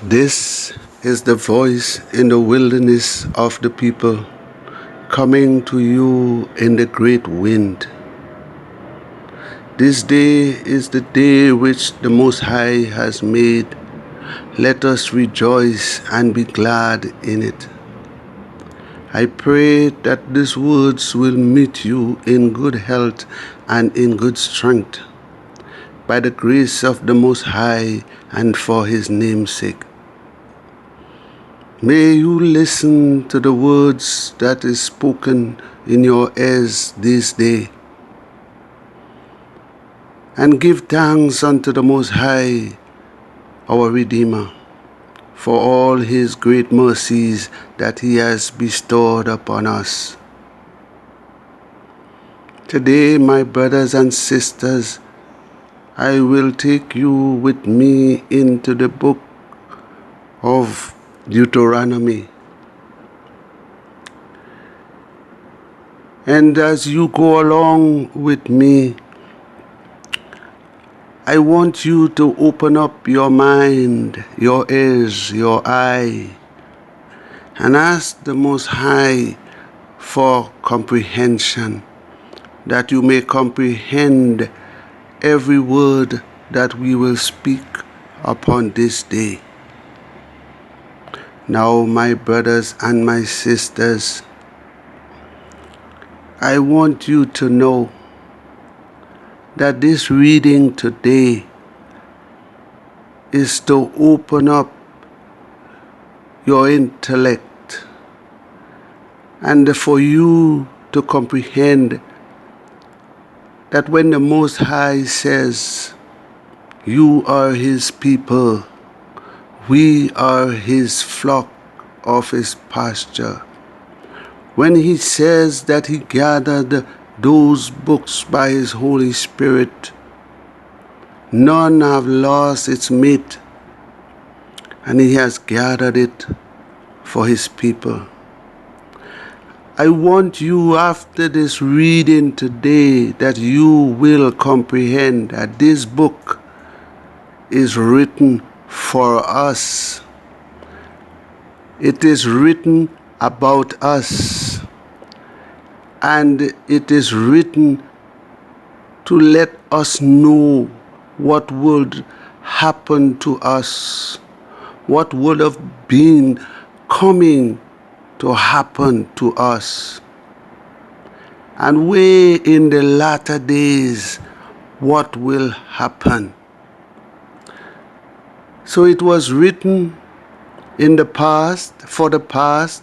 This is the voice in the wilderness of the people, coming to you in the great wind. This day is the day which the Most High has made. Let us rejoice and be glad in it. I pray that these words will meet you in good health and in good strength, by the grace of the Most High and for His name's sake. May you listen to the words that is spoken in your ears this day, and give thanks unto the Most High, our Redeemer, for all His great mercies that He has bestowed upon us. Today, my brothers and sisters, I will take you with me into the book of Deuteronomy. And as you go along with me, I want you to open up your mind, your ears, your eye, and ask the Most High for comprehension, that you may comprehend every word that we will speak upon this day. Now, my brothers and my sisters, I want you to know that this reading today is to open up your intellect and for you to comprehend that when the Most High says, "You are His people, we are His flock of His pasture," when He says that He gathered those books by His Holy Spirit, none have lost its mate, and He has gathered it for His people. I want you, after this reading today, that you will comprehend that this book is written for us. It is written about us, and it is written to let us know what would happen to us, what would have been coming to happen to us, and way in the latter days what will happen. So it was written in the past, for the past,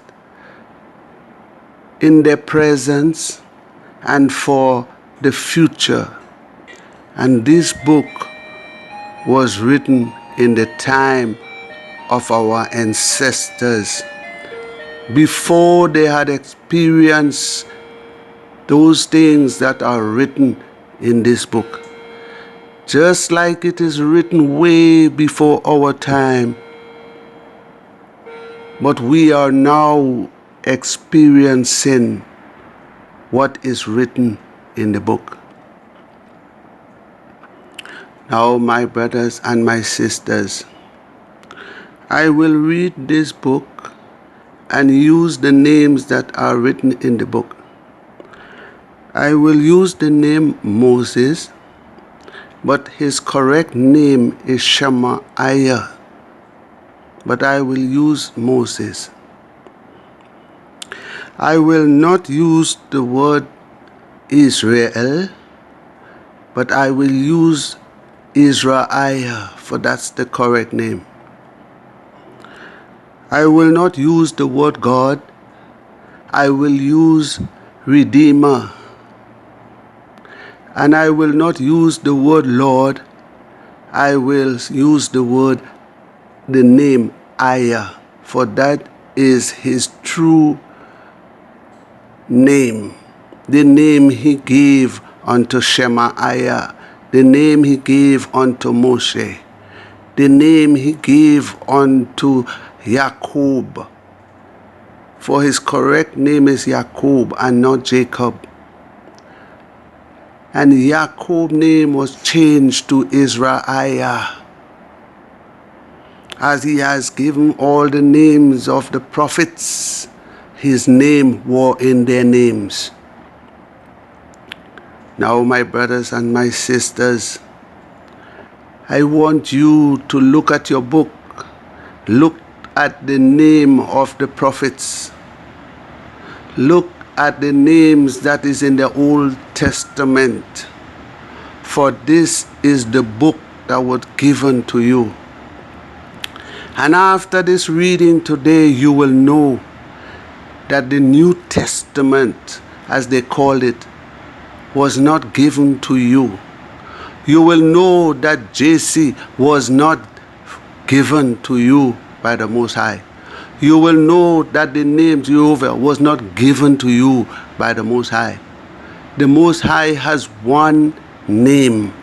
in the present, and for the future. And this book was written in the time of our ancestors, before they had experienced those things that are written in this book. Just like it is written way before our time, but we are now experiencing what is written in the book. Now, my brothers and my sisters, I will read this book and use the names that are written in the book. I will use the name Moses, but his correct name is Shemaiah, but I will use Moses. I will not use the word Israel, but I will use EZER-IAH, for that's the correct name. I will not use the word God, I will use Redeemer. And I will not use the word Lord, I will use the name Ayah, for that is His true name, the name He gave unto Shemaiah, the name He gave unto Moshe, the name He gave unto Jacob, for his correct name is Jacob and not Jacob. And Jacob's name was changed to EZER-IAH. As he has given all the names of the prophets, his name were in their names. Now, my brothers and my sisters, I want you to look at your book. Look at the name of the prophets. Look at the names that is in the Old Testament. For this is the book that was given to you. And after this reading today, you will know that the New Testament, as they call it, was not given to you. You will know that JC was not given to you by the Most High. You will know that the name Jehovah was not given to you by the Most High. The Most High has one name,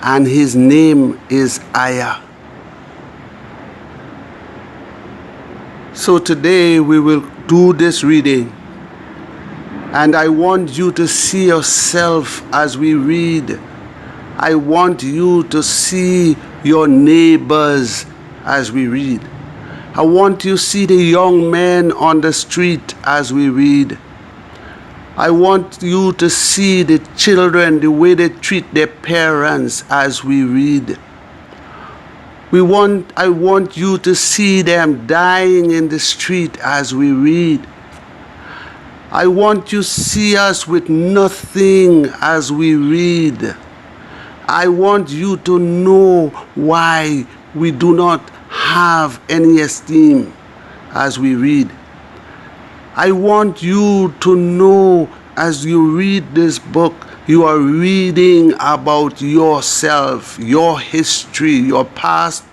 and his name is EZER-IAH. So today we will do this reading, and I want you to see yourself as we read. I want you to see your neighbors as we read. I want you to see the young men on the street as we read. I want you to see the children, the way they treat their parents as we read. I want you to see them dying in the street as we read. I want you to see us with nothing as we read. I want you to know why we do not have any esteem as we read. I want you to know as you read this book, you are reading about yourself, your history, your past,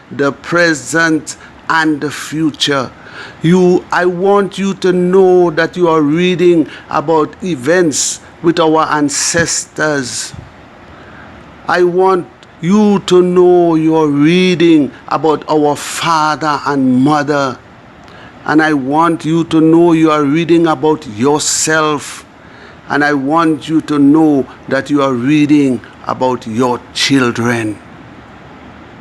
the present, and the future. I want you to know that you are reading about events with our ancestors. I want you to know you're reading about our father and mother. And I want you to know you are reading about yourself. And I want you to know that you are reading about your children.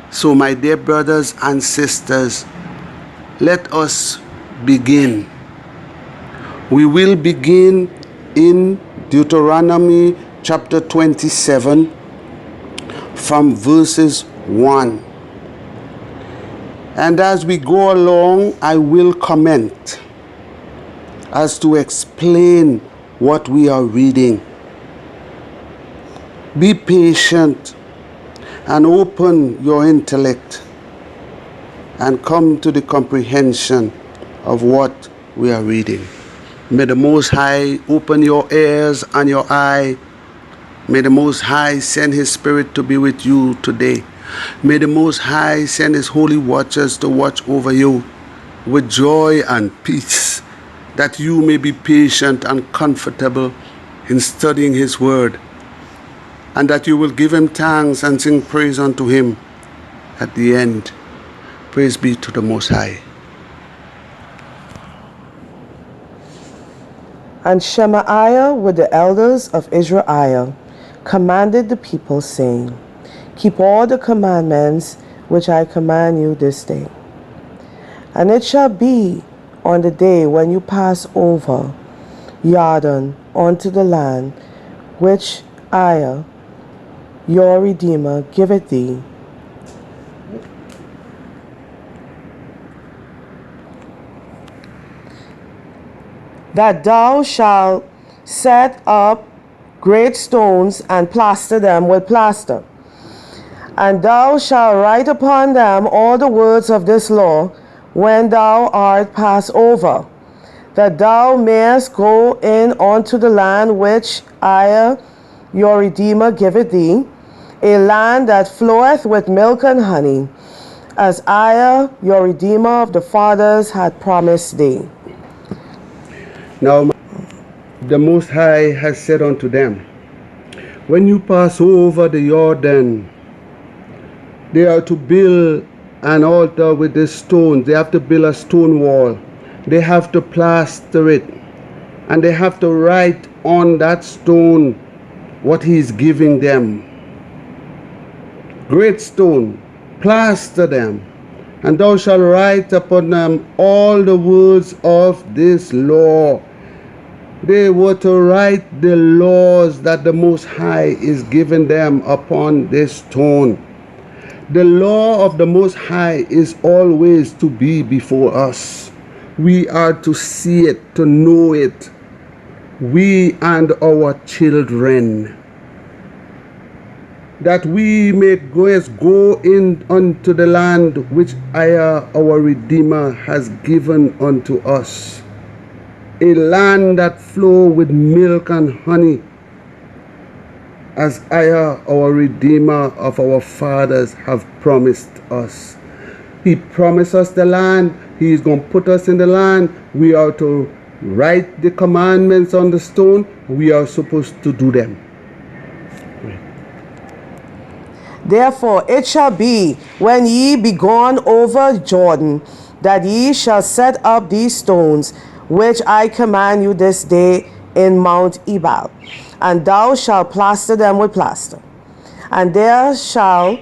So, my dear brothers and sisters, let us begin. We will begin in Deuteronomy chapter 27 from verses 1. And as we go along, I will comment as to explain what we are reading. Be patient and open your intellect and come to the comprehension of what we are reading. May the Most High open your ears and your eye. May the Most High send his Spirit to be with you today. May the Most High send his holy watchers to watch over you with joy and peace, that you may be patient and comfortable in studying his word, and that you will give him thanks and sing praise unto him at the end. Praise be to the Most High. And Shemaiah with the elders of EZER-IAH commanded the people, saying, Keep all the commandments which I command you this day. And it shall be on the day when you pass over Jordan unto the land which EZER-IAH your Redeemer giveth thee, that thou shalt set up great stones and plaster them with plaster. And thou shalt write upon them all the words of this law when thou art passed over, that thou mayest go in unto the land which EZER your Redeemer giveth thee, a land that floweth with milk and honey, as EZER your Redeemer of the fathers had promised thee. Now the Most High has said unto them, when you pass over the Jordan, they are to build an altar with the stones. They have to build a stone wall. They have to plaster it. And they have to write on that stone what he is giving them. Great stone, plaster them. And thou shalt write upon them all the words of this law. They were to write the laws that the Most High is giving them upon this stone. The law of the Most High is always to be before us. We are to see it, to know it, we and our children, that we may go in unto the land which our Redeemer has given unto us, a land that flow with milk and honey, as our Redeemer of our fathers have promised us. He promised us the land. He is going to put us in the land. We are to write the commandments on the stone. We are supposed to do them. Therefore it shall be, when ye be gone over Jordan, that ye shall set up these stones, which I command you this day in Mount Ebal, and thou shalt plaster them with plaster. And there shalt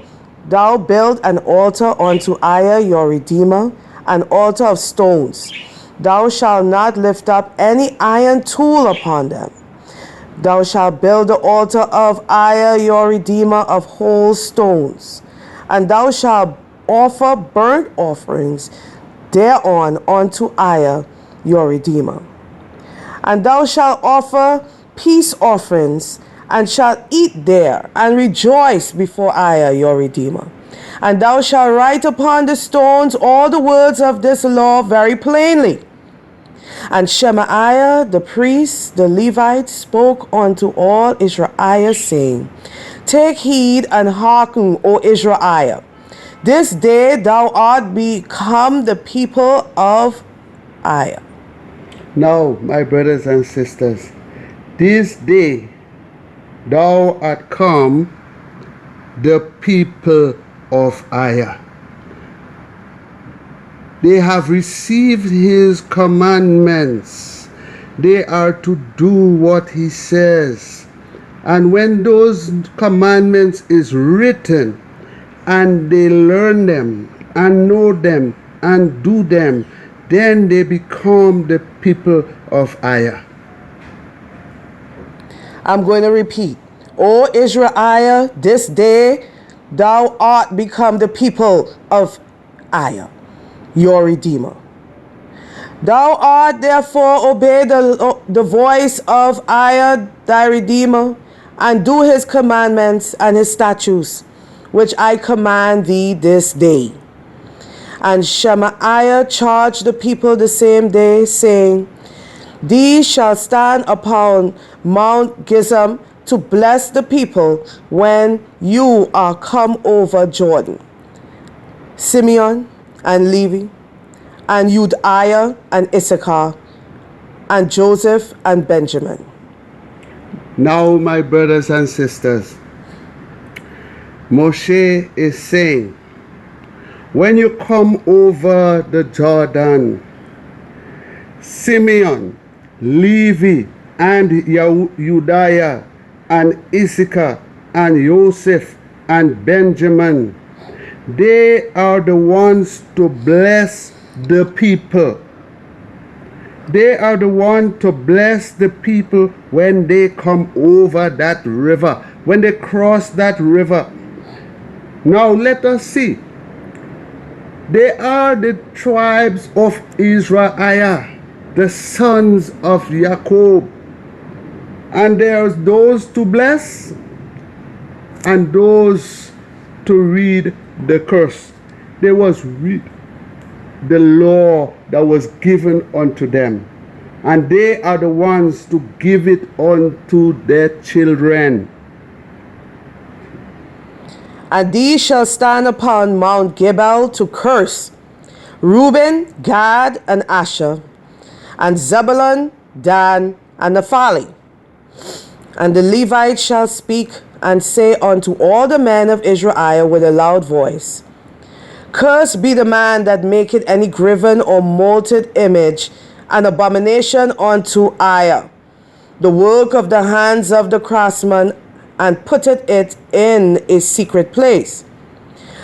thou build an altar unto EZER your Redeemer, an altar of stones. Thou shalt not lift up any iron tool upon them. Thou shalt build the altar of EZER your Redeemer of whole stones, and thou shalt offer burnt offerings thereon unto EZER your Redeemer. And thou shalt offer peace offerings, and shalt eat there, and rejoice before EZER your Redeemer. And thou shalt write upon the stones all the words of this law very plainly. And Shemaiah the priest, the Levite, spoke unto all Israel, saying, Take heed and hearken, O Israel. This day thou art become the people of EZER. Now, my brothers and sisters, this day thou art come the people of EZER. They have received his commandments. They are to do what he says. And when those commandments is written, and they learn them, and know them, and do them, then they become the people of EZER. I'm going to repeat. O Israel, this day thou art become the people of EZER, your Redeemer. Thou art therefore obey the voice of EZER thy Redeemer, and do his commandments and his statutes, which I command thee this day. And Shemaiah charged the people the same day, saying, These shall stand upon Mount Gerizim to bless the people when you are come over Jordan. Simeon and Levi, and Judah and Issachar, and Joseph and Benjamin. Now, my brothers and sisters, Moshe is saying, when you come over the Jordan, Simeon, Levi, and Judah, and Issachar, and Joseph, and Benjamin, they are the ones to bless the people. They are the ones to bless the people when they come over that river, when they cross that river. Now let us see. They are the tribes of Israel, the sons of Jacob. And there's those to bless and those to read the curse. There was the law that was given unto them, and they are the ones to give it unto their children. And these shall stand upon Mount Gebal to curse Reuben, Gad, and Asher, and Zebulun, Dan, and Naphtali. And the Levites shall speak and say unto all the men of Israel with a loud voice, Cursed be the man that maketh any graven or molten image, an abomination unto EZER, the work of the hands of the craftsman, and putteth it in a secret place.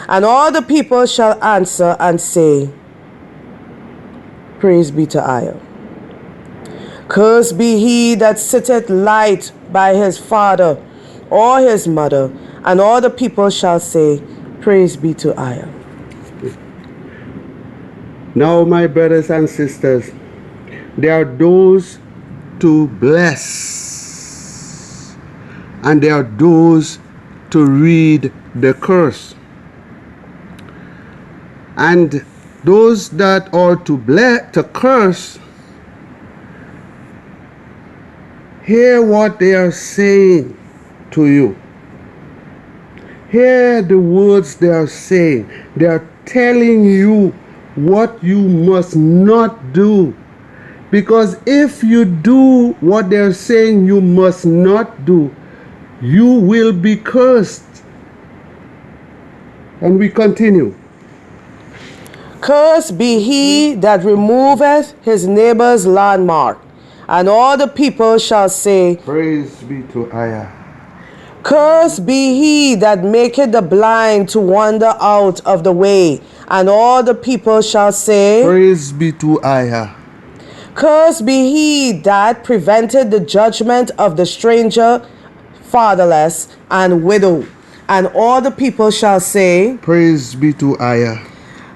And all the people shall answer and say, Praise be to EZER. Cursed be he that sitteth light by his father or his mother. And all the people shall say, Praise be to EZER. Now, my brothers and sisters, there are those to bless, and there are those to read the curse. And those that are to curse, hear what they are saying to you. Hear the words they are saying. They are telling you what you must not do. Because if you do what they're saying you must not do, you will be cursed. And we continue. Cursed be he that removeth his neighbor's landmark. And all the people shall say, Praise be to EZER. Cursed be he that maketh the blind to wander out of the way. And all the people shall say, Praise be to EZER. Cursed be he that prevented the judgment of the stranger, fatherless, and widow. And all the people shall say, Praise be to EZER.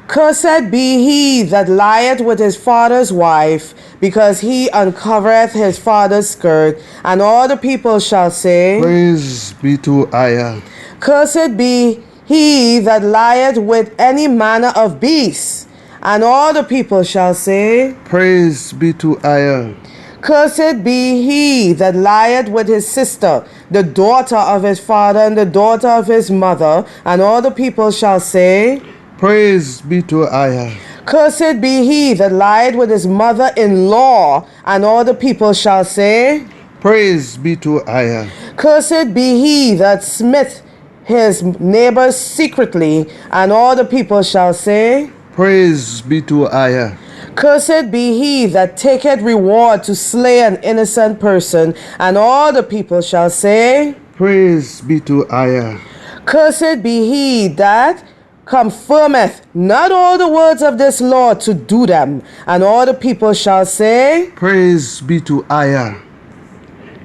Cursed be he that lieth with his father's wife, because he uncovereth his father's skirt. And all the people shall say, Praise be to EZER. Cursed be he that lieth with any manner of beast. And all the people shall say, Praise be to EZER. Cursed be he that lieth with his sister, the daughter of his father and the daughter of his mother. And all the people shall say, Praise be to EZER. Cursed be he that lieth with his mother-in-law. And all the people shall say, Praise be to EZER. Cursed be he that smith his neighbor secretly. And all the people shall say, Praise be to EZER. Cursed be he that taketh reward to slay an innocent person. And all the people shall say, Praise be to EZER. Cursed be he that confirmeth not all the words of this law to do them. And all the people shall say, Praise be to EZER.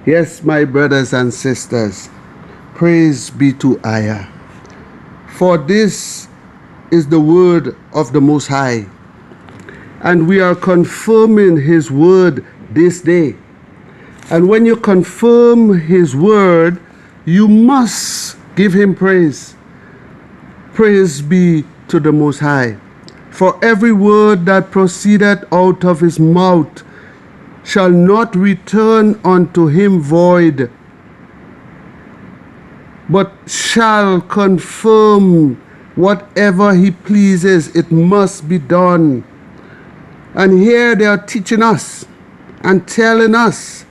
Yes, my brothers and sisters, praise be to EZER. For this is the word of the Most High, and we are confirming his word this day. And when you confirm his word, you must give him praise. Praise be to the Most High. For every word that proceedeth out of his mouth shall not return unto him void, but shall confirm whatever he pleases. It must be done. And here they are teaching us and telling us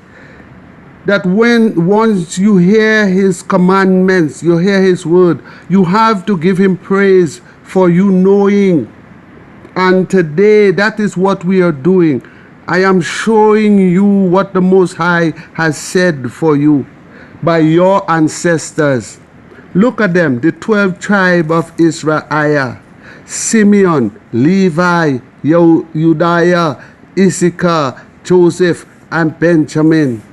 that once you hear his commandments, you hear his word, you have to give him praise for you knowing. And today, that is what we are doing. I am showing you what the Most High has said for you by your ancestors. Look at them, the 12 tribes of EZER-IAH: Simeon, Levi, Judah, Issachar, Joseph, and Benjamin.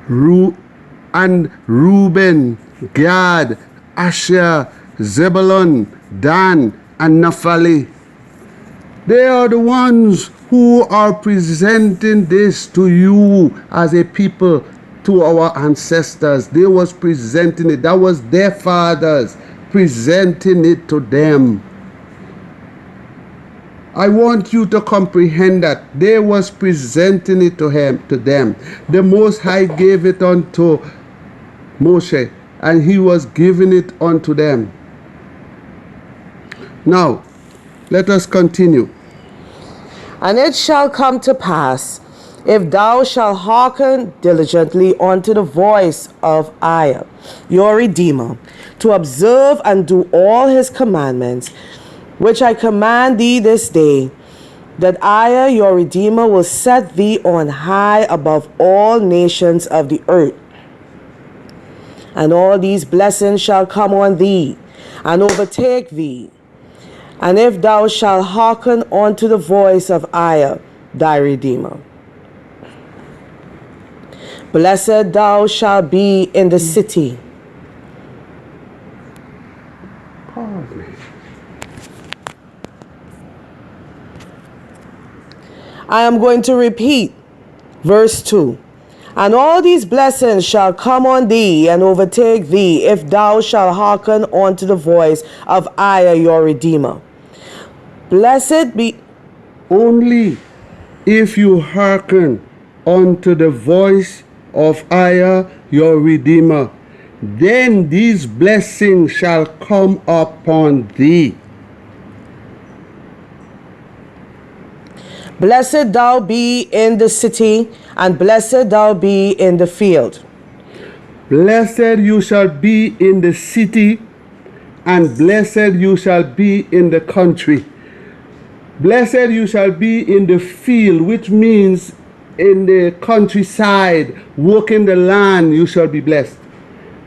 And Reuben, Gad, Asher, Zebulun, Dan, and Naphtali. They are the ones who are presenting this to you as a people, to our ancestors. They was presenting it. That was their fathers presenting it to them. I want you to comprehend that they was presenting it to them. The Most High gave it unto Moshe, and he was giving it unto them. Now, let us continue. And it shall come to pass, if thou shalt hearken diligently unto the voice of EZER, your Redeemer, to observe and do all his commandments, which I command thee this day, that EZER, your Redeemer, will set thee on high above all nations of the earth. And all these blessings shall come on thee, and overtake thee, and if thou shalt hearken unto the voice of EZER, thy Redeemer. Blessed thou shalt be in the city. I am going to repeat verse 2. And all these blessings shall come on thee and overtake thee, if thou shalt hearken unto the voice of EZER, your Redeemer. Blessed be... Only if you hearken unto the voice of EZER, your Redeemer, then these blessings shall come upon thee. Blessed thou be in the city, and blessed thou be in the field. Blessed you shall be in the city, and blessed you shall be in the country. Blessed you shall be in the field, which means in the countryside, working the land, you shall be blessed.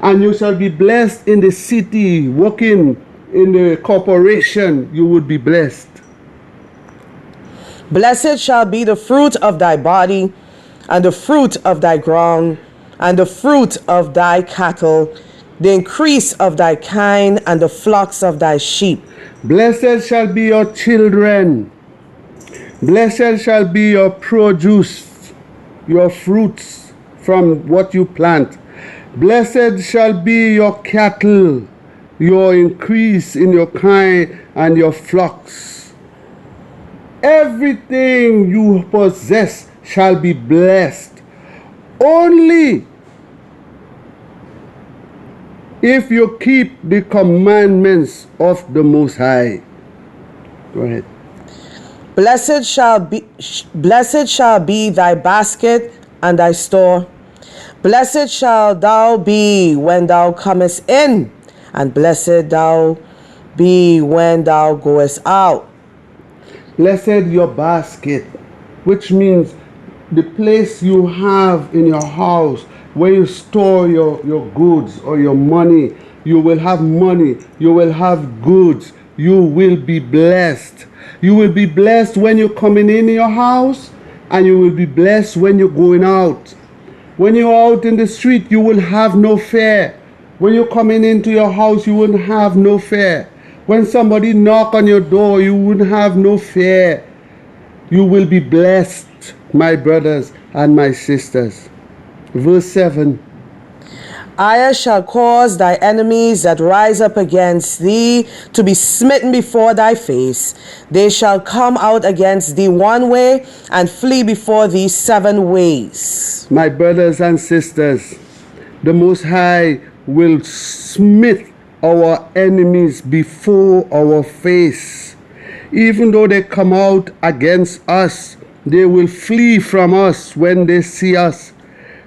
And you shall be blessed in the city, working in the corporation, you would be blessed. Blessed shall be the fruit of thy body, and the fruit of thy ground, and the fruit of thy cattle, the increase of thy kine, and the flocks of thy sheep. Blessed shall be your children. Blessed shall be your produce, your fruits from what you plant. Blessed shall be your cattle, your increase in your kine and your flocks. Everything you possess shall be blessed. Only if you keep the commandments of the Most High. Go ahead. Blessed shall be thy basket and thy store. Blessed shall thou be when thou comest in, and blessed thou be when thou goest out. Blessed your basket, which means the place you have in your house where you store your goods or your money. You will have money, you will have goods, you will be blessed. You will be blessed when you're coming in your house, and you will be blessed when you're going out. When you're out in the street, you will have no fear. When you're coming into your house, you will have no fear. When somebody knock on your door, you will have no fear. You will be blessed, my brothers and my sisters. Verse 7. EZER shall cause thy enemies that rise up against thee to be smitten before thy face. They shall come out against thee one way, and flee before thee 7 ways. My brothers and sisters, the Most High will smite our enemies before our face. Even though they come out against us, they will flee from us when they see us,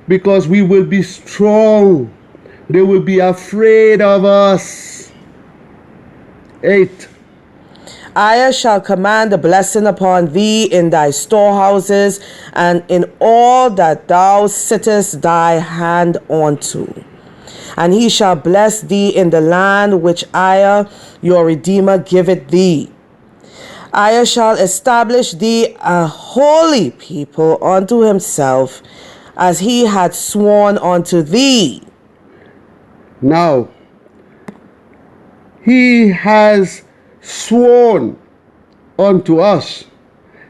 because we will be strong. They will be afraid of us. 8. EZER shall command a blessing upon thee in thy storehouses, and in all that thou sittest thy hand unto. And he shall bless thee in the land which EZER, your Redeemer, giveth thee. EZER shall establish thee a holy people unto himself, as he had sworn unto thee. Now, he has sworn unto us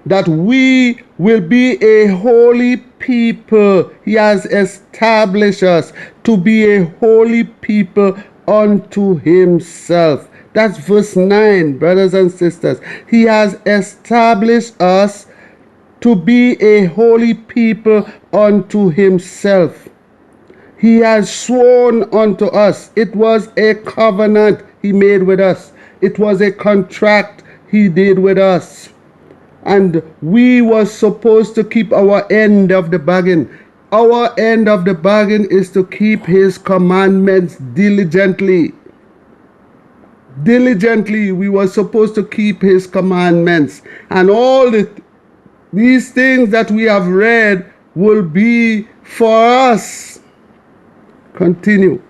that we will be a holy people. He has established us to be a holy people unto himself. That's verse 9, brothers and sisters. He has established us to be a holy people unto himself. He has sworn unto us. It was a covenant he made with us. It was a contract he did with us. And we were supposed to keep our end of the bargain. Our end of the bargain is to keep his commandments diligently. Diligently, we were supposed to keep his commandments. And all these things that we have read will be for us. Continue.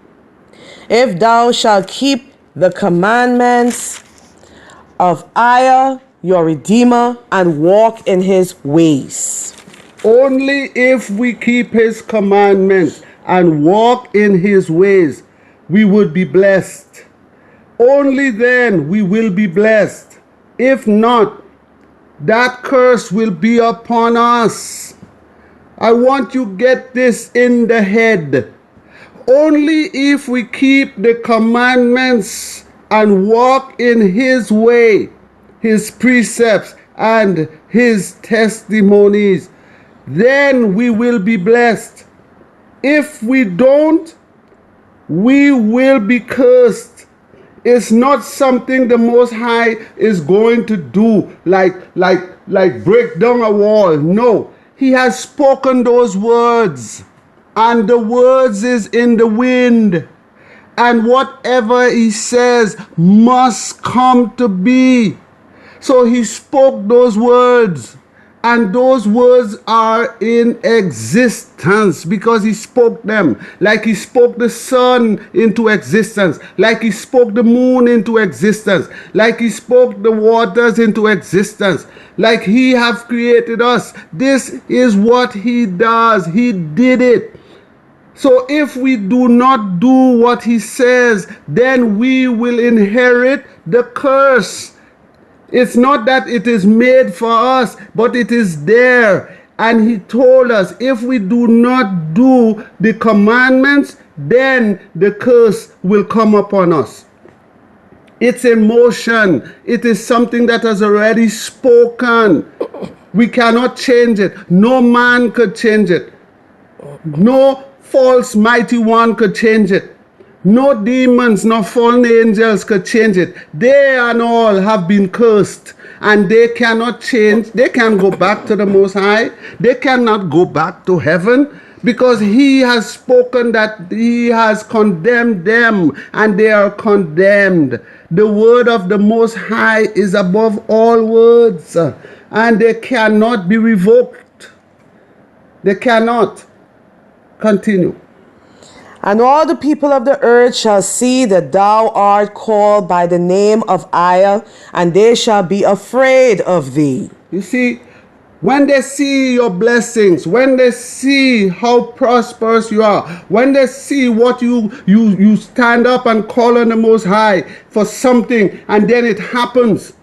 If thou shalt keep the commandments of EZER, your Redeemer, and walk in his ways. Only if we keep his commandments and walk in his ways, we would be blessed. Only then we will be blessed. If not, that curse will be upon us. I want you to get this in the head. Only if we keep the commandments and walk in his way, his precepts and his testimonies, then we will be blessed. If we don't, we will be cursed. It's not something the Most High is going to do like break down a wall. No, he has spoken those words, and the words is in the wind, and whatever he says must come to be. So he spoke those words, and those words are in existence because he spoke them. Like he spoke the sun into existence, like he spoke the moon into existence, like he spoke the waters into existence, like he have created us. This is what he does. He did it. So if we do not do what he says, then we will inherit the curse. It's not that it is made for us, but it is there. And he told us if we do not do the commandments, then the curse will come upon us. It's in motion. It is something that has already spoken. We cannot change it. No man could change it. No false mighty one could change it. No demons, no fallen angels could change it. They and all have been cursed, and they cannot change. They can't go back to the Most High. They cannot go back to heaven because he has spoken that he has condemned them, and they are condemned. The word of the Most High is above all words, and they cannot be revoked. They cannot. Continue. And all the people of the earth shall see that thou art called by the name of EZER, and they shall be afraid of thee. You see, when they see your blessings, when they see how prosperous you are, when they see what you stand up and call on the Most High for something, and then it happens,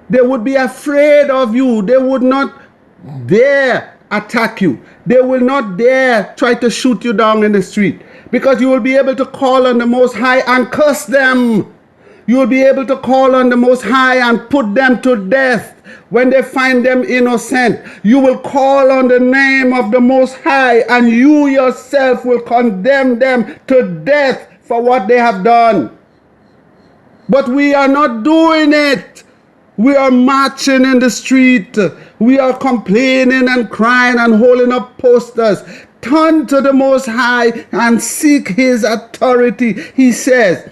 they would be afraid of you. They would not dare attack you. They will not dare try to shoot you down in the street, because you will be able to call on the Most High and curse them. You will be able to call on the Most High and put them to death when they find them innocent. You will call on the name of the Most High, and you yourself will condemn them to death for what they have done. But we are not doing it. We are marching in the street. We are complaining and crying and holding up posters. Turn to the Most High and seek his authority. He says,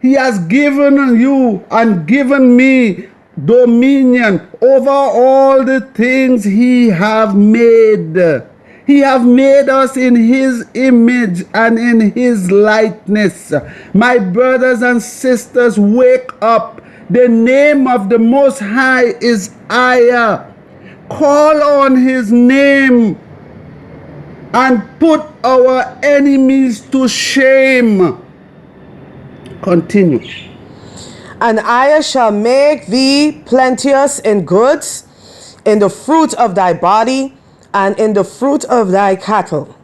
he has given you and given me dominion over all the things he have made. He have made us in his image and in his likeness. My brothers and sisters, wake up. The name of the Most High is EZER. Call on his name and put our enemies to shame. Continue. And EZER shall make thee plenteous in goods, in the fruit of thy body, and in the fruit of thy cattle,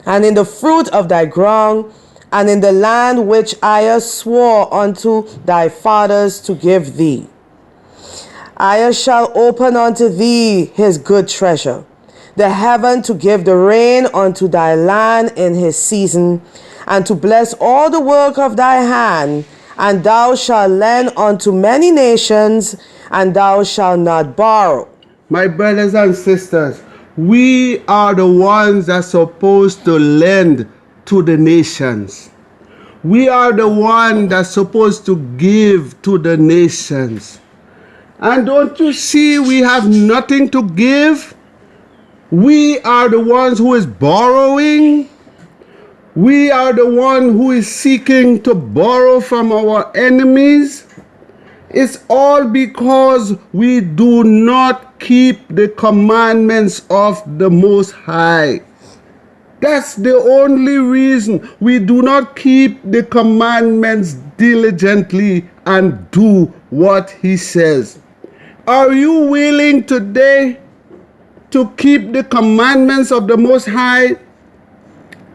and in the fruit of thy ground, and in the land which EZER swore unto thy fathers to give thee. EZER shall open unto thee his good treasure, the heaven to give the rain unto thy land in his season, and to bless all the work of thy hand. And thou shalt lend unto many nations, and thou shalt not borrow. My brothers and sisters, we are the ones that are supposed to lend to the nations. We are the one that's supposed to give to the nations. And don't you see we have nothing to give? We are the ones who is borrowing. we are the one who is seeking to borrow from our enemies, it's all because we do not keep the commandments of the Most High. That's the only reason we do not keep the commandments diligently and do what He says. Are you willing today to keep the commandments of the Most High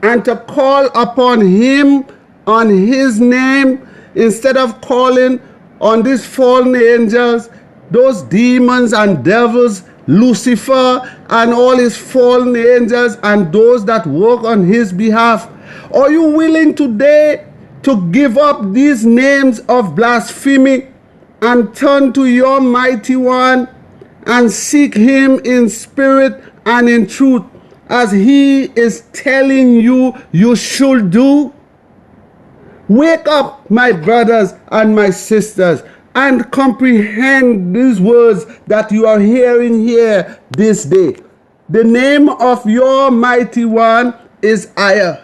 and to call upon Him on His name instead of calling on these fallen angels, those demons and devils, Lucifer and all his fallen angels and those that work on his behalf? Are you willing today to give up these names of blasphemy and turn to your mighty one and seek Him in spirit and in truth, as He is telling you you should do? Wake up, my brothers and my sisters, and comprehend these words that you are hearing here this day. The name of your mighty one is EZER-IAH.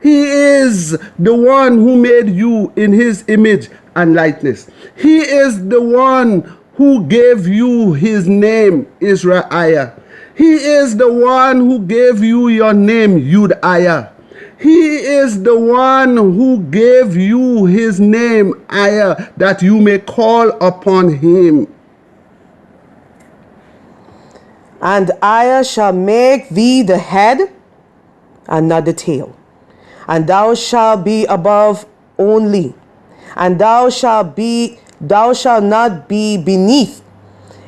He is the one who made you in His image and likeness. He is the one who gave you His name, EZER-IAH. He is the one who gave you your name, EZER-IAH. He is the one who gave you His name, EZER-IAH, that you may call upon Him. And EZER-IAH shall make thee the head and not the tail. And thou shalt be above only, and thou shalt not be beneath,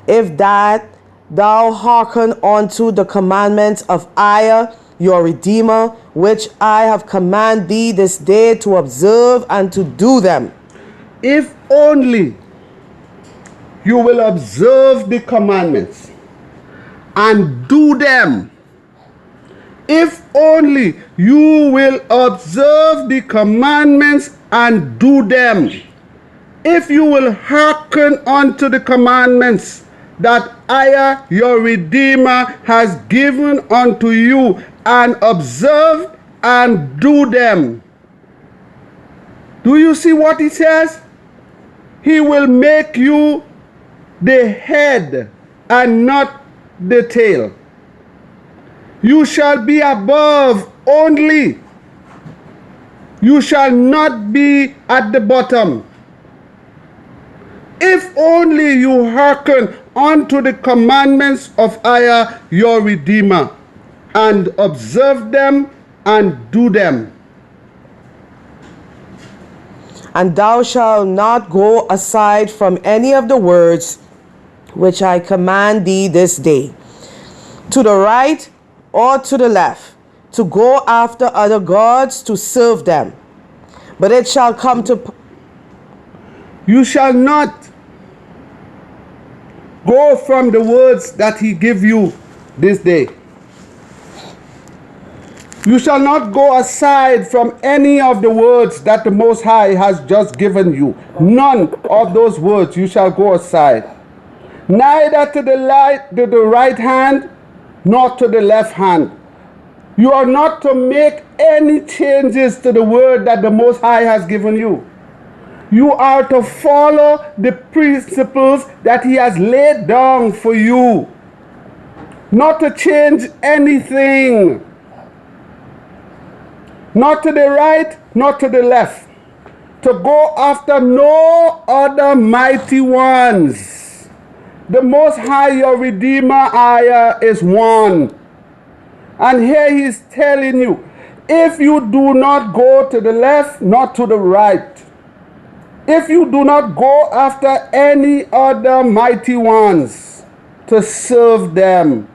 if that thou hearken unto the commandments of EZER, your Redeemer, which I have commanded thee this day to observe and to do them. If only you will observe the commandments and do them. If only you will observe the commandments and do them. If you will hearken unto the commandments that EZER, your Redeemer, has given unto you, and observe and do them. Do you see what He says? He will make you the head and not the tail. You shall be above only. You shall not be at the bottom. If only you hearken unto the commandments of EZER, your Redeemer, and observe them and do them. And thou shalt not go aside from any of the words which I command thee this day, to the right or to the left, to go after other gods to serve them. But it shall come to... You shall not go from the words that He give you this day. You shall not go aside from any of the words that the Most High has just given you. None of those words you shall go aside. Neither to the right hand, nor to the left hand. You are not to make any changes to the word that the Most High has given you. You are to follow the principles that He has laid down for you. Not to change anything. Not to the right, not to the left. To go after no other mighty ones. The Most High, your Redeemer, EZER, is one. And here He's telling you, if you do not go to the left, not to the right, if you do not go after any other mighty ones to serve them,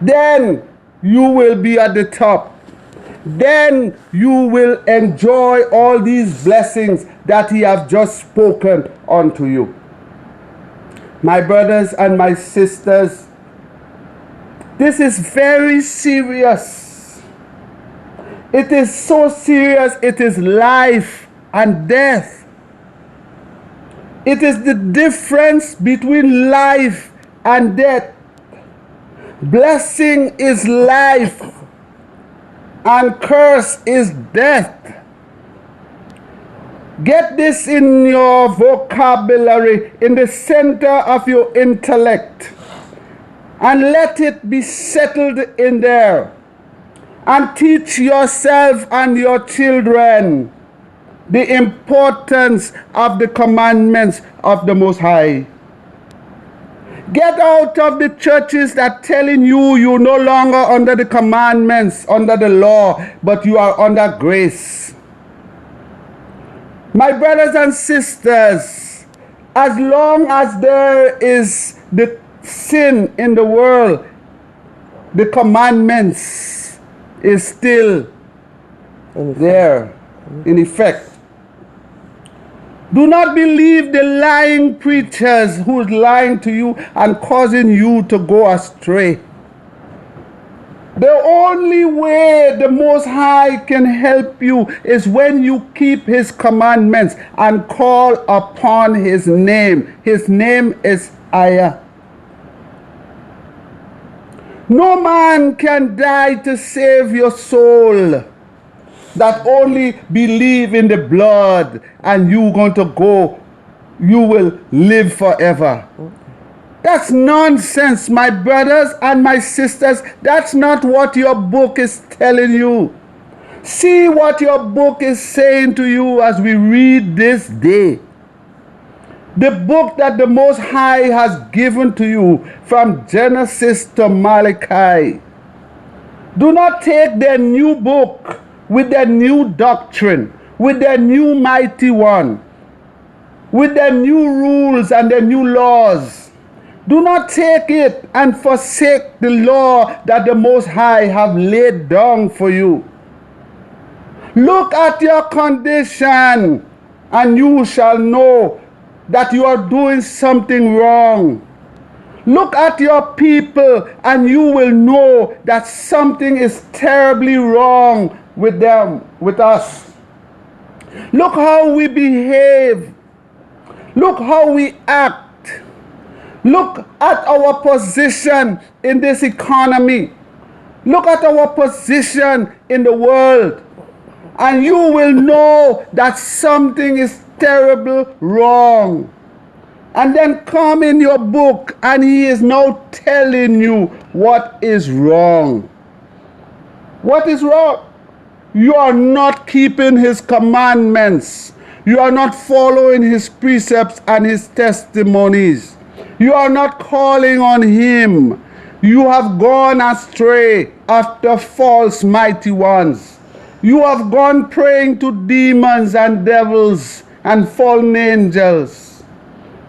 then you will be at the top. Then you will enjoy all these blessings that He has just spoken unto you. My brothers and my sisters, this is very serious. It is so serious, it is life and death. It is the difference between life and death. Blessing is life. and curse is death. Get this in your vocabulary, in the center of your intellect, and let it be settled in there. And teach yourself and your children the importance of the commandments of the Most High. Get out of the churches that telling you you're no longer under the commandments, under the law, but you are under grace. My brothers and sisters, as long as there is the sin in the world, the commandments is still there in effect. Do not believe the lying preachers who's lying to you and causing you to go astray. The only way the Most High can help you is when you keep His commandments and call upon His name. His name is EZER-IAH. No man can die to save your soul. That only believe in the blood and you going to go, you will live forever. That's nonsense, my brothers and my sisters. That's not what your book is telling you. See what your book is saying to you as we read this day. The book that the Most High has given to you from Genesis to Malachi. Do not take their new book with their new doctrine, with their new mighty one, with their new rules and their new laws. Do not take it and forsake the law that the Most High have laid down for you. Look at your condition and you shall know that you are doing something wrong. Look at your people and you will know that something is terribly wrong with them, with us. Look how we behave. Look how we act. Look at our position in this economy. Look at our position in the world. And you will know that something is terribly wrong. And then come in your book and he is now telling you what is wrong. What is wrong? You are not keeping his commandments. You are not following his precepts and his testimonies. You are not calling on him. You have gone astray after false mighty ones. You have gone praying to demons and devils and fallen angels.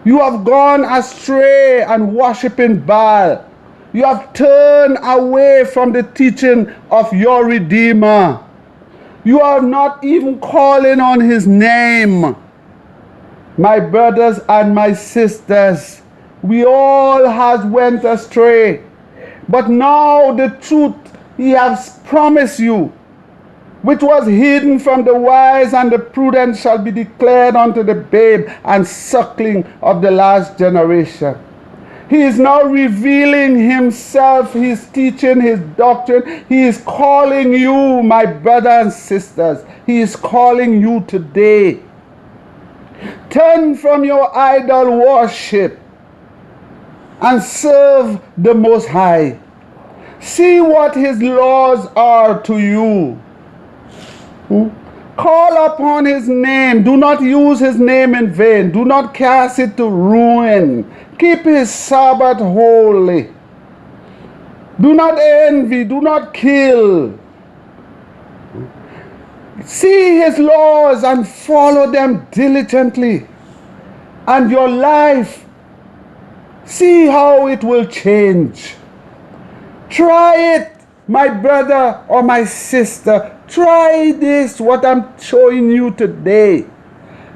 You have gone astray and worshiping Baal. You have turned away from the teaching of your Redeemer. You are not even calling on his name. My brothers and my sisters, we all have went astray. But now the truth he has promised you, which was hidden from the wise and the prudent, shall be declared unto the babe and suckling of the last generation. He is now revealing himself, he is teaching his doctrine. He is calling you, my brothers and sisters. He is calling you today. Turn from your idol worship and serve the Most High. See what his laws are to you. Call upon his name. Do not use his name in vain. Do not cast it to ruin. Keep his Sabbath holy. Do not envy. Do not kill. See his laws and follow them diligently. And your life, see how it will change. Try it, my brother or my sister. Try this, what I'm showing you today.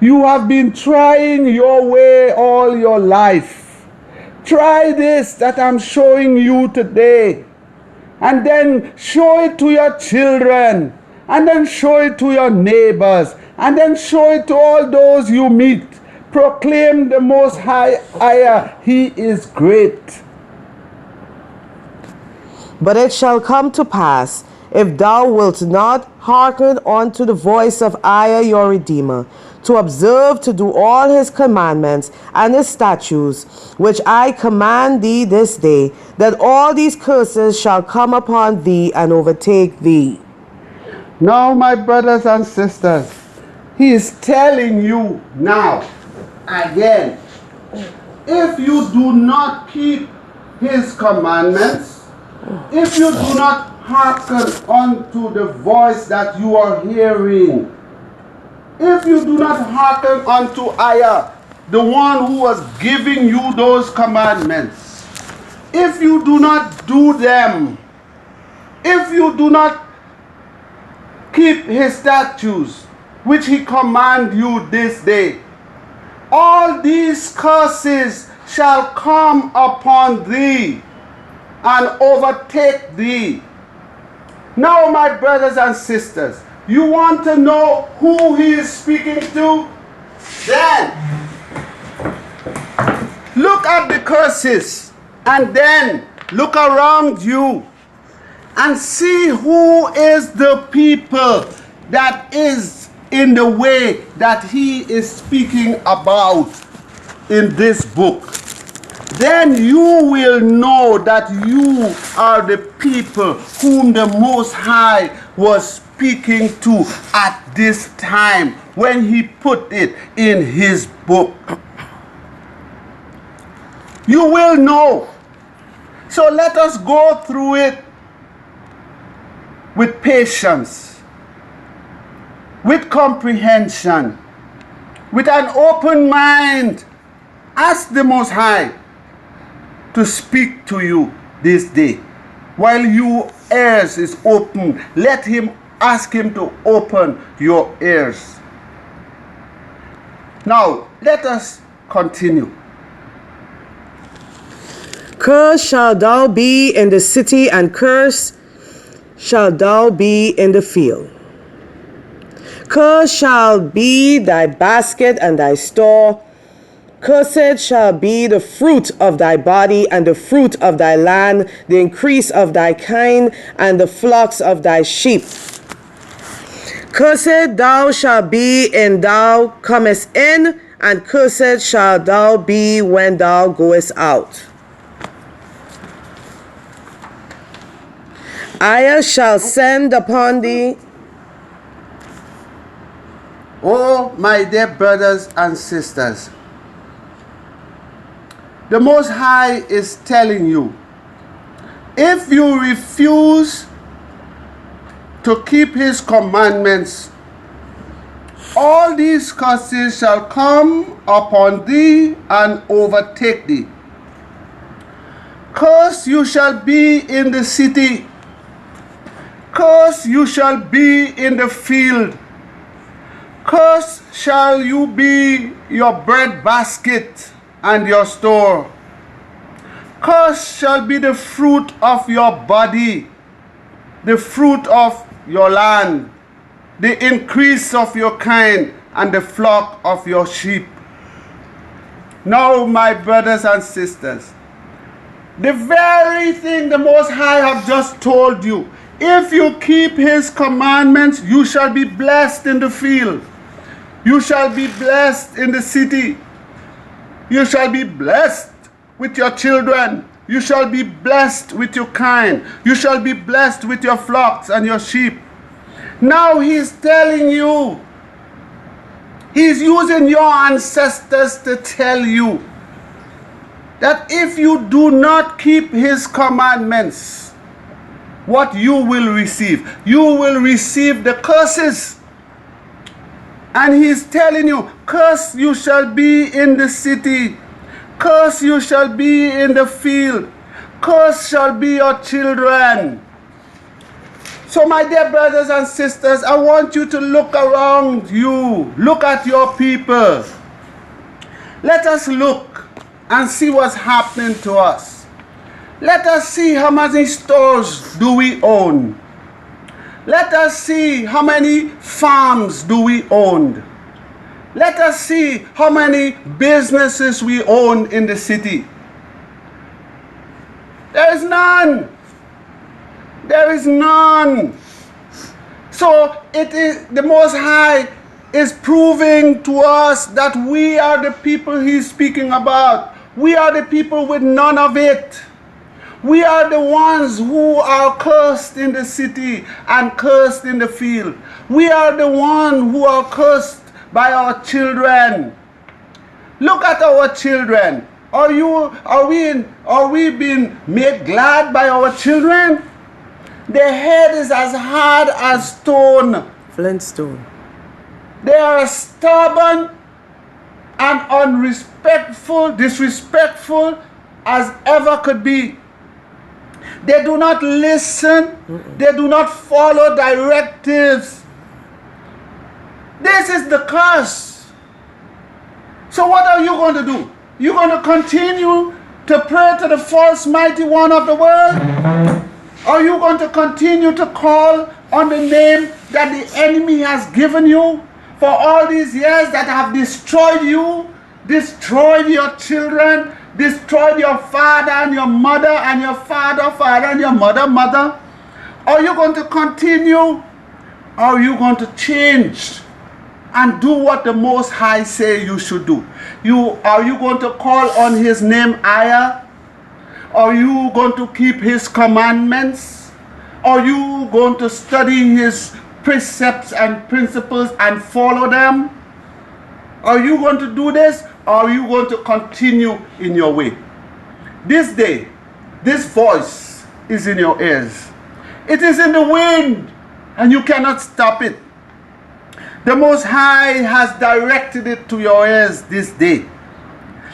You have been trying your way all your life. Try this that I'm showing you today. And then show it to your children. And then show it to your neighbors. And then show it to all those you meet. Proclaim the Most High EZER-IAH. He is great. But it shall come to pass if thou wilt not hearken unto the voice of EZER your Redeemer, to observe to do all his commandments and his statutes, which I command thee this day, that all these curses shall come upon thee and overtake thee. Now, my brothers and sisters, he is telling you now, again, if you do not keep his commandments, if you do not hearken unto the voice that you are hearing, if you do not hearken unto EZER, the one who was giving you those commandments, if you do not do them, if you do not keep his statutes, which he command you this day, all these curses shall come upon thee and overtake thee. Now, my brothers and sisters, you want to know who he is speaking to? Then look at the curses and then look around you and see who is the people that is in the way that he is speaking about in this book. Then you will know that you are the people whom the Most High was speaking to at this time when he put it in his book. You will know. So let us go through it with patience, with comprehension, with an open mind. Ask the Most High to speak to you this day. While your ears is open, ask him to open your ears. Now, let us continue. Cursed shalt thou be in the city, and cursed shalt thou be in the field. Cursed shall be thy basket and thy store. Cursed shall be the fruit of thy body, and the fruit of thy land, the increase of thy kind, and the flocks of thy sheep. Cursed thou shalt be when thou comest in, and cursed shalt thou be when thou goest out. EZER shall send upon thee. Oh, my dear brothers and sisters, the Most High is telling you, if you refuse to keep his commandments, all these curses shall come upon thee and overtake thee. Cursed you shall be in the city. Cursed you shall be in the field. Cursed shall you be your bread basket and your store. Cursed shall be the fruit of your body, the fruit of your land, the increase of your kind, and the flock of your sheep. Now, my brothers and sisters, the very thing the Most High have just told you, if you keep his commandments, you shall be blessed in the field. You shall be blessed in the city. You shall be blessed with your children. You shall be blessed with your kind. You shall be blessed with your flocks and your sheep. Now he's telling you, he's using your ancestors to tell you that if you do not keep his commandments, what you will receive? You will receive the curses. And he's telling you, cursed you shall be in the city. Cursed you shall be in the field. Cursed shall be your children. So my dear brothers and sisters, I want you to look around you. Look at your people. Let us look and see what's happening to us. Let us see how many stores do we own. Let us see how many farms do we own. Let us see how many businesses we own in the city. There is none. There is none. So it is the Most High is proving to us that we are the people he's speaking about. We are the people with none of it. We are the ones who are cursed in the city and cursed in the field. We are the ones who are cursed by our children. Look at our children. Are we being made glad by our children? Their head is as hard as stone. Flintstone. They are stubborn and disrespectful as ever could be. They do not listen. They do not follow directives. This is the curse. So what are you going to do? You're going to continue to pray to the false mighty one of the world? Are you going to continue to call on the name that the enemy has given you for all these years that have destroyed you, destroyed your children, destroyed your father and your mother and your father and your mother? Are you going to continue? Are you going to change and do what the Most High say you should do? Are you going to call on his name EZER-IAH? Are you going to keep his commandments? Are you going to study his precepts and principles and follow them? Are you going to do this? Or are you going to continue in your way? This day, this voice is in your ears. It is in the wind, and you cannot stop it. The Most High has directed it to your ears this day.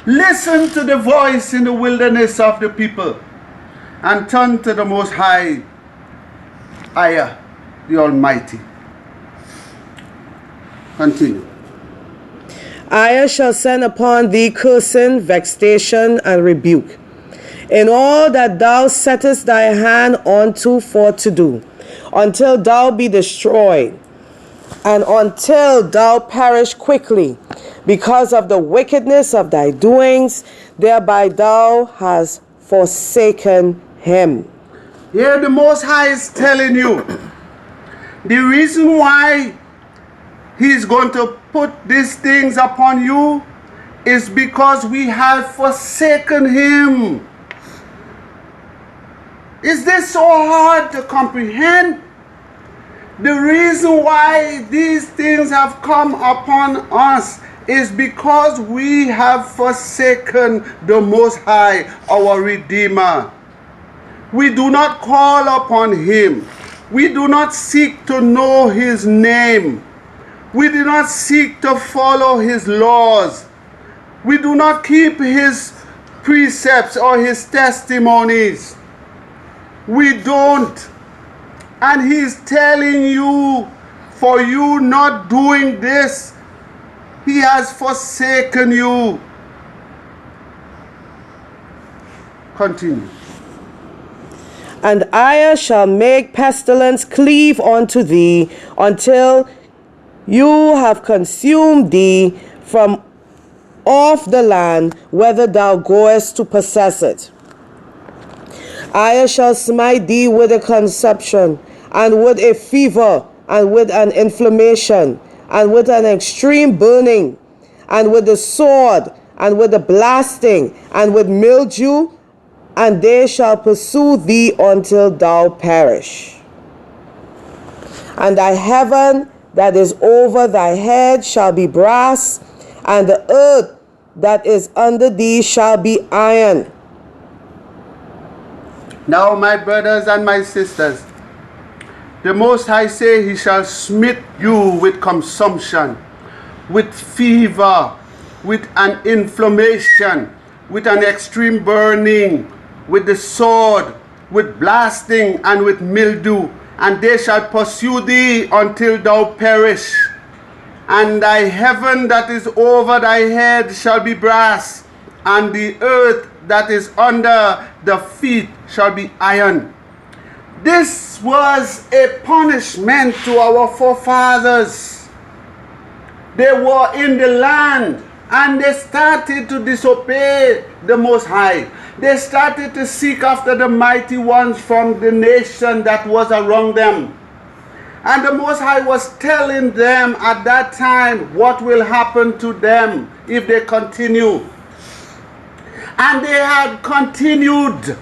Listen to the voice in the wilderness of the people and turn to the Most High, EZER-IAH, the Almighty. Continue. EZER shall send upon thee cursing, vexation, and rebuke, in all that thou settest thy hand unto for to do, until thou be destroyed, and until thou perish quickly, because of the wickedness of thy doings, thereby thou hast forsaken him. Here the Most High is telling you, the reason why he's going to put these things upon you is because we have forsaken him. Is this so hard to comprehend? The reason why these things have come upon us is because we have forsaken the Most High, our Redeemer. We do not call upon him. We do not seek to know his name. We do not seek to follow his laws. We do not keep his precepts or his testimonies. We don't. And he's telling you, for you not doing this, he has forsaken you. Continue. And EZER shall make pestilence cleave unto thee, until you have consumed thee from off the land, whether thou goest to possess it. EZER shall smite thee with a consumption, and with a fever, and with an inflammation, and with an extreme burning, and with the sword, and with the blasting, and with mildew, and they shall pursue thee until thou perish. And thy heaven that is over thy head shall be brass, and the earth that is under thee shall be iron. Now, my brothers and my sisters, the Most High say he shall smite you with consumption, with fever, with an inflammation, with an extreme burning, with the sword, with blasting, and with mildew, and they shall pursue thee until thou perish. And thy heaven that is over thy head shall be brass, and the earth that is under the feet shall be iron. This was a punishment to our forefathers. They were in the land and they started to disobey the Most High. They started to seek after the mighty ones from the nation that was around them. And the Most High was telling them at that time what will happen to them if they continue. And they had continued.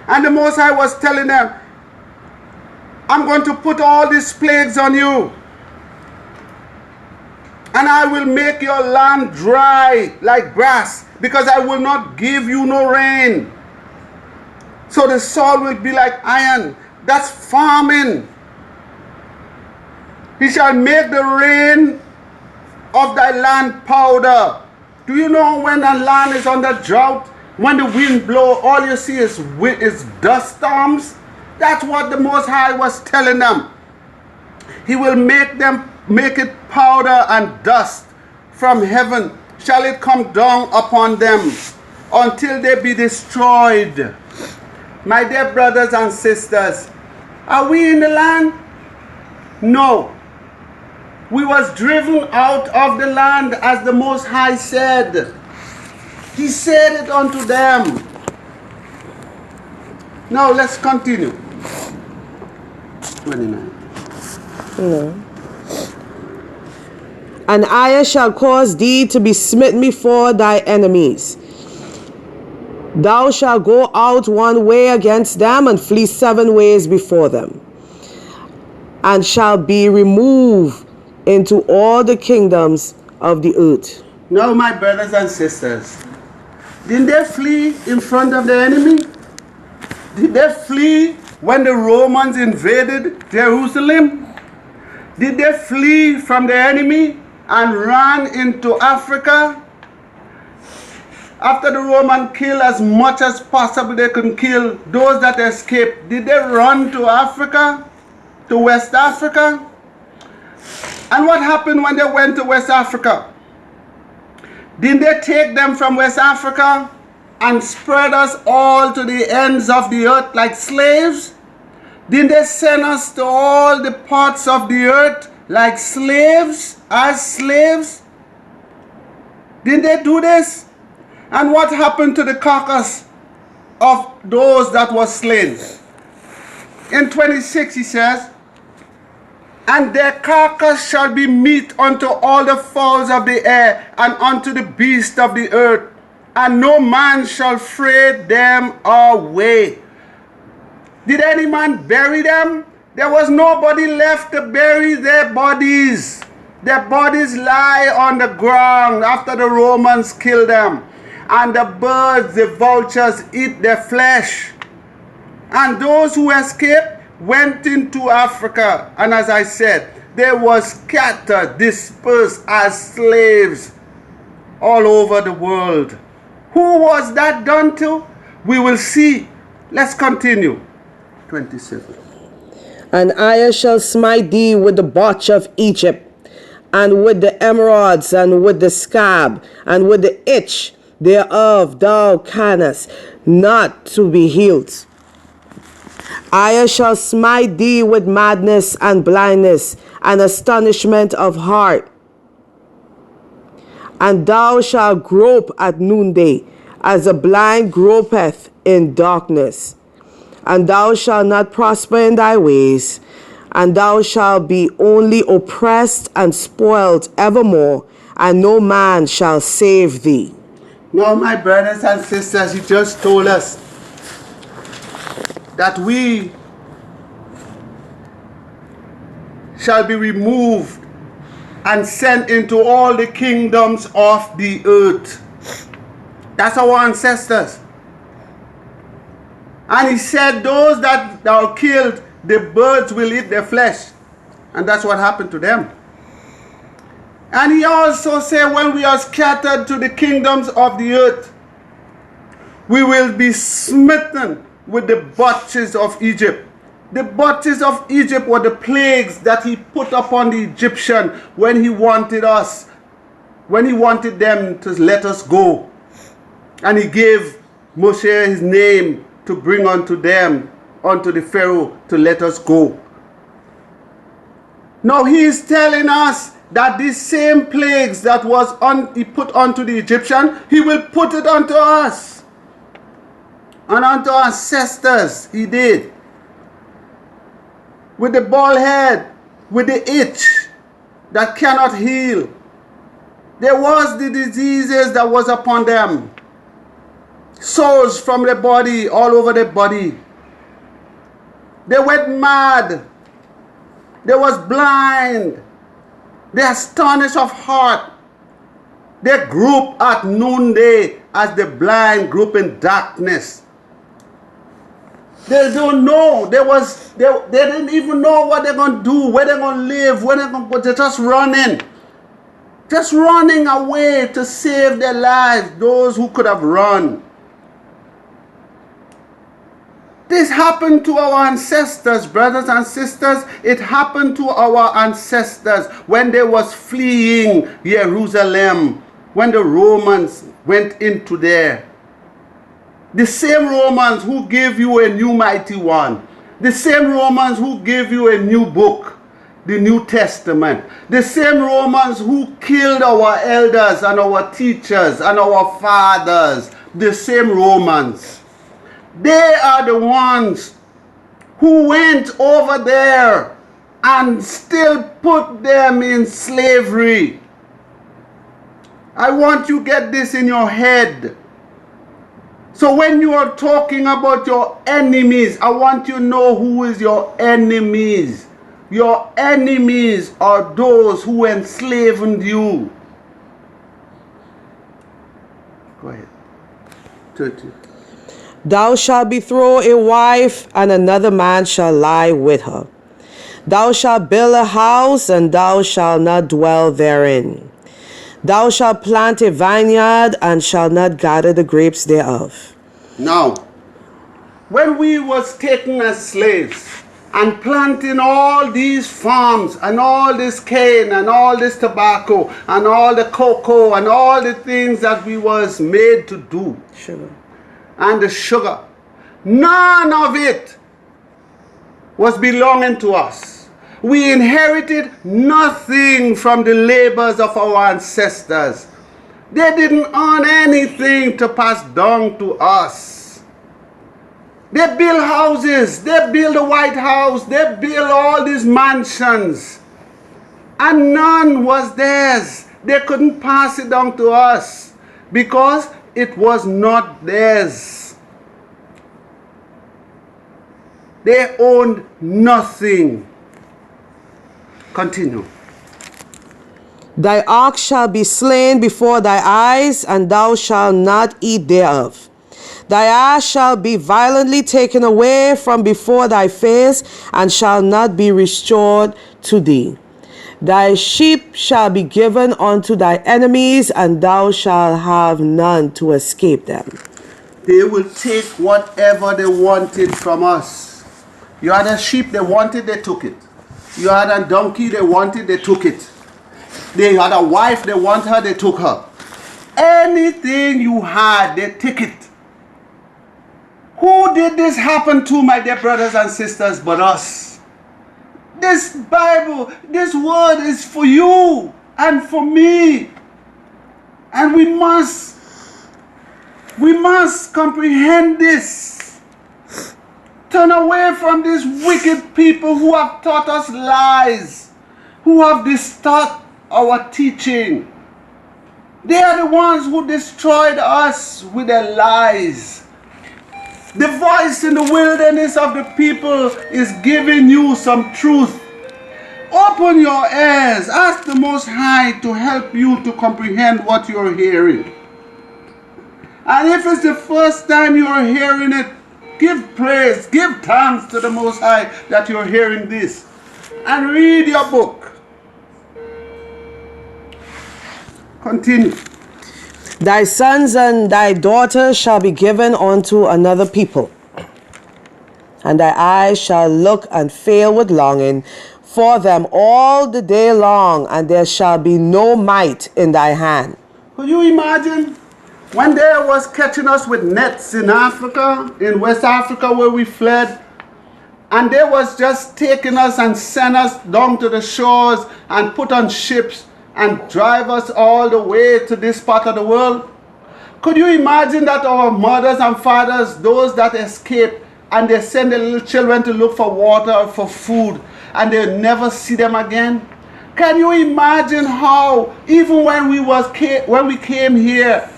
And the Most High was telling them, I'm going to put all these plagues on you. And I will make your land dry like grass, because I will not give you no rain. So the soil will be like iron. That's farming. He shall make the rain of thy land powder. Do you know when the land is under drought, when the wind blows, all you see is dust storms? That's what the Most High was telling them. He will make it powder and dust from heaven. Shall it come down upon them until they be destroyed. My dear brothers and sisters, are we in the land? No. We was driven out of the land, as the Most High said. He said it unto them. Now let's continue. 29. No. And I shall cause thee to be smitten before thy enemies. Thou shalt go out one way against them, and flee 7 ways before them, and shall be removed into all the kingdoms of the earth. Now, my brothers and sisters, didn't they flee in front of the enemy? Did they flee when the Romans invaded Jerusalem? Did they flee from the enemy and run into Africa? After the Romans killed as much as possible they could kill those that escaped, did they run to Africa, to West Africa? And what happened when they went to West Africa? Didn't they take them from West Africa and spread us all to the ends of the earth like slaves? Didn't they send us to all the parts of the earth like slaves, as slaves? Didn't they do this? And what happened to the carcass of those that were slain? In 26 he says, and their carcass shall be meat unto all the fowls of the air, and unto the beasts of the earth, and no man shall fray them away. Did any man bury them? There was nobody left to bury their bodies. Their bodies lie on the ground after the Romans killed them. And the birds, the vultures, eat their flesh. And those who escaped went into Africa. And as I said, they were scattered, dispersed as slaves all over the world. Who was that done to? We will see. Let's continue. 27. And I shall smite thee with the botch of Egypt, and with the emeralds, and with the scab, and with the itch thereof thou canst not to be healed. I shall smite thee with madness and blindness and astonishment of heart. And thou shalt grope at noonday, as the blind gropeth in darkness. And thou shalt not prosper in thy ways, and thou shalt be only oppressed and spoiled evermore, and no man shall save thee. Now, my brothers and sisters, he just told us that we shall be removed and sent into all the kingdoms of the earth. That's our ancestors. And he said those that are killed, the birds will eat their flesh. And that's what happened to them. And he also said when we are scattered to the kingdoms of the earth, we will be smitten with the botches of Egypt. The botches of Egypt were the plagues that he put upon the Egyptian when he wanted us, when he wanted them to let us go. And he gave Moshe his name to bring unto them, unto the Pharaoh, to let us go. Now he is telling us that these same plagues that he put onto the Egyptian, he will put it onto us. And unto our ancestors he did. with the bald head, with the itch that cannot heal. There was the diseases that was upon them. Sores from the body, all over the body. They went mad. They was blind. They astonished of heart. They group at noonday as the blind group in darkness. They don't know. They didn't even know what they're going to do, where they're going to live, where they're going to go. They're just running. Just running away to save their lives, those who could have run. This happened to our ancestors, brothers and sisters. It happened to our ancestors when they was fleeing Jerusalem, when the Romans went into there. The same Romans who gave you a new mighty one. The same Romans who gave you a new book, the New Testament. The same Romans who killed our elders and our teachers and our fathers. The same Romans. They are the ones who went over there and still put them in slavery. I want you to get this in your head. So when you are talking about your enemies, I want you to know who is your enemies. Your enemies are those who enslaved you. Go ahead. 30. Thou shalt betroth a wife, and another man shall lie with her. Thou shalt build a house, and thou shalt not dwell therein. Thou shalt plant a vineyard, and shalt not gather the grapes thereof. Now, when we was taken as slaves and planting all these farms and all this cane and all this tobacco and all the cocoa and all the things that we was made to do, Sugar. and the sugar, none of it was belonging to us. We inherited nothing from the labors of our ancestors. They didn't earn anything to pass down to us. They built houses, they built the White House, they built all these mansions, and none was theirs. They couldn't pass it down to us because it was not theirs. They owned nothing. Continue. Thy ox shall be slain before thy eyes, and thou shalt not eat thereof. Thy ass shall be violently taken away from before thy face, and shall not be restored to thee. Thy sheep shall be given unto thy enemies, and thou shalt have none to escape them. They will take whatever they wanted from us. You had a sheep, they wanted, they took it. You had a donkey, they wanted, they took it. They had a wife, they want her, they took her. Anything you had, they took it. Who did this happen to, my dear brothers and sisters, but us? This Bible, this word is for you and for me. And we must comprehend this. Turn away from these wicked people who have taught us lies, who have distorted our teaching. They are the ones who destroyed us with their lies. The voice in the wilderness of the people is giving you some truth. Open your ears. Ask the Most High to help you to comprehend what you're hearing. And if it's the first time you're hearing it, give praise, give thanks to the Most High that you're hearing this. And read your book. Continue. Thy sons and thy daughters shall be given unto another people, and thy eyes shall look and fail with longing for them all the day long, and there shall be no might in thy hand. Could you imagine when they was catching us with nets in Africa, in West Africa where we fled, and they was just taking us and send us down to the shores and put on ships and drive us all the way to this part of the world? Could you imagine that our mothers and fathers, those that escaped, and they send their little children to look for water, for food, and they'll never see them again? Can you imagine how, even when we came here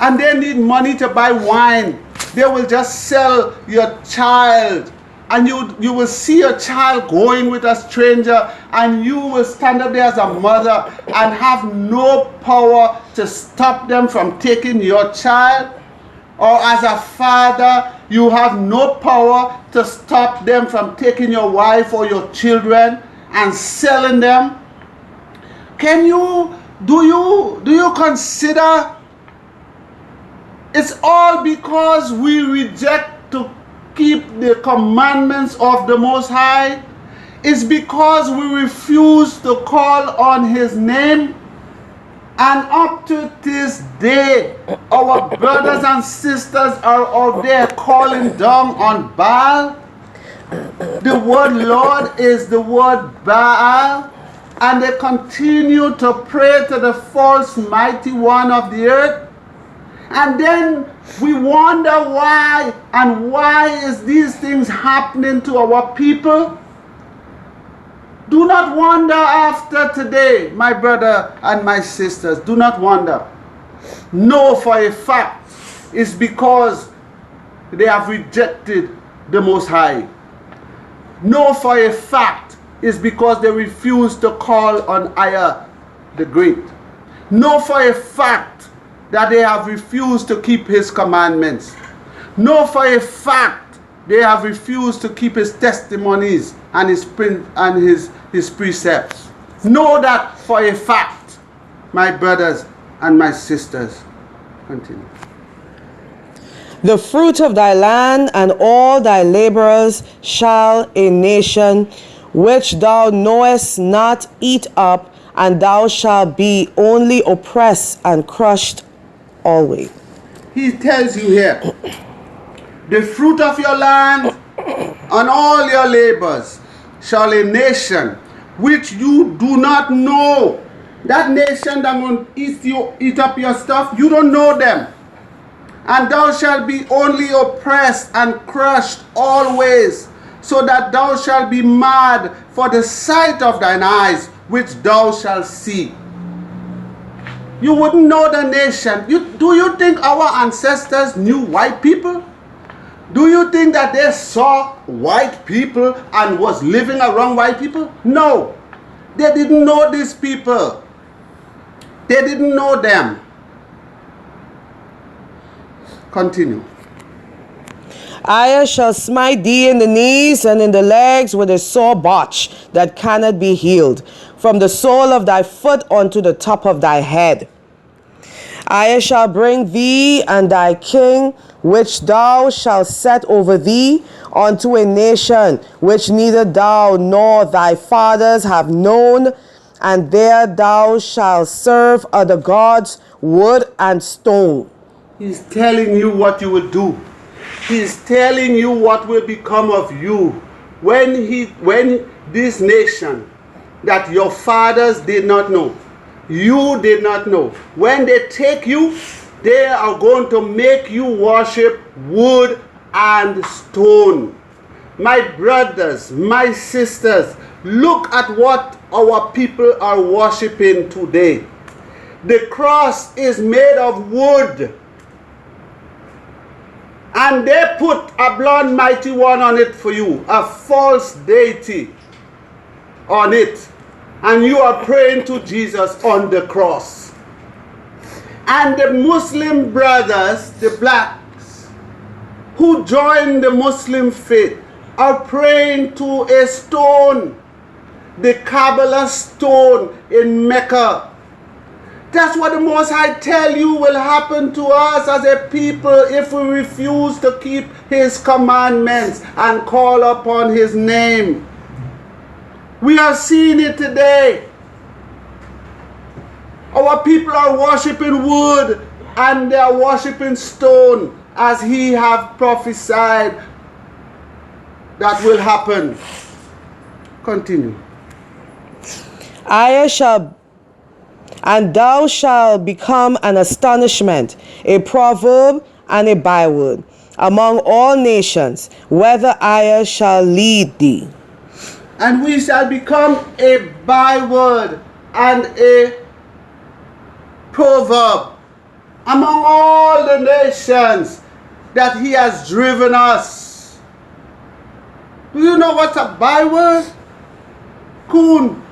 and they need money to buy wine, they will just sell your child, and you will see your child going with a stranger, and you will stand up there as a mother and have no power to stop them from taking your child? Or as a father, you have no power to stop them from taking your wife or your children and selling them? Do you consider it's all because we reject to keep the commandments of the Most High? It's because we refuse to call on His name? And up to this day, our brothers and sisters are out there calling down on Baal. The word Lord is the word Baal. And they continue to pray to the false mighty one of the earth. And then we wonder why, and why is these things happening to our people? Do not wonder after today, my brother and my sisters. Do not wonder. Know for a fact it's because they have rejected the Most High. Know for a fact it's because they refuse to call on EZER the Great. Know for a fact that they have refused to keep His commandments. Know for a fact they have refused to keep His testimonies and his precepts. Know that for a fact, my brothers and my sisters. Continue. The fruit of thy land and all thy laborers shall a nation which thou knowest not eat up, and thou shalt be only oppressed and crushed always. He tells you here, the fruit of your land and all your labors shall a nation which you do not know. That nation that will eat up your stuff, you don't know them. And thou shalt be only oppressed and crushed always, so that thou shalt be mad for the sight of thine eyes, which thou shalt see. You wouldn't know the nation. Do you think our ancestors knew white people? Do you think that they saw white people and was living around white people? No. They didn't know these people. They didn't know them. Continue. EZER shall smite thee in the knees and in the legs with a sore botch that cannot be healed, from the sole of thy foot unto the top of thy head. EZER shall bring thee and thy king, which thou shalt set over thee, unto a nation which neither thou nor thy fathers have known, and there thou shalt serve other gods, wood and stone. He's telling you what you will do. He's telling you what will become of you when this nation that your fathers did not know, you did not know, when they take you, they are going to make you worship wood and stone. My brothers, my sisters, look at what our people are worshiping today. The cross is made of wood, and they put a blonde mighty one on it for you, a false deity on it, and you are praying to Jesus on the cross. And the Muslim brothers, the blacks, who join the Muslim faith, are praying to a stone, the Kabbalah stone in Mecca. That's what the Most High tell you will happen to us as a people if we refuse to keep His commandments and call upon His name. We are seeing it today. Our people are worshiping wood and they are worshiping stone, as He have prophesied that will happen. Continue. And thou shalt become an astonishment, a proverb and a byword among all nations, whether EZER shall lead thee. And we shall become a byword and a proverb among all the nations that he has driven us. Do you know what's a byword? Coon,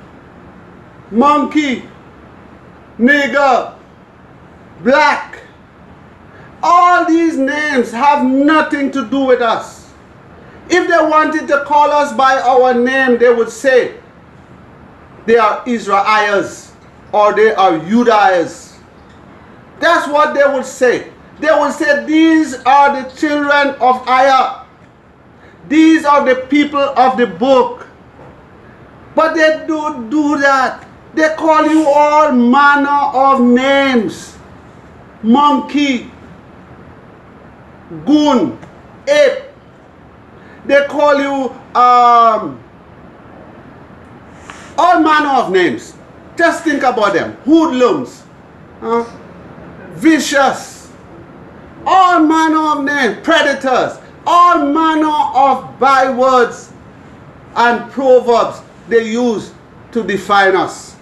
monkey, nigger, black. All these names have nothing to do with us. If they wanted to call us by our name, they would say they are EZER-IAHs or they are EZER-IAHs. That's what they would say. They would say these are the children of IAH. These are the people of the book. But they don't do that. They call you all manner of names. Monkey, goon, ape. They call you all manner of names. Just think about them. Hoodlums, vicious, all manner of names, predators, all manner of bywords and proverbs they use to define us.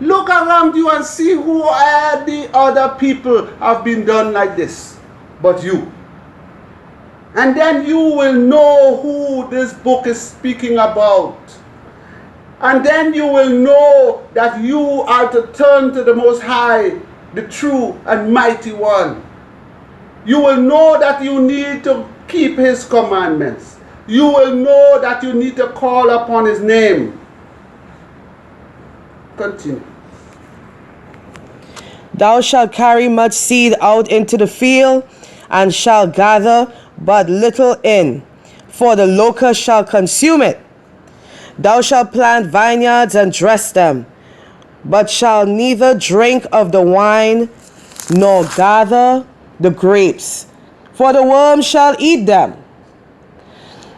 Look around you and see who are the other people have been done like this but you. And then you will know who this book is speaking about. And then you will know that you are to turn to the Most High, the true and mighty one. You will know that you need to keep his commandments. You will know that you need to call upon his name. Continue. Thou shalt carry much seed out into the field, and shalt gather but little in, for the locust shall consume it. Thou shalt plant vineyards and dress them, but shalt neither drink of the wine, nor gather the grapes, for the worm shall eat them.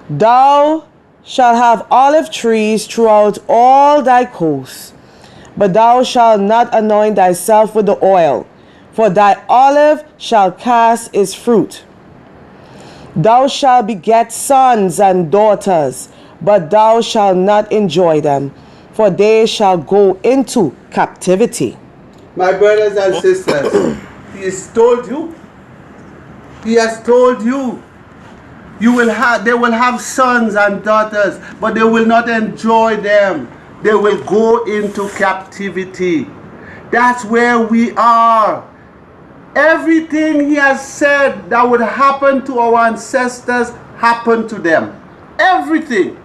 Thou shalt have olive trees throughout all thy coasts, but thou shalt not anoint thyself with the oil, for thy olive shall cast its fruit. Thou shalt beget sons and daughters, but thou shalt not enjoy them, for they shall go into captivity. My brothers and sisters, he has told you. He has told you. They will have sons and daughters, but they will not enjoy them. They will go into captivity. That's where we are. Everything he has said that would happen to our ancestors happened to them. Everything.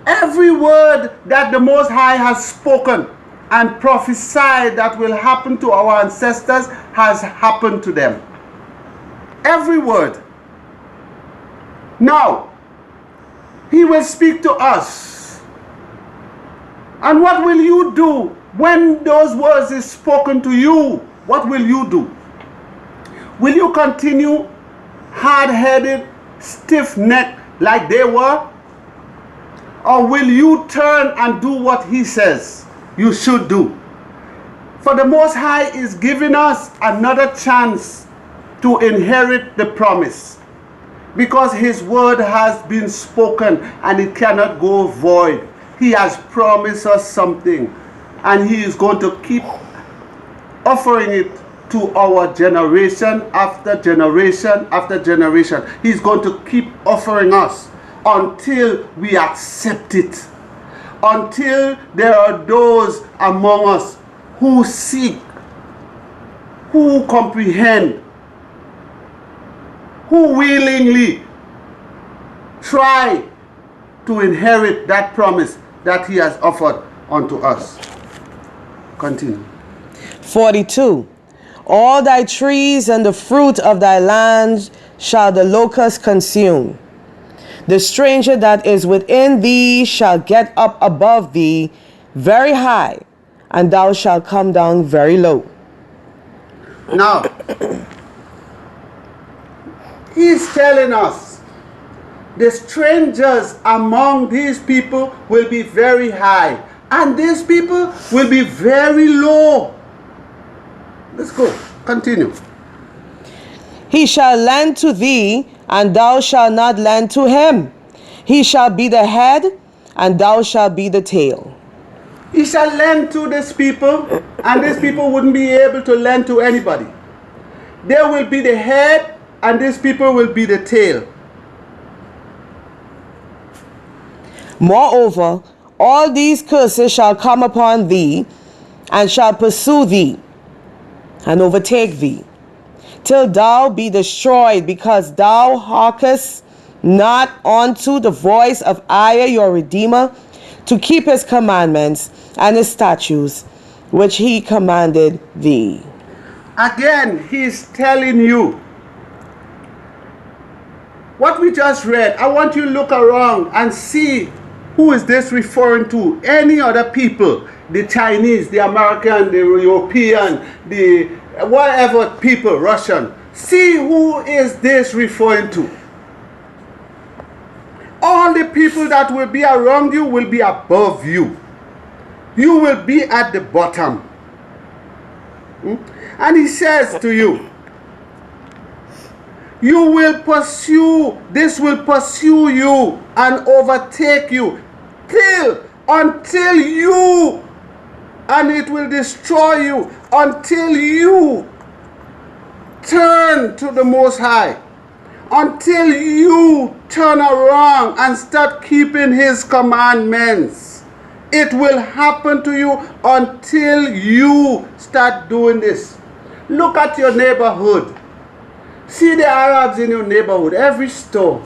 Every word that the Most High has spoken and prophesied that will happen to our ancestors has happened to them. Every word. Now, he will speak to us. And what will you do when those words is spoken to you? What will you do? Will you continue hard-headed, stiff-necked like they were? Or will you turn and do what he says you should do? For the Most High is giving us another chance to inherit the promise, because his word has been spoken and it cannot go void. He has promised us something, and he is going to keep offering it to our generation after generation after generation. He's going to keep offering us until we accept it, until there are those among us who seek, who comprehend, who willingly try to inherit that promise that he has offered unto us. Continue. 42. All thy trees and the fruit of thy land shall the locust consume. The stranger that is within thee shall get up above thee very high, and thou shalt come down very low. Now, he's telling us the strangers among these people will be very high, and these people will be very low. Let's go. Continue. He shall lend to thee, and thou shalt not lend to him. He shall be the head, and thou shalt be the tail. He shall lend to these people, and these people wouldn't be able to lend to anybody. They will be the head, and these people will be the tail. Moreover, all these curses shall come upon thee, and shall pursue thee, and overtake thee, till thou be destroyed, because thou hearkenest not unto the voice of EZER your Redeemer, to keep his commandments and his statutes, which he commanded thee. Again, he's telling you what we just read. I want you to look around and see, who is this referring to? Any other people? The Chinese, the American, the European, the whatever people, Russian. See, who is this referring to? All the people that will be around you will be above you. You will be at the bottom. And he says to you, you will pursue, this will pursue you and overtake you until you, and it will destroy you until you turn to the Most High, until you turn around and start keeping his commandments. It will happen to you until you start doing this. Look at your neighborhood. See the Arabs in your neighborhood, every store.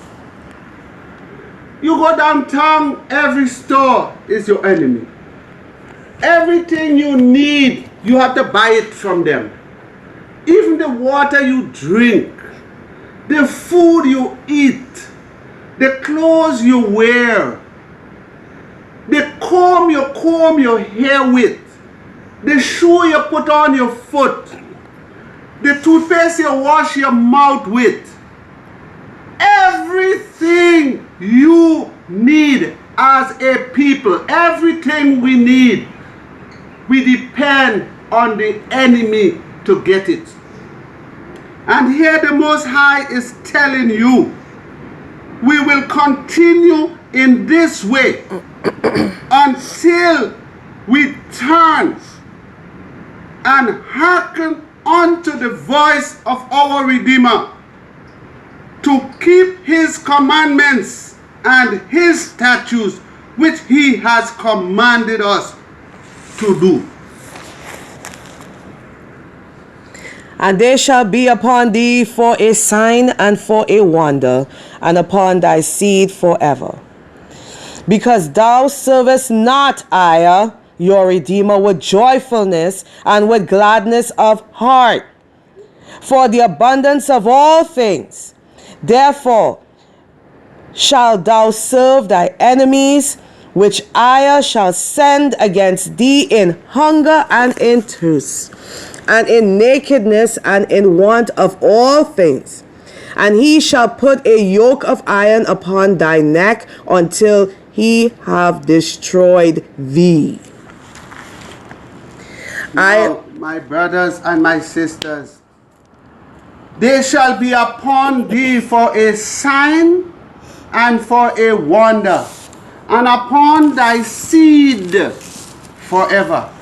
You go downtown, every store is your enemy. Everything you need, you have to buy it from them. Even the water you drink, the food you eat, the clothes you wear, the comb you comb your hair with, the shoe you put on your foot, the toothpaste you wash your mouth with, everything you need as a people, everything we need, we depend on the enemy to get it. And here the Most High is telling you, we will continue in this way until we turn and hearken unto the voice of our Redeemer, to keep his commandments and his statutes, which he has commanded us to do. And they shall be upon thee for a sign and for a wonder, and upon thy seed forever. Because thou servest not EZER, your Redeemer, with joyfulness and with gladness of heart, for the abundance of all things. Therefore shalt thou serve thy enemies, which EZER shall send against thee in hunger and in thirst, and in nakedness and in want of all things. And he shall put a yoke of iron upon thy neck until he have destroyed thee. Now, my brothers and my sisters, they shall be upon thee for a sign and for a wonder, and upon thy seed forever.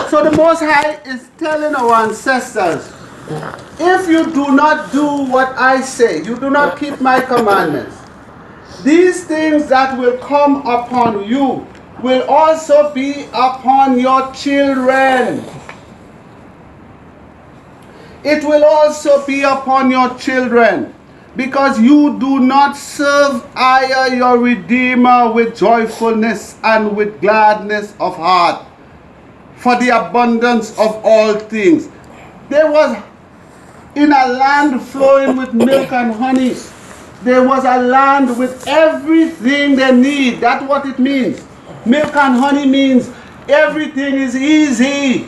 So the Most High is telling our ancestors, if you do not do what I say, you do not keep my commandments, these things that will come upon you will also be upon your children. It will also be upon your children, because you do not serve EZER your Redeemer with joyfulness and with gladness of heart, for the abundance of all things. There was in a land flowing with milk and honey, there was a land with everything they need. That's what it means. Milk and honey means everything is easy.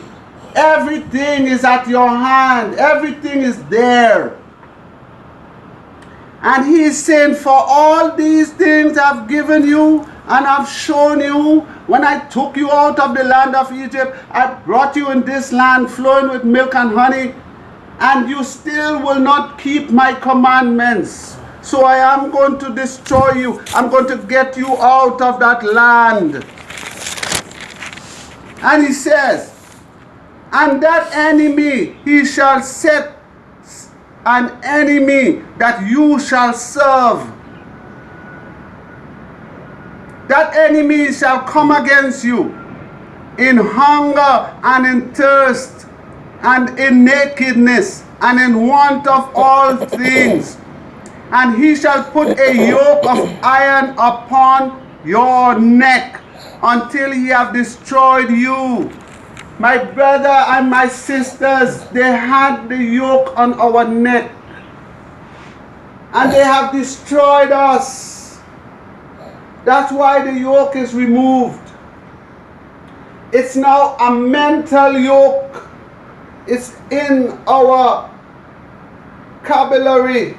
Everything is at your hand. Everything is there. And he is saying, for all these things I've given you and I've shown you, when I took you out of the land of Egypt, I brought you in this land flowing with milk and honey, and you still will not keep my commandments. So I am going to destroy you. I'm going to get you out of that land. And he says, and that enemy he shall set an enemy that you shall serve. That enemy shall come against you in hunger and in thirst and in nakedness and in want of all things. And he shall put a yoke of iron upon your neck until he have destroyed you. My brother and my sisters, they had the yoke on our neck and they have destroyed us. That's why the yoke is removed. It's now a mental yoke. It's in our vocabulary.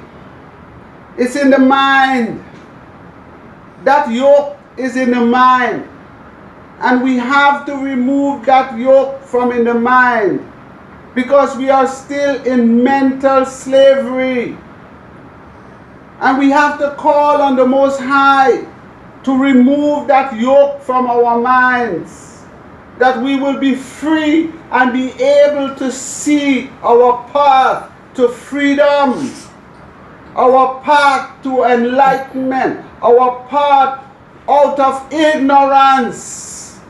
It's in the mind. That yoke is in the mind. And we have to remove that yoke from in the mind because we are still in mental slavery. And we have to call on the Most High to remove that yoke from our minds, that we will be free and be able to see our path to freedom, our path to enlightenment, our path out of ignorance,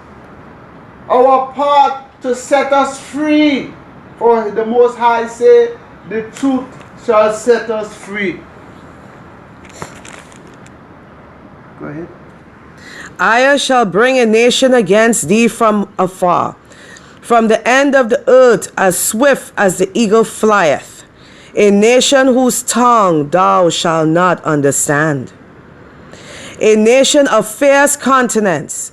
our path to set us free. For the Most High say, the truth shall set us free. Go ahead. I shall bring a nation against thee from afar, from the end of the earth, as swift as the eagle flieth, a nation whose tongue thou shalt not understand, a nation of fierce countenance,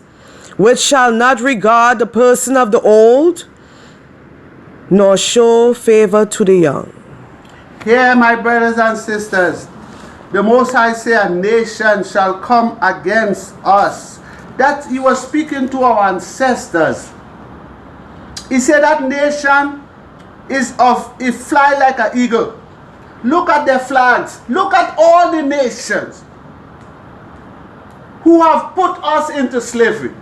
which shall not regard the person of the old, nor show favor to the young. Here, my brothers and sisters, the Most High say a nation shall come against us. That he was speaking to our ancestors. He said that nation it fly like an eagle. Look at their flags. Look at all the nations who have put us into slavery.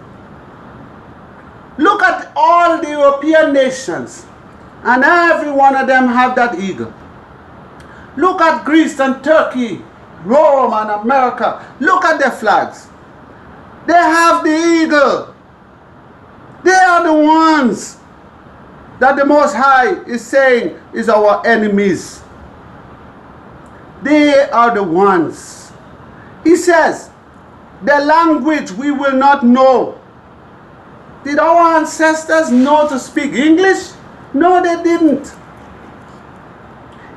Look at all the European nations, and every one of them have that eagle. Look at Greece and Turkey, Rome and America. Look at their flags. They have the eagle. They are the ones that the Most High is saying is our enemies. They are the ones. He says, the language we will not know. Did our ancestors know to speak English? No, they didn't.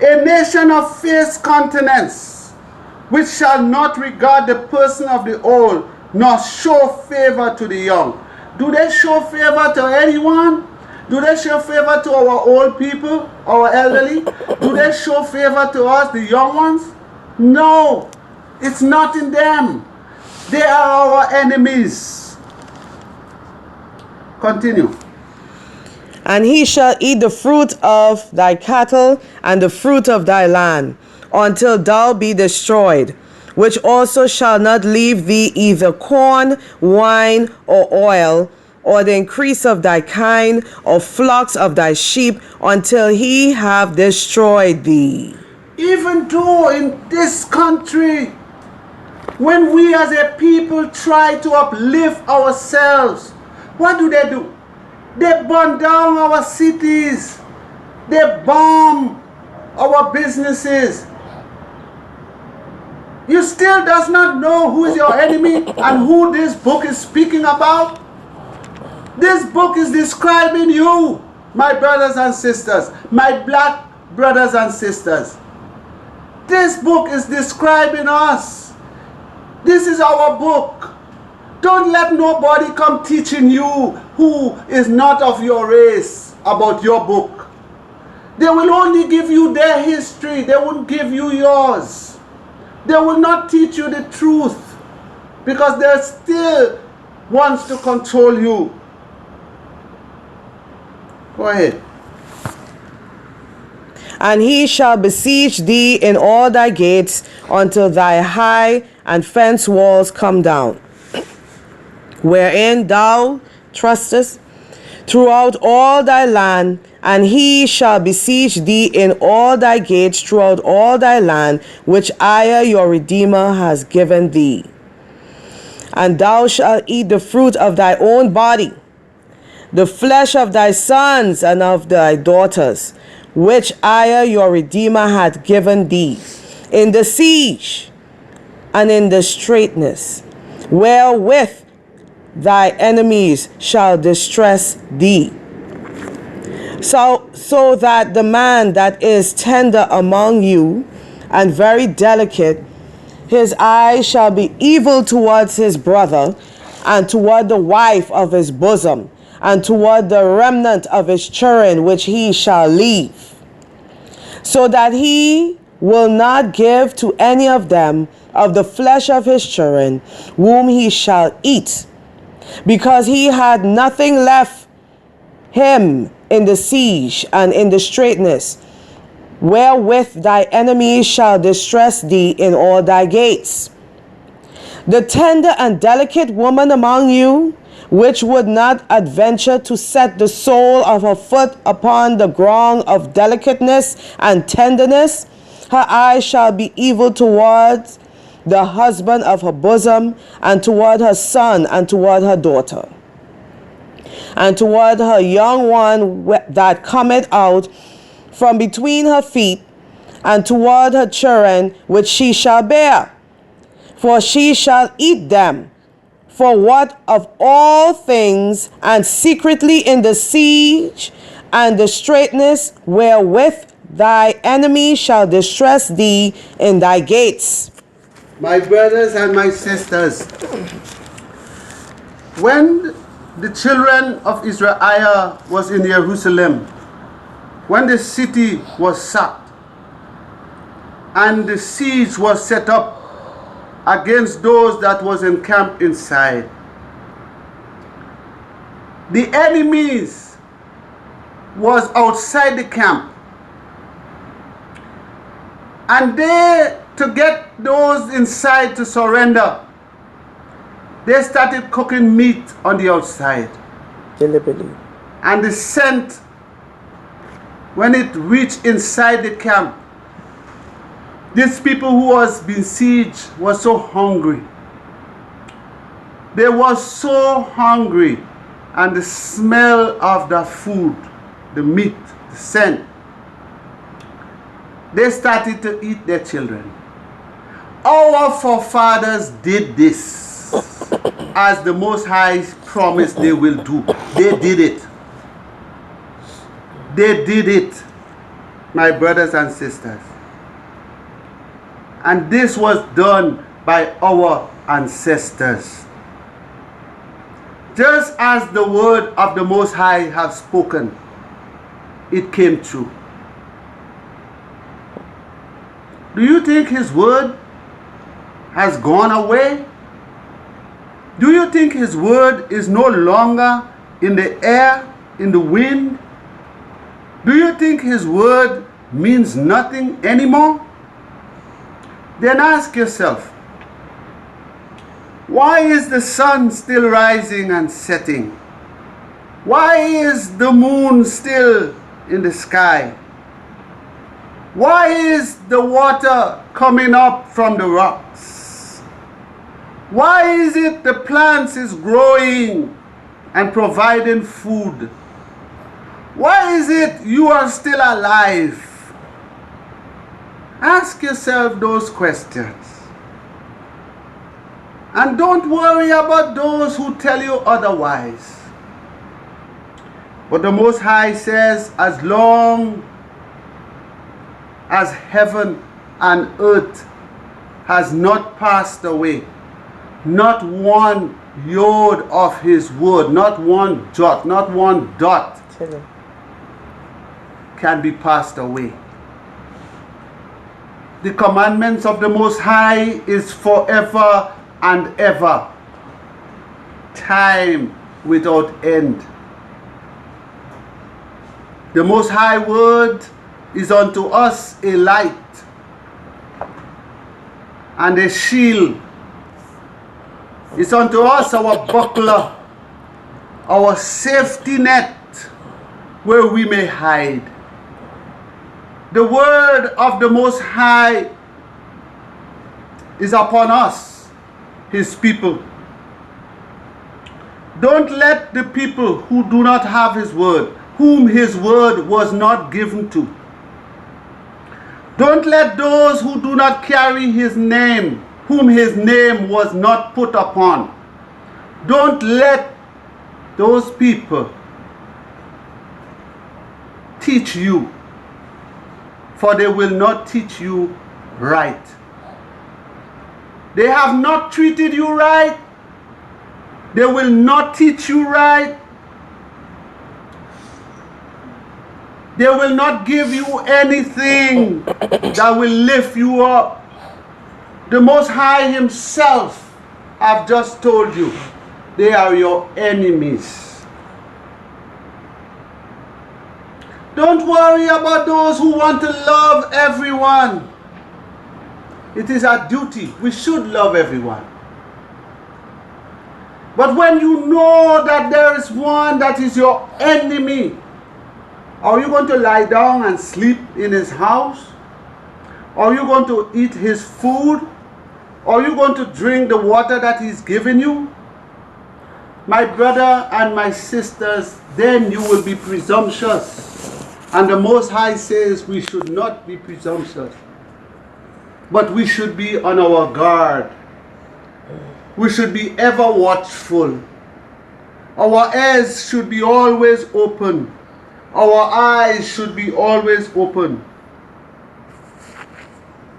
A nation of fierce countenance, which shall not regard the person of the old, nor show favor to the young. Do they show favor to anyone? Do they show favor to our old people, our elderly? Do they show favor to us, the young ones? No, it's not in them. They are our enemies. Continue. And he shall eat the fruit of thy cattle and the fruit of thy land, until thou be destroyed, which also shall not leave thee either corn, wine, or oil, or the increase of thy kind, or flocks of thy sheep, until he have destroyed thee. Even though in this country, when we as a people try to uplift ourselves, what do? They burn down our cities. They bomb our businesses. You still does not know who is your enemy and who this book is speaking about. This book is describing you, my brothers and sisters, my black brothers and sisters. This book is describing us. This is our book. Don't let nobody come teaching you who is not of your race about your book. They will only give you their history. They won't give you yours. They will not teach you the truth because they still wants to control you. Go ahead. And he shall besiege thee in all thy gates until thy high and fence walls come down, wherein thou trustest throughout all thy land, and he shall besiege thee in all thy gates throughout all thy land, which EZER your Redeemer has given thee. And thou shalt eat the fruit of thy own body, the flesh of thy sons and of thy daughters, which EZER your Redeemer hath given thee, in the siege and in the straitness, wherewith thy enemies shall distress thee. So that the man that is tender among you and very delicate, his eye shall be evil towards his brother, and toward the wife of his bosom, and toward the remnant of his children which he shall leave, so that he will not give to any of them of the flesh of his children whom he shall eat, because he had nothing left him in the siege and in the straitness, wherewith thy enemies shall distress thee in all thy gates. The tender and delicate woman among you, which would not adventure to set the sole of her foot upon the ground of delicateness and tenderness, her eye shall be evil towards the husband of her bosom, and toward her son, and toward her daughter, and toward her young one that cometh out from between her feet, and toward her children which she shall bear. For she shall eat them for what of all things, and secretly in the siege and the straitness, wherewith thy enemy shall distress thee in thy gates. My brothers and my sisters, when the children of EZER-IAH was in Jerusalem, when the city was sacked and the siege was set up against those that was encamped inside, the enemies was outside the camp, and they, to get those inside to surrender, they started cooking meat on the outside. Deliberately. And the scent, when it reached inside the camp, these people who was being sieged were so hungry. They were so hungry, and the smell of the food, the meat, the scent, they started to eat their children. Our forefathers did this, as the Most High promised they will do. They did it. They did it, my brothers and sisters. And this was done by our ancestors. Just as the word of the Most High have spoken, it came true. Do you think his word has gone away? Do you think his word is no longer in the air, in the wind? Do you think his word means nothing anymore? Then ask yourself, why is the sun still rising and setting? Why is the moon still in the sky? Why is the water coming up from the rocks? Why is it the plants is growing and providing food? Why is it you are still alive? Ask yourself those questions. And don't worry about those who tell you otherwise. But the Most High says, as long as heaven and earth has not passed away, not one yod of his word, not one jot, not one dot can be passed away. The commandments of the Most High is forever and ever, time without end. The Most High word is unto us a light and a shield. It's unto us our buckler, our safety net, where we may hide. The word of the Most High is upon us, His people. Don't let the people who do not have His word, whom His word was not given to, don't let those who do not carry His name, whom His name was not put upon, don't let those people teach you, for they will not teach you right. They have not treated you right. They will not teach you right. They will not give you anything that will lift you up. The Most High Himself, I've just told you, they are your enemies. Don't worry about those who want to love everyone. It is our duty. We should love everyone. But when you know that there is one that is your enemy, are you going to lie down and sleep in his house? Are you going to eat his food? Are you going to drink the water that he's given you? My brother and my sisters, then you will be presumptuous. And the Most High says we should not be presumptuous, but we should be on our guard. We should be ever watchful. Our ears should be always open. Our eyes should be always open.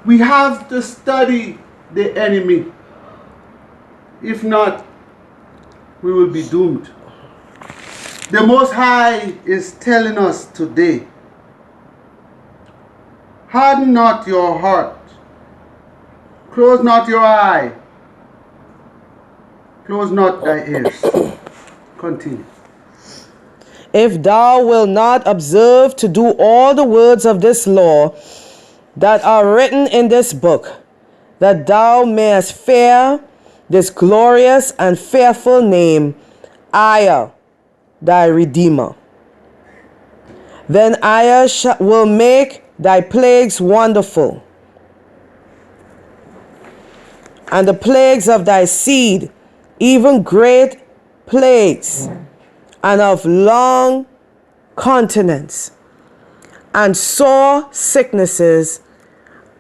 We have to study the enemy. If not, we will be doomed. The Most High is telling us today, harden not your heart, close not your eye, close not thy ears. Continue. If thou wilt not observe to do all the words of this law that are written in this book, that thou mayest fear this glorious and fearful name, EZER, thy Redeemer. Then EZER will make thy plagues wonderful, and the plagues of thy seed, even great plagues, and of long continence, and sore sicknesses,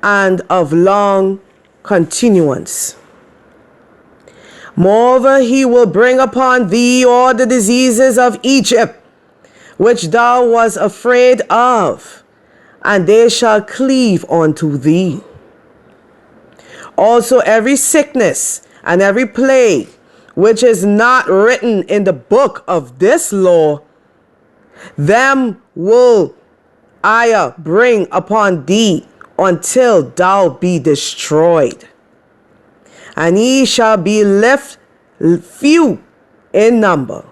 and of long continuance. Moreover, he will bring upon thee all the diseases of Egypt, which thou wast afraid of, and they shall cleave unto thee. Also every sickness and every plague, which is not written in the book of this law, them will EZER bring upon thee until thou be destroyed. And ye shall be left few in number.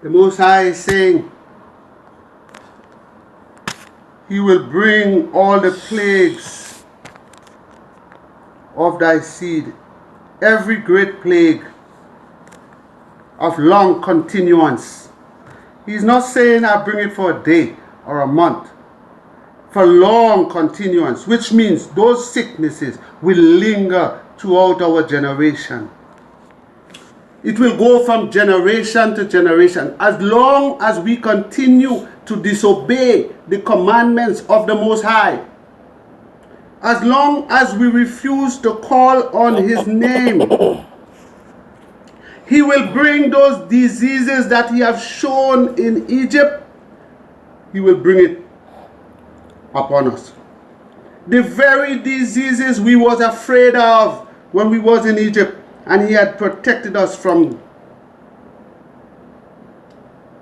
The Most High is saying, He will bring all the plagues of thy seed, every great plague of long continuance. He's not saying I bring it for a day or a month. For long continuance, which means those sicknesses will linger throughout our generation. It will go from generation to generation. As long as we continue to disobey the commandments of the Most High, as long as we refuse to call on His name, He will bring those diseases that He has shown in Egypt, He will bring it upon us. The very diseases we was afraid of when we was in Egypt, and He had protected us from.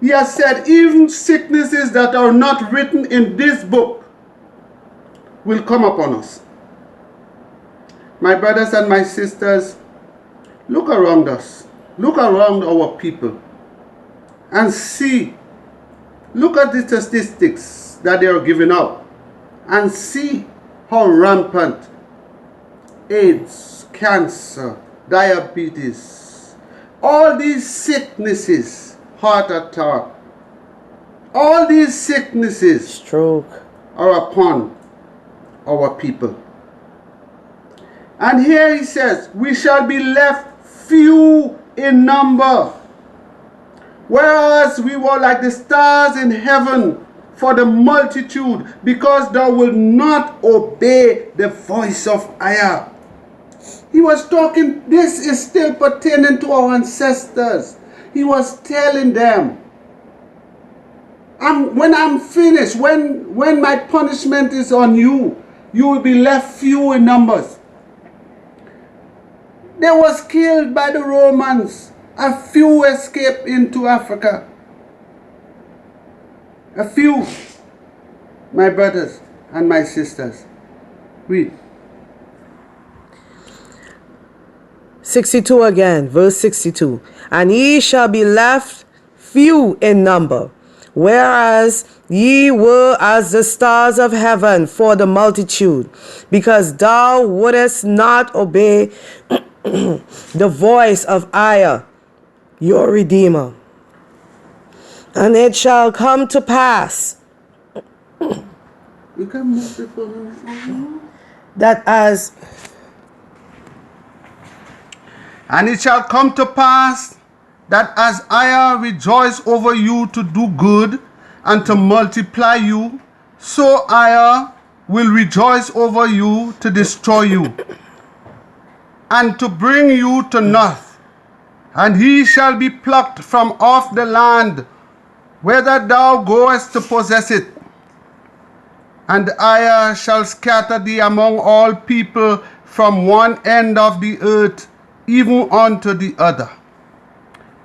He has said even sicknesses that are not written in this book will come upon us. My brothers and my sisters, look around us. Look around our people and see Look at the statistics that they are giving out and see how rampant AIDS, cancer, diabetes, all these sicknesses, heart attack, all these sicknesses, stroke, are upon our people. And here he says, we shall be left few in number, whereas we were like the stars in heaven for the multitude, because thou wilt not obey the voice of EZER-IAH. He was talking, this is still pertaining to our ancestors. He was telling them, when I'm finished, when my punishment is on you, you will be left few in numbers. They was killed by the Romans. A few escaped into Africa. A few, my brothers and my sisters. Read. 62 again, verse 62. And ye shall be left few in number, whereas ye were as the stars of heaven for the multitude, because thou wouldest not obey the voice of EZER-IAH, your Redeemer. And it shall come to pass You can move the phone. that as And it shall come to pass that as EZER-IAH rejoice over you to do good and to multiply you, so EZER-IAH will rejoice over you to destroy you and to bring you to naught. And he shall be plucked from off the land, whither thou goest to possess it. And EZER-IAH shall scatter thee among all people from one end of the earth even unto the other.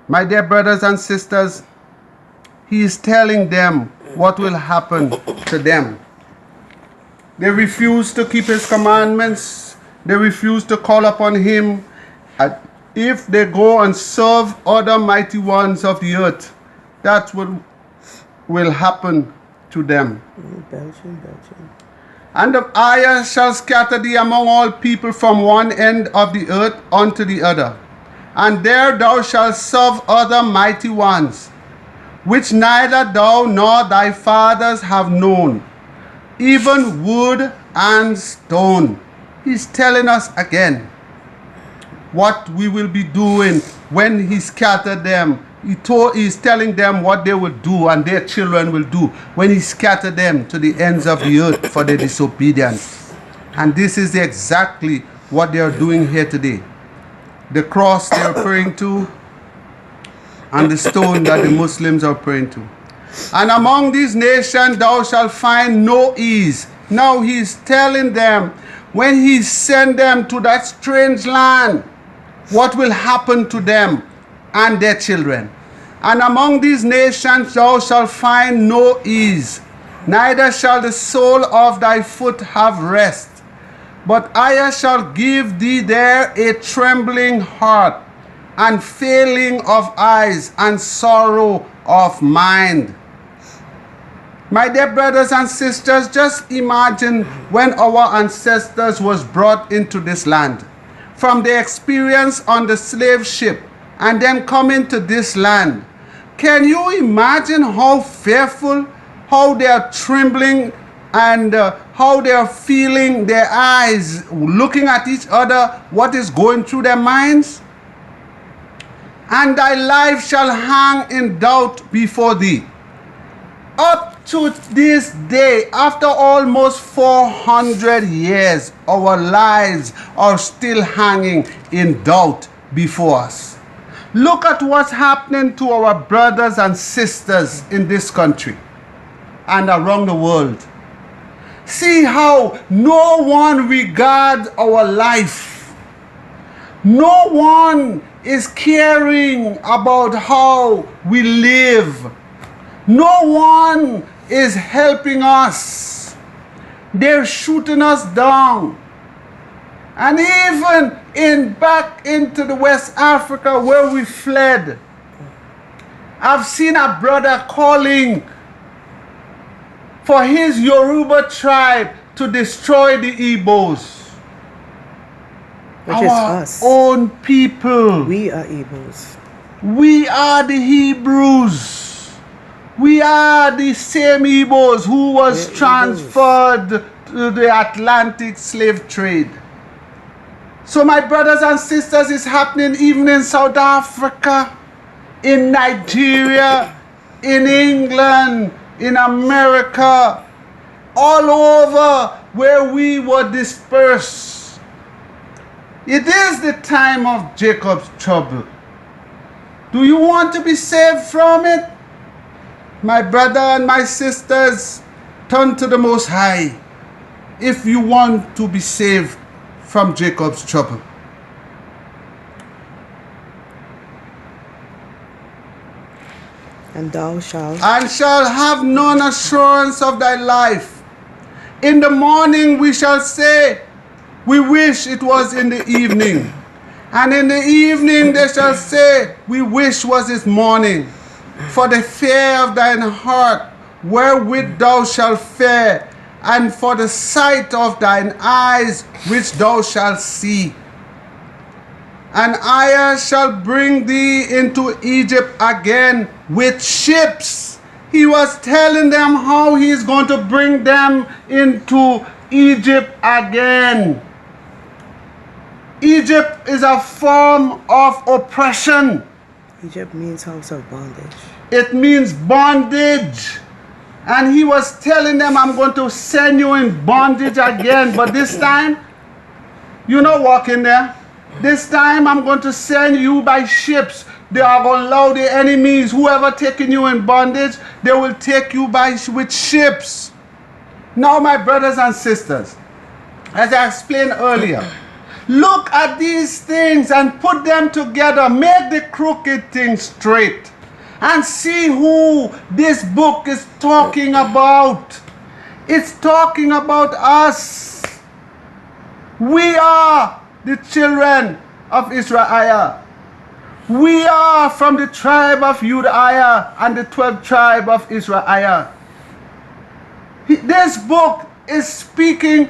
My dear brothers and sisters, he is telling them what will happen to them. They refuse to keep his commandments. They refuse to call upon him. And if they go and serve other mighty ones of the earth, that's what will happen to them. And the EZER-IAH shall scatter thee among all people from one end of the earth unto the other. And there thou shalt serve other mighty ones, which neither thou nor thy fathers have known, even wood and stone. He's telling us again what we will be doing when he scattered them. He's telling them what they will do and their children will do when he scattered them to the ends of the earth for their disobedience. And this is exactly what they are doing here today. The cross they are praying to and the stone that the Muslims are praying to. And among these nations thou shalt find no ease. Now he's telling them, when he send them to that strange land, what will happen to them and their children. And among these nations thou shalt find no ease, neither shall the sole of thy foot have rest. But EZER-IAH shall give thee there a trembling heart, and failing of eyes, and sorrow of mind. My dear brothers and sisters, just imagine when our ancestors was brought into this land, from their experience on the slave ship, and then coming to this land. Can you imagine how fearful, how they are trembling, and how they are feeling, their eyes looking at each other, what is going through their minds? And thy life shall hang in doubt before thee. Up to this day, after almost 400 years, our lives are still hanging in doubt before us. Look at what's happening to our brothers and sisters in this country and around the world. See how no one regards our life. No one is caring about how we live. No one is helping us. They're shooting us down. And even back into the West Africa where we fled, I've seen a brother calling for his Yoruba tribe to destroy the Igbos. Which is us. Own people. We are Igbos. We are the Hebrews. We are the same Igbos who was transferred to the Atlantic slave trade. So my brothers and sisters, it's happening even in South Africa, in Nigeria, in England, in America, all over where we were dispersed. It is the time of Jacob's trouble. Do you want to be saved from it? My brother and my sisters, turn to the Most High if you want to be saved from Jacob's trouble. And thou shalt have known assurance of thy life. In the morning we shall say, we wish it was in the evening. And in the evening they shall say, we wish was this morning. For the fear of thine heart, wherewith thou shalt fare, and for the sight of thine eyes, which thou shalt see. And I shall bring thee into Egypt again with ships. He was telling them how he is going to bring them into Egypt again. Egypt is a form of oppression. Egypt means house of bondage. It means bondage. And he was telling them, I'm going to send you in bondage again. But this time, you're not walking there. This time, I'm going to send you by ships. They are going to allow the enemies, whoever taking you in bondage, they will take you with ships. Now, my brothers and sisters, as I explained earlier, look at these things and put them together. Make the crooked things straight. And see who this book is talking about. It's talking about us. We are the children of EZER-IAH. We are from the tribe of Judah and the 12th tribe of EZER-IAH. This book is speaking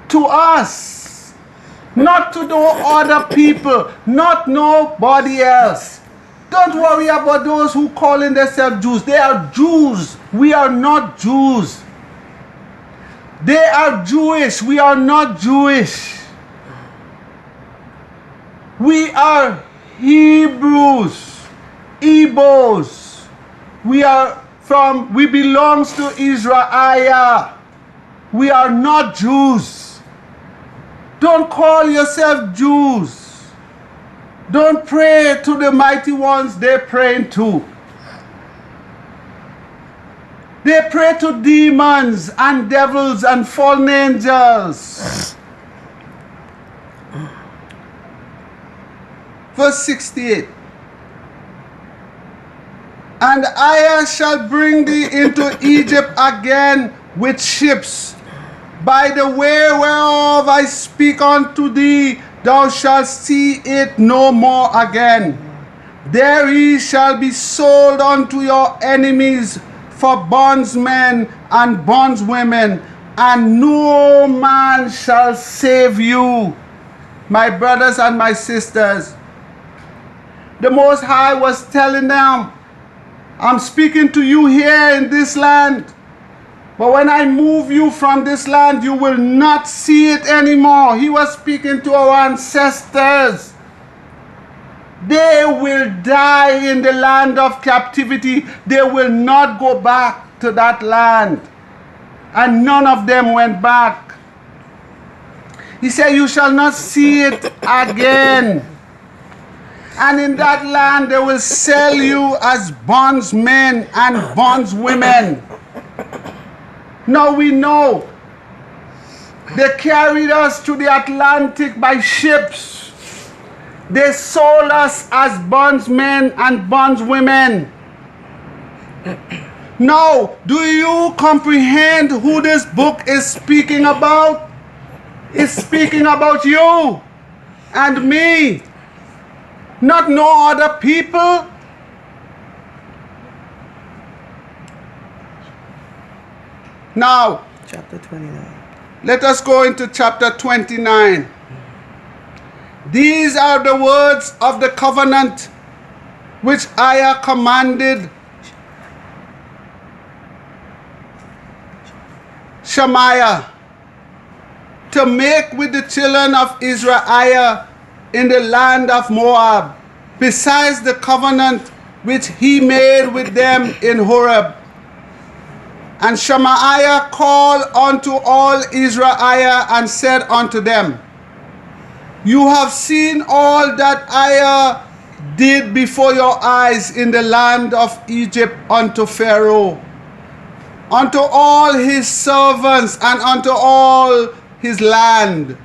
to us, not to no other people, not nobody else. Don't worry about those who calling themselves Jews. They are Jews. We are not Jews. They are Jewish. We are not Jewish. We are Hebrews, Igbos. We belongs to EZER-IAH. We are not Jews. Don't call yourself Jews. Don't pray to the mighty ones they're praying to. They pray to demons and devils and fallen angels. Verse 68. And I shall bring thee into Egypt again with ships. By the way whereof I speak unto thee, thou shalt see it no more again. There ye shall be sold unto your enemies for bondsmen and bondswomen, and no man shall save you. My brothers and my sisters, the Most High was telling them, I'm speaking to you here in this land, but when I move you from this land, you will not see it anymore. He was speaking to our ancestors. They will die in the land of captivity. They will not go back to that land. And none of them went back. He said, you shall not see it again. And in that land, they will sell you as bondsmen and bondswomen. Now we know they carried us to the Atlantic by ships. They sold us as bondsmen and bondswomen. Now, do you comprehend who this book is speaking about? It's speaking about you and me, not no other people. Now, Chapter 29. let us go into chapter 29. These are the words of the covenant which I commanded Shemaiah to make with the children of EZER-IAH in the land of Moab, besides the covenant which he made with them in Horeb. And Shemaiah called unto all EZER-IAH and said unto them, You have seen all that I did before your eyes in the land of Egypt unto Pharaoh, unto all his servants and unto all his land,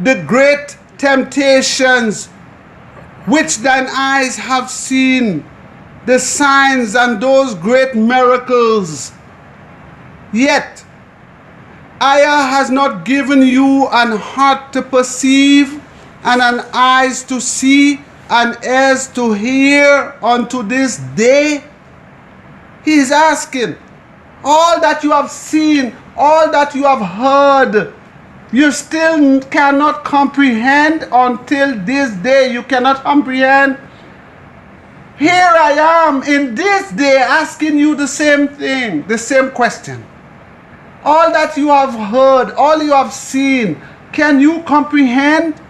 the great temptations which thine eyes have seen, the signs and those great miracles. Yet Ayah has not given you an heart to perceive, and an eyes to see, and ears to hear unto this day. He is asking, all that you have seen, all that you have heard, you still cannot comprehend until this day. You cannot comprehend. Here I am in this day asking you the same thing, the same question. All that you have heard, all you have seen, can you comprehend?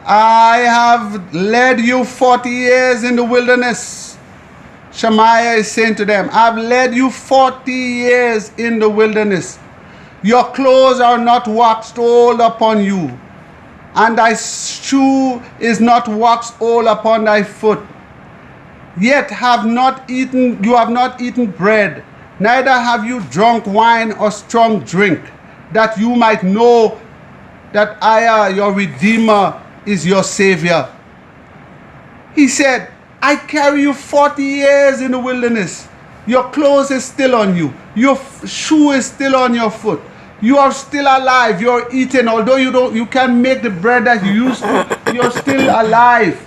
I have led you 40 years in the wilderness. Shemaiah is saying to them, I've led you 40 years in the wilderness. Your clothes are not waxed old upon you, and thy shoe is not waxed old upon thy foot. Yet you have not eaten bread, neither have you drunk wine or strong drink, that you might know that I, your Redeemer, is your Savior. He said, I carry you 40 years in the wilderness. Your clothes is still on you. Your shoe is still on your foot. You are still alive. You are eating. Although you can't make the bread that you used to, you're still alive.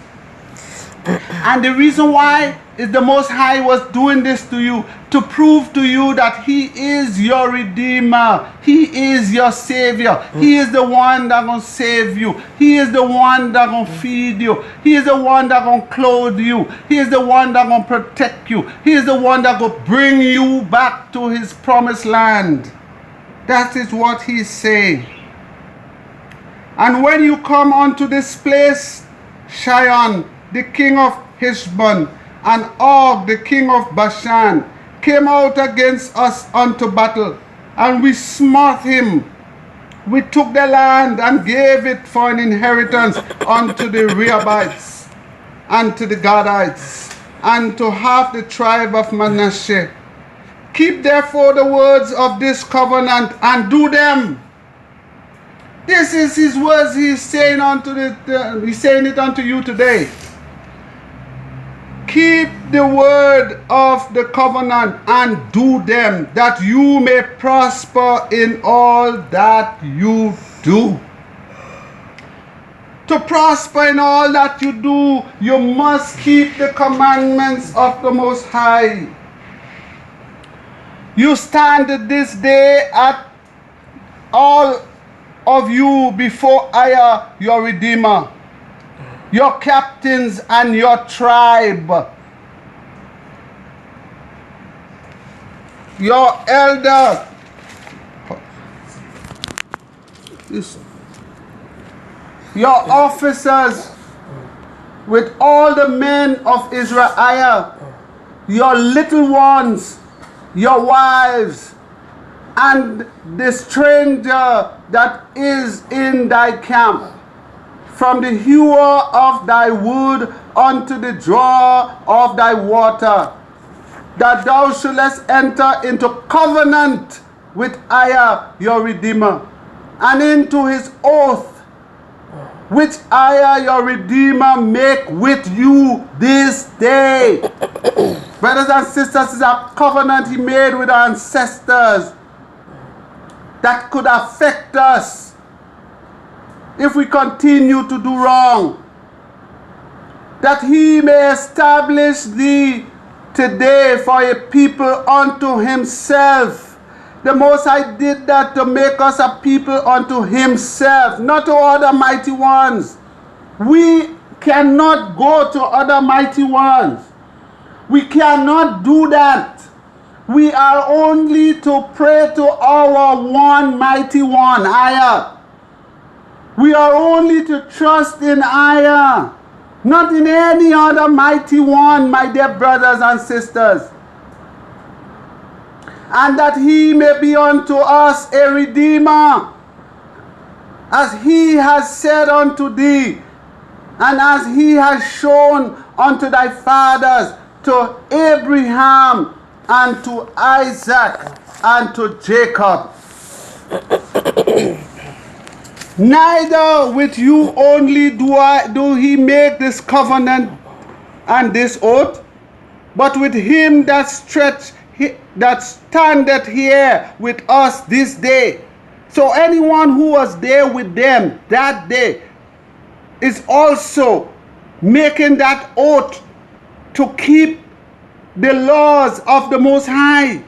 And the reason why is the Most High was doing this to you, to prove to you that He is your Redeemer. He is your Savior. He is the one that gonna save you. He is the one that gonna feed you. He is the one that gonna clothe you. He is the one that gonna protect you. He is the one that gonna bring you back to His promised land. That is what He's saying. And when you come unto this place, Sihon, the king of Heshbon, and Og, the king of Bashan, came out against us unto battle, and we smote him. We took the land and gave it for an inheritance unto the Rehabites, and to the Gadites, and to half the tribe of Manasseh. Keep therefore the words of this covenant and do them. This is His words. He's saying He's saying it unto you today. Keep the word of the covenant and do them, that you may prosper in all that you do. To prosper in all that you do, you must keep the commandments of the Most High. You stand this day at all of you before I, your Redeemer, your captains and your tribe, your elder, your officers, with all the men of EZER-IAH, your little ones, your wives, and the stranger that is in thy camp, from the hewer of thy wood unto the drawer of thy water, that thou shouldest enter into covenant with I, your Redeemer, and into his oath, which I, your Redeemer, make with you this day. Brothers and sisters, is a covenant he made with our ancestors that could affect us if we continue to do wrong, that he may establish the today for a people unto himself. The Most High did that to make us a people unto himself, not to other mighty ones. We cannot go to other mighty ones. We cannot do that. We are only to pray to our one mighty one, EZER. We are only to trust in EZER, not in any other mighty one, my dear brothers and sisters. And that he may be unto us a redeemer, as he has said unto thee, and as he has shown unto thy fathers, to Abraham, and to Isaac, and to Jacob. Neither with you only do he make this covenant and this oath, but with him that standeth here with us this day. So anyone who was there with them that day is also making that oath to keep the laws of the Most High.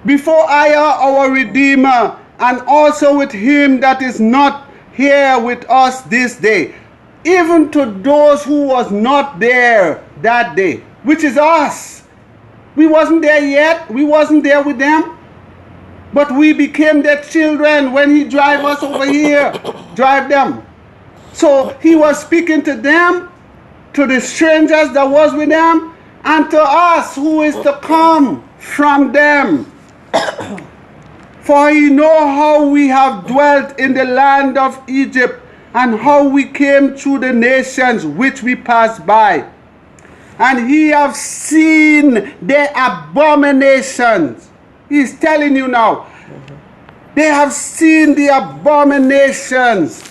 Before EZER, our Redeemer, and also with him that is not here with us this day, even to those who was not there that day, which is us. We wasn't there yet. We wasn't there with them. But we became their children when he drive us over here, drive them. So he was speaking to them, to the strangers that was with them, and to us who is to come from them. For he know how we have dwelt in the land of Egypt, and how we came through the nations which we passed by. And he have seen their abominations. He's telling you now. They have seen the abominations,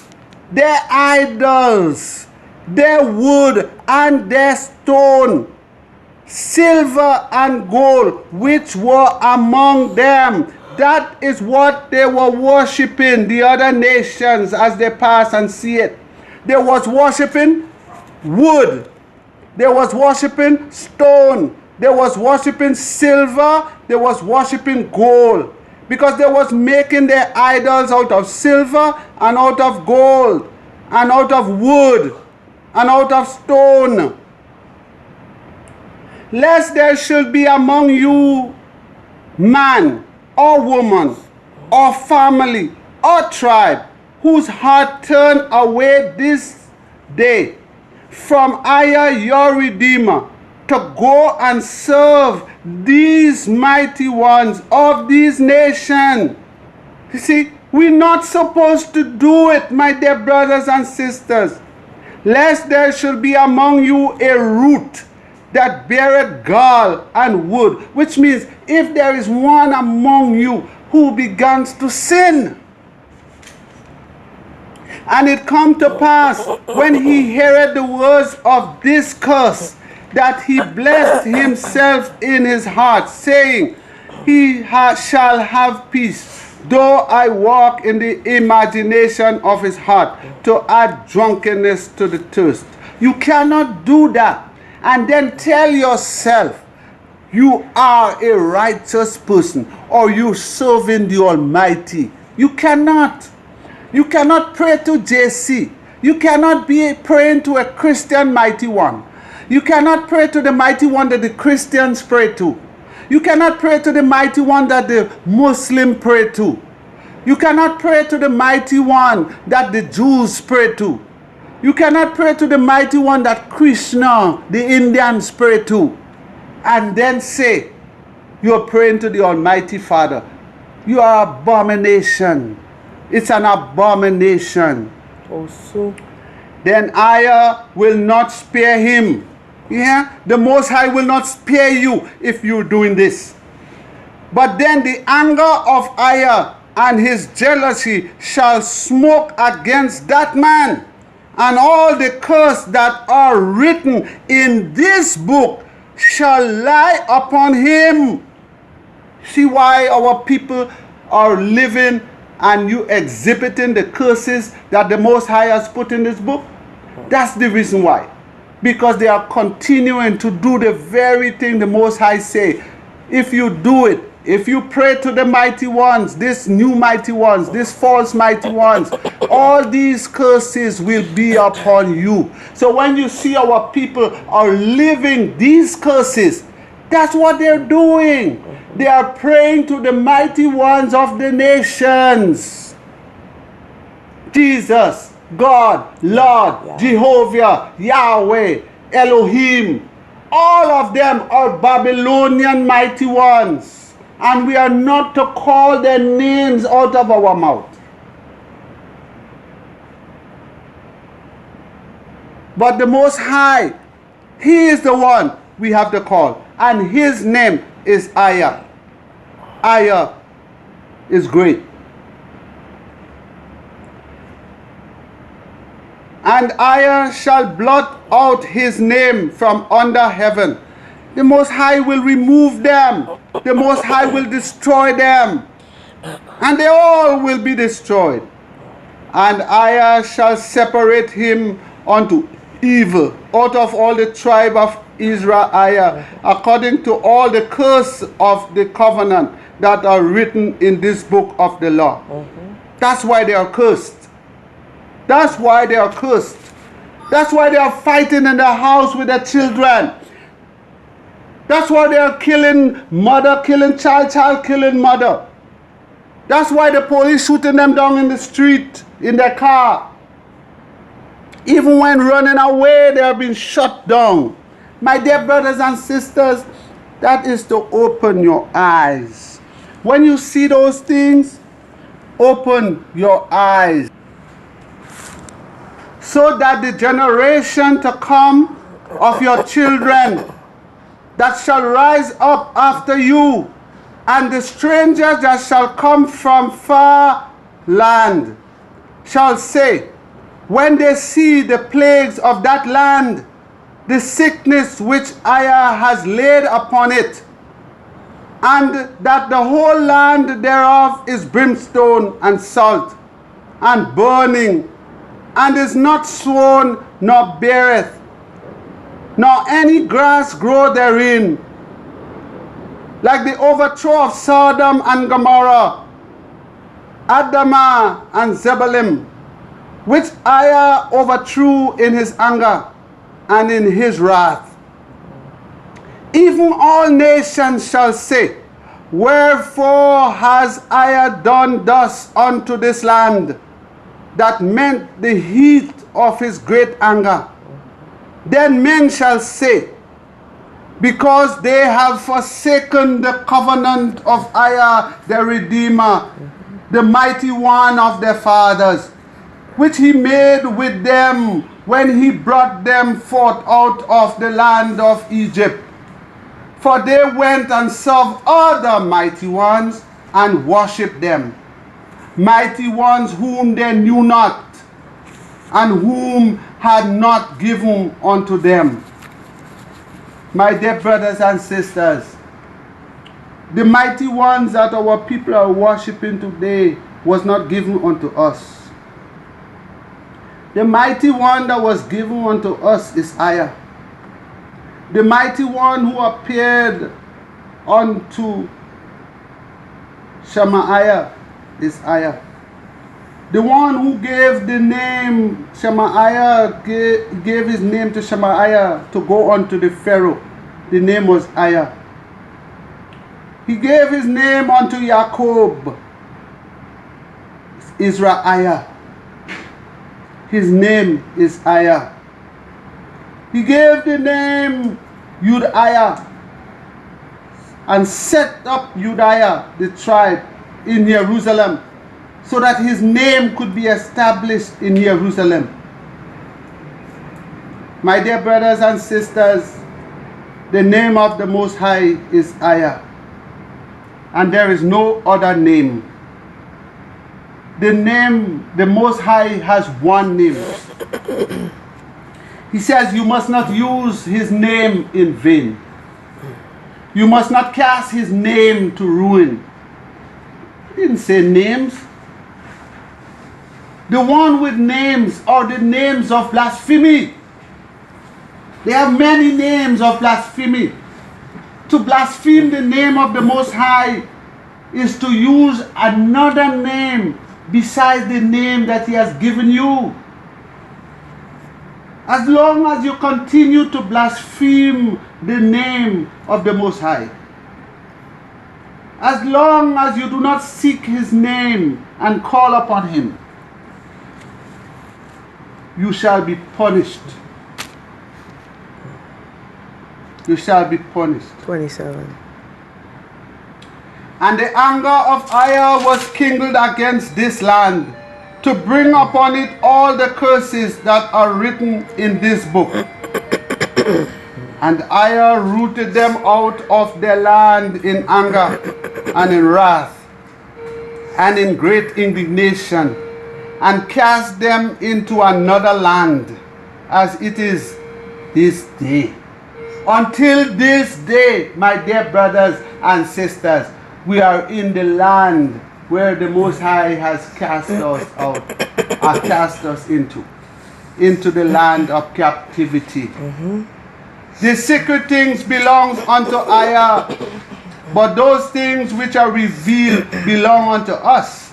their idols, their wood and their stone, silver and gold, which were among them. That is what they were worshiping, the other nations, as they pass and see it. They was worshiping wood. They was worshiping stone. They was worshiping silver. They was worshiping gold. Because they was making their idols out of silver and out of gold and out of wood and out of stone. Lest there should be among you man or woman or family or tribe whose heart turn away this day from EZER your Redeemer, to go and serve these mighty ones of these nations. You see, we're not supposed to do it, my dear brothers and sisters. Lest there should be among you a root that beareth gall and wood, which means if there is one among you who begins to sin, and it come to pass when he heareth the words of this curse, that he blessed himself in his heart, saying, he shall have peace, though I walk in the imagination of his heart, to add drunkenness to the thirst. You cannot do that and then tell yourself you are a righteous person or you serving the Almighty. You cannot. You cannot pray to JC. You cannot be praying to a Christian mighty one. You cannot pray to the mighty one that the Christians pray to. You cannot pray to the mighty one that the Muslim pray to. You cannot pray to the mighty one that the Jews pray to. You cannot pray to the mighty one that Krishna, the Indians, pray to. And then say, you're praying to the Almighty Father. You are abomination. It's an abomination. Also, then EZER will not spare him. Yeah? The Most High will not spare you if you're doing this. But then the anger of EZER and his jealousy shall smoke against that man, and all the curse that are written in this book shall lie upon him. See why our people are living and you exhibiting the curses that the Most High has put in this book? That's the reason why. because they are continuing to do the very thing the Most High say. If you do it, if you pray to the mighty ones, these new mighty ones, these false mighty ones, all these curses will be upon you. So when you see our people are living these curses, that's what they're doing. They are praying to the mighty ones of the nations. Jesus, God, Lord, Jehovah, Yahweh, Elohim. All of them are Babylonian mighty ones. And we are not to call their names out of our mouth. But the Most High, He is the one we have to call. And His name is EZER-IAH. EZER is great. And EZER shall blot out his name from under heaven. The Most High will remove them. The Most High will destroy them. And they all will be destroyed. And EZER shall separate him unto evil out of all the tribe of Israel, according to all the curse of the covenant that are written in this book of the law. That's why they are cursed. That's why they are cursed. That's why they are fighting in the house with their children. That's why they are killing mother, killing child, child killing mother. That's why the police shooting them down in the street, in their car. Even when running away, they are being shot down. My dear brothers and sisters, that is to open your eyes. When you see those things, open your eyes. So that the generation to come of your children that shall rise up after you, and the strangers that shall come from far land, shall say, when they see the plagues of that land, the sickness which EZER has laid upon it, and that the whole land thereof is brimstone and salt, and burning, and is not sown, nor beareth, nor any grass grow therein, like the overthrow of Sodom and Gomorrah, Admah and Zeboim, which EZER overthrew in his anger and in his wrath. Even all nations shall say, wherefore has EZER done thus unto this land? That meant the heat of his great anger. Then men shall say, because they have forsaken the covenant of EZER, their Redeemer, the mighty one of their fathers, which he made with them when he brought them forth out of the land of Egypt. For they went and served other mighty ones and worshipped them, mighty ones whom they knew not, and whom had not given unto them. My dear brothers and sisters, the mighty ones that our people are worshiping today was not given unto us. The mighty one that was given unto us is EZER. The mighty one who appeared unto Shemaiah is EZER. The one who gave the name Shemaiah, gave his name to Shemaiah to go unto the Pharaoh. The name was EZER. He gave his name unto Jacob, EZER-IAH. His name is EZER. He gave the name Judah and set up Judah, the tribe, in Jerusalem, so that his name could be established in Jerusalem. My dear brothers and sisters, the name of the Most High is EZER, and there is no other name. The name, the Most High has one name. He says you must not use his name in vain. You must not cast his name to ruin. He didn't say names. The one with names are the names of blasphemy. There are many names of blasphemy. To blaspheme the name of the Most High is to use another name besides the name that He has given you. As long as you continue to blaspheme the name of the Most High, as long as you do not seek His name and call upon Him, you shall be punished. You shall be punished. 27. And the anger of EZER was kindled against this land, to bring upon it all the curses that are written in this book. And EZER rooted them out of their land in anger and in wrath and in great indignation, and cast them into another land, as it is this day. Until this day, my dear brothers and sisters, we are in the land where the Most High has cast us out, or cast us into the land of captivity. The secret things belong unto EZER, but those things which are revealed belong unto us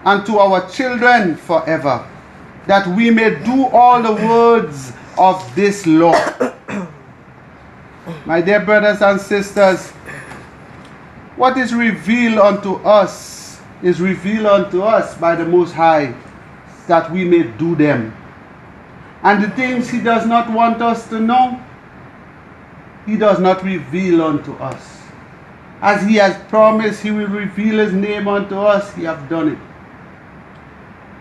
and to our children forever, that we may do all the words of this law. My dear brothers and sisters, what is revealed unto us is revealed unto us by the Most High, that we may do them. And the things He does not want us to know, He does not reveal unto us. As He has promised He will reveal His name unto us, He has done it.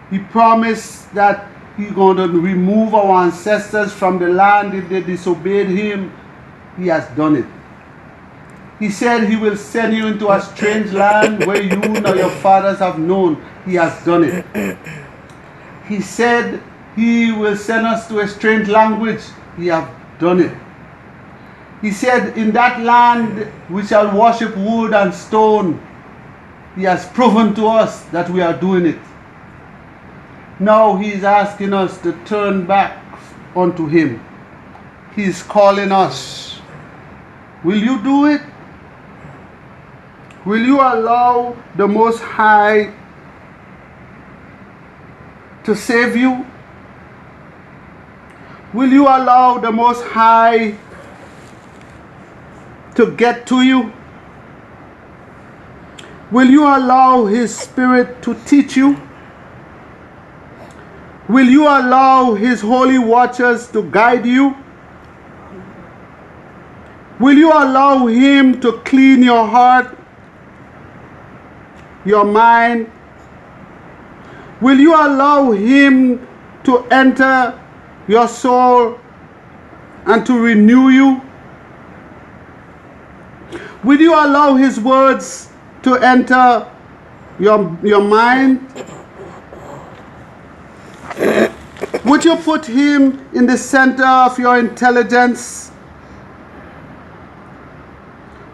He promised that He's going to remove our ancestors from the land if they disobeyed Him. He has done it. He said He will send you into a strange land where you nor your fathers have known. He has done it. He said He will send us to a strange language. He has done it. He said, in that land we shall worship wood and stone. He has proven to us that we are doing it. Now He is asking us to turn back unto Him. He is calling us. Will you do it? Will you allow the Most High to save you? Will you allow the Most High to get to you? Will you allow His Spirit to teach you? Will you allow His holy watchers to guide you? Will you allow Him to clean your heart, your mind? Will you allow Him to enter your soul and to renew you? Will you allow His words to enter your mind? Would you put Him in the center of your intelligence?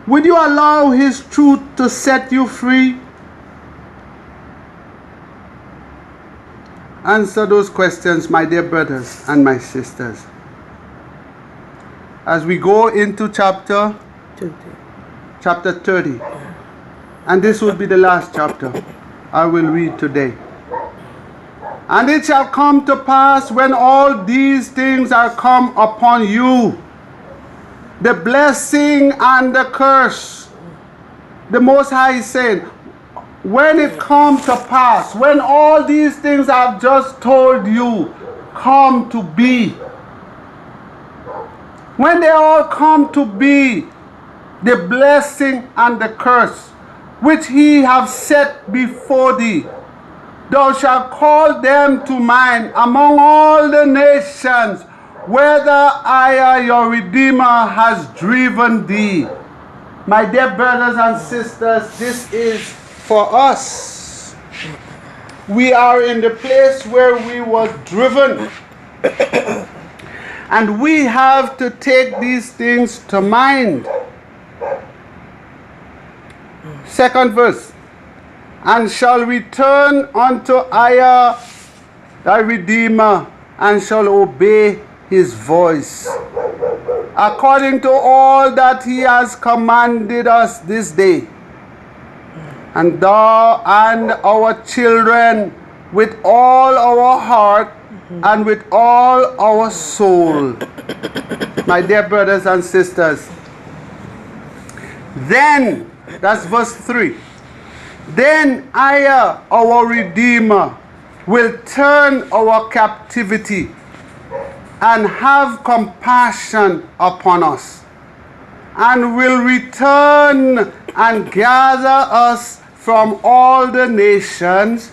Would you allow His truth to set you free? Answer those questions, my dear brothers and my sisters. As we go into chapter 30, and this will be the last chapter I will read today. And it shall come to pass, when all these things are come upon you, the blessing and the curse, the Most High is saying, when it comes to pass, when all these things I've just told you come to be, when they all come to be, the blessing and the curse, which He hath set before thee, thou shalt call them to mind among all the nations, whether I, your Redeemer, has driven thee. My dear brothers and sisters, this is for us. We are in the place where we was driven. And we have to take these things to mind. Second verse. And shall return unto EZER, thy Redeemer, and shall obey his voice, according to all that he has commanded us this day. And thou and our children with all our heart and with all our soul. My dear brothers and sisters, then, that's verse 3, then I, our Redeemer, will turn our captivity and have compassion upon us, and will return and gather us from all the nations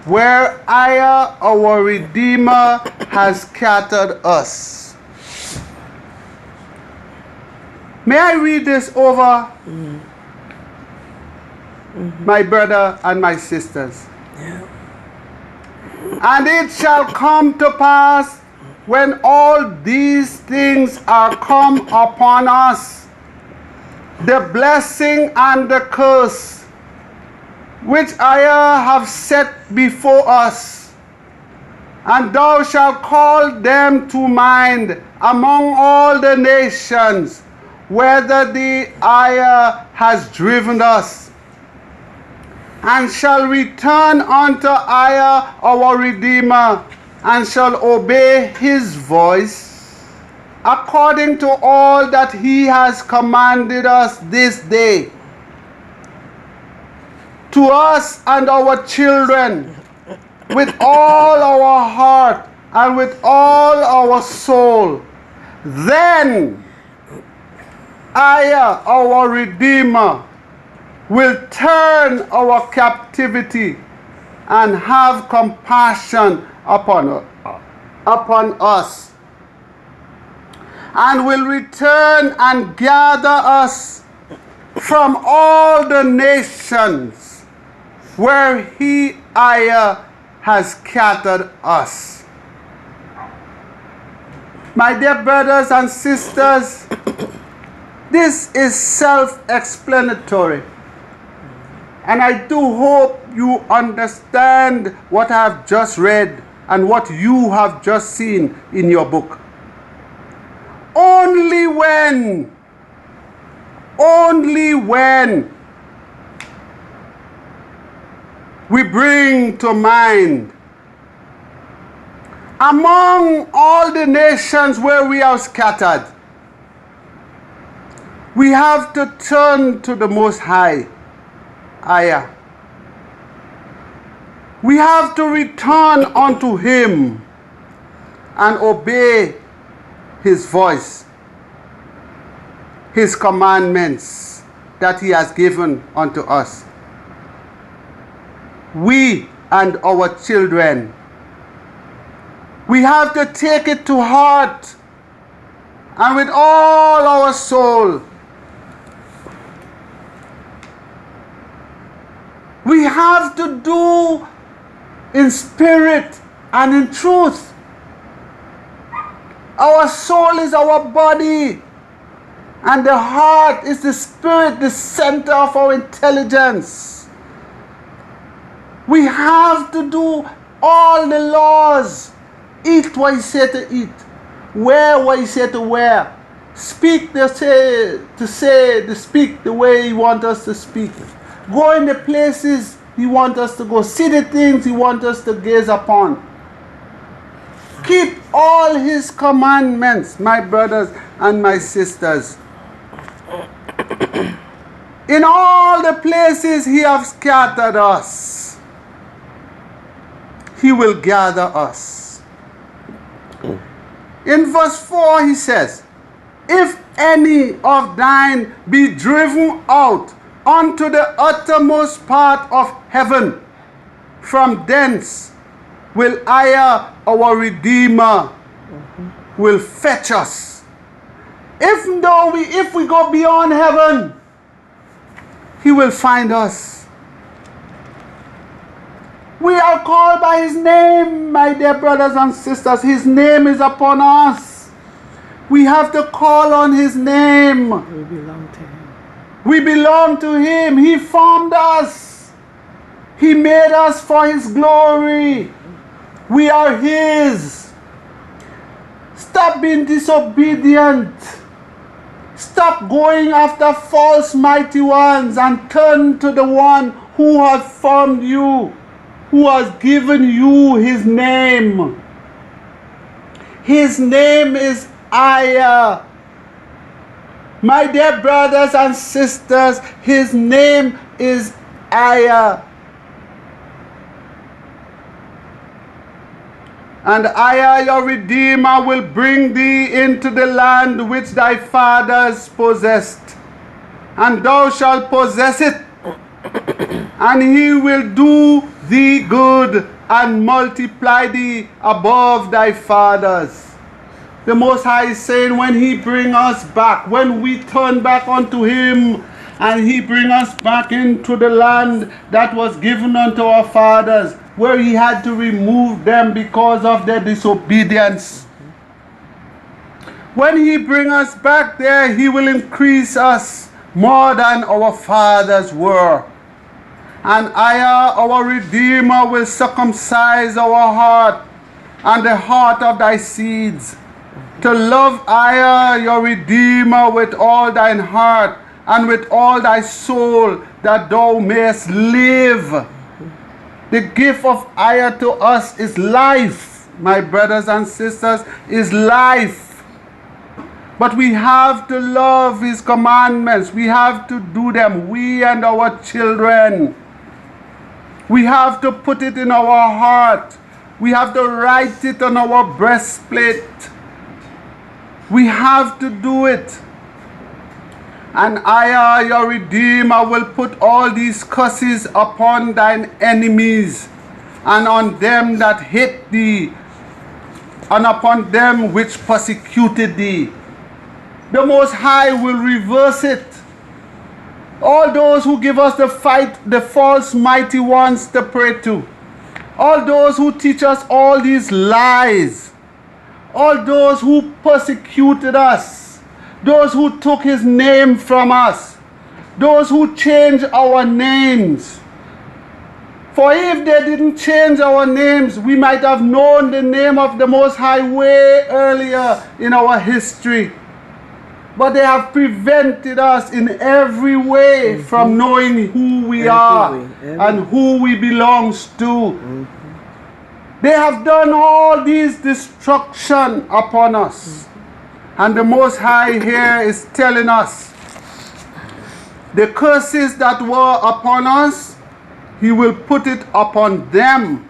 where our Redeemer has scattered us. May I read this over, my brother and my sisters? Yeah. And it shall come to pass, when all these things are come upon us, the blessing and the curse which I have set before us, and thou shalt call them to mind among all the nations, whither the eye has driven us, and shall return unto our Redeemer, and shall obey his voice, according to all that he has commanded us this day, to us and our children, with all our heart and with all our soul. Then our Redeemer, will turn our captivity and have compassion upon us, and will return and gather us from all the nations where he has scattered us. My dear brothers and sisters, this is self-explanatory. And I do hope you understand what I have just read and what you have just seen in your book. Only when we bring to mind, among all the nations where we are scattered, we have to turn to the Most High. We have to return unto him and obey his voice, his commandments that he has given unto us. We and our children, we have to take it to heart and with all our soul. We have to do in spirit and in truth. Our soul is our body, and the heart is the spirit, the center of our intelligence. We have to do all the laws. Eat what he said to eat. Wear what he said to wear. Speak speak the way he wants us to speak. Go in the places he wants us to go. See the things he wants us to gaze upon. Keep all his commandments, my brothers and my sisters. In all the places he has scattered us, he will gather us. In verse 4 he says, if any of thine be driven out unto the uttermost part of heaven, from thence will our Redeemer will fetch us. If we go beyond heaven, he will find us. We are called by his name, my dear brothers and sisters. His name is upon us. We have to call on his name. We belong to him. We belong to him. He formed us. He made us for his glory. We are his. Stop being disobedient. Stop going after false mighty ones and turn to the one who has formed you, who has given you his name. His name is EZER-IAH. My dear brothers and sisters, his name is EZER-IAH. And EZER, your Redeemer, will bring thee into the land which thy fathers possessed, and thou shalt possess it, and he will do thee good and multiply thee above thy fathers. The Most High is saying, when he bring us back, when we turn back unto him, and he bring us back into the land that was given unto our fathers, where he had to remove them because of their disobedience. When he bring us back there, he will increase us more than our fathers were. And EZER, our Redeemer, will circumcise our heart and the heart of thy seeds, to love EZER, your Redeemer, with all thine heart and with all thy soul, that thou mayest live. The gift of EZER to us is life, my brothers and sisters, is life. But we have to love his commandments. We have to do them, we and our children. We have to put it in our heart. We have to write it on our breastplate. We have to do it. And EZER, your Redeemer, will put all these curses upon thine enemies, and on them that hate thee, and upon them which persecuted thee. The Most High will reverse it. All those who give us the false mighty ones to pray to, all those who teach us all these lies, all those who persecuted us, those who took his name from us, those who changed our names. For if they didn't change our names, we might have known the name of the Most High way earlier in our history. But they have prevented us in every way from knowing who we are and who we belong to. They have done all these destruction upon us. And the Most High here is telling us the curses that were upon us, he will put it upon them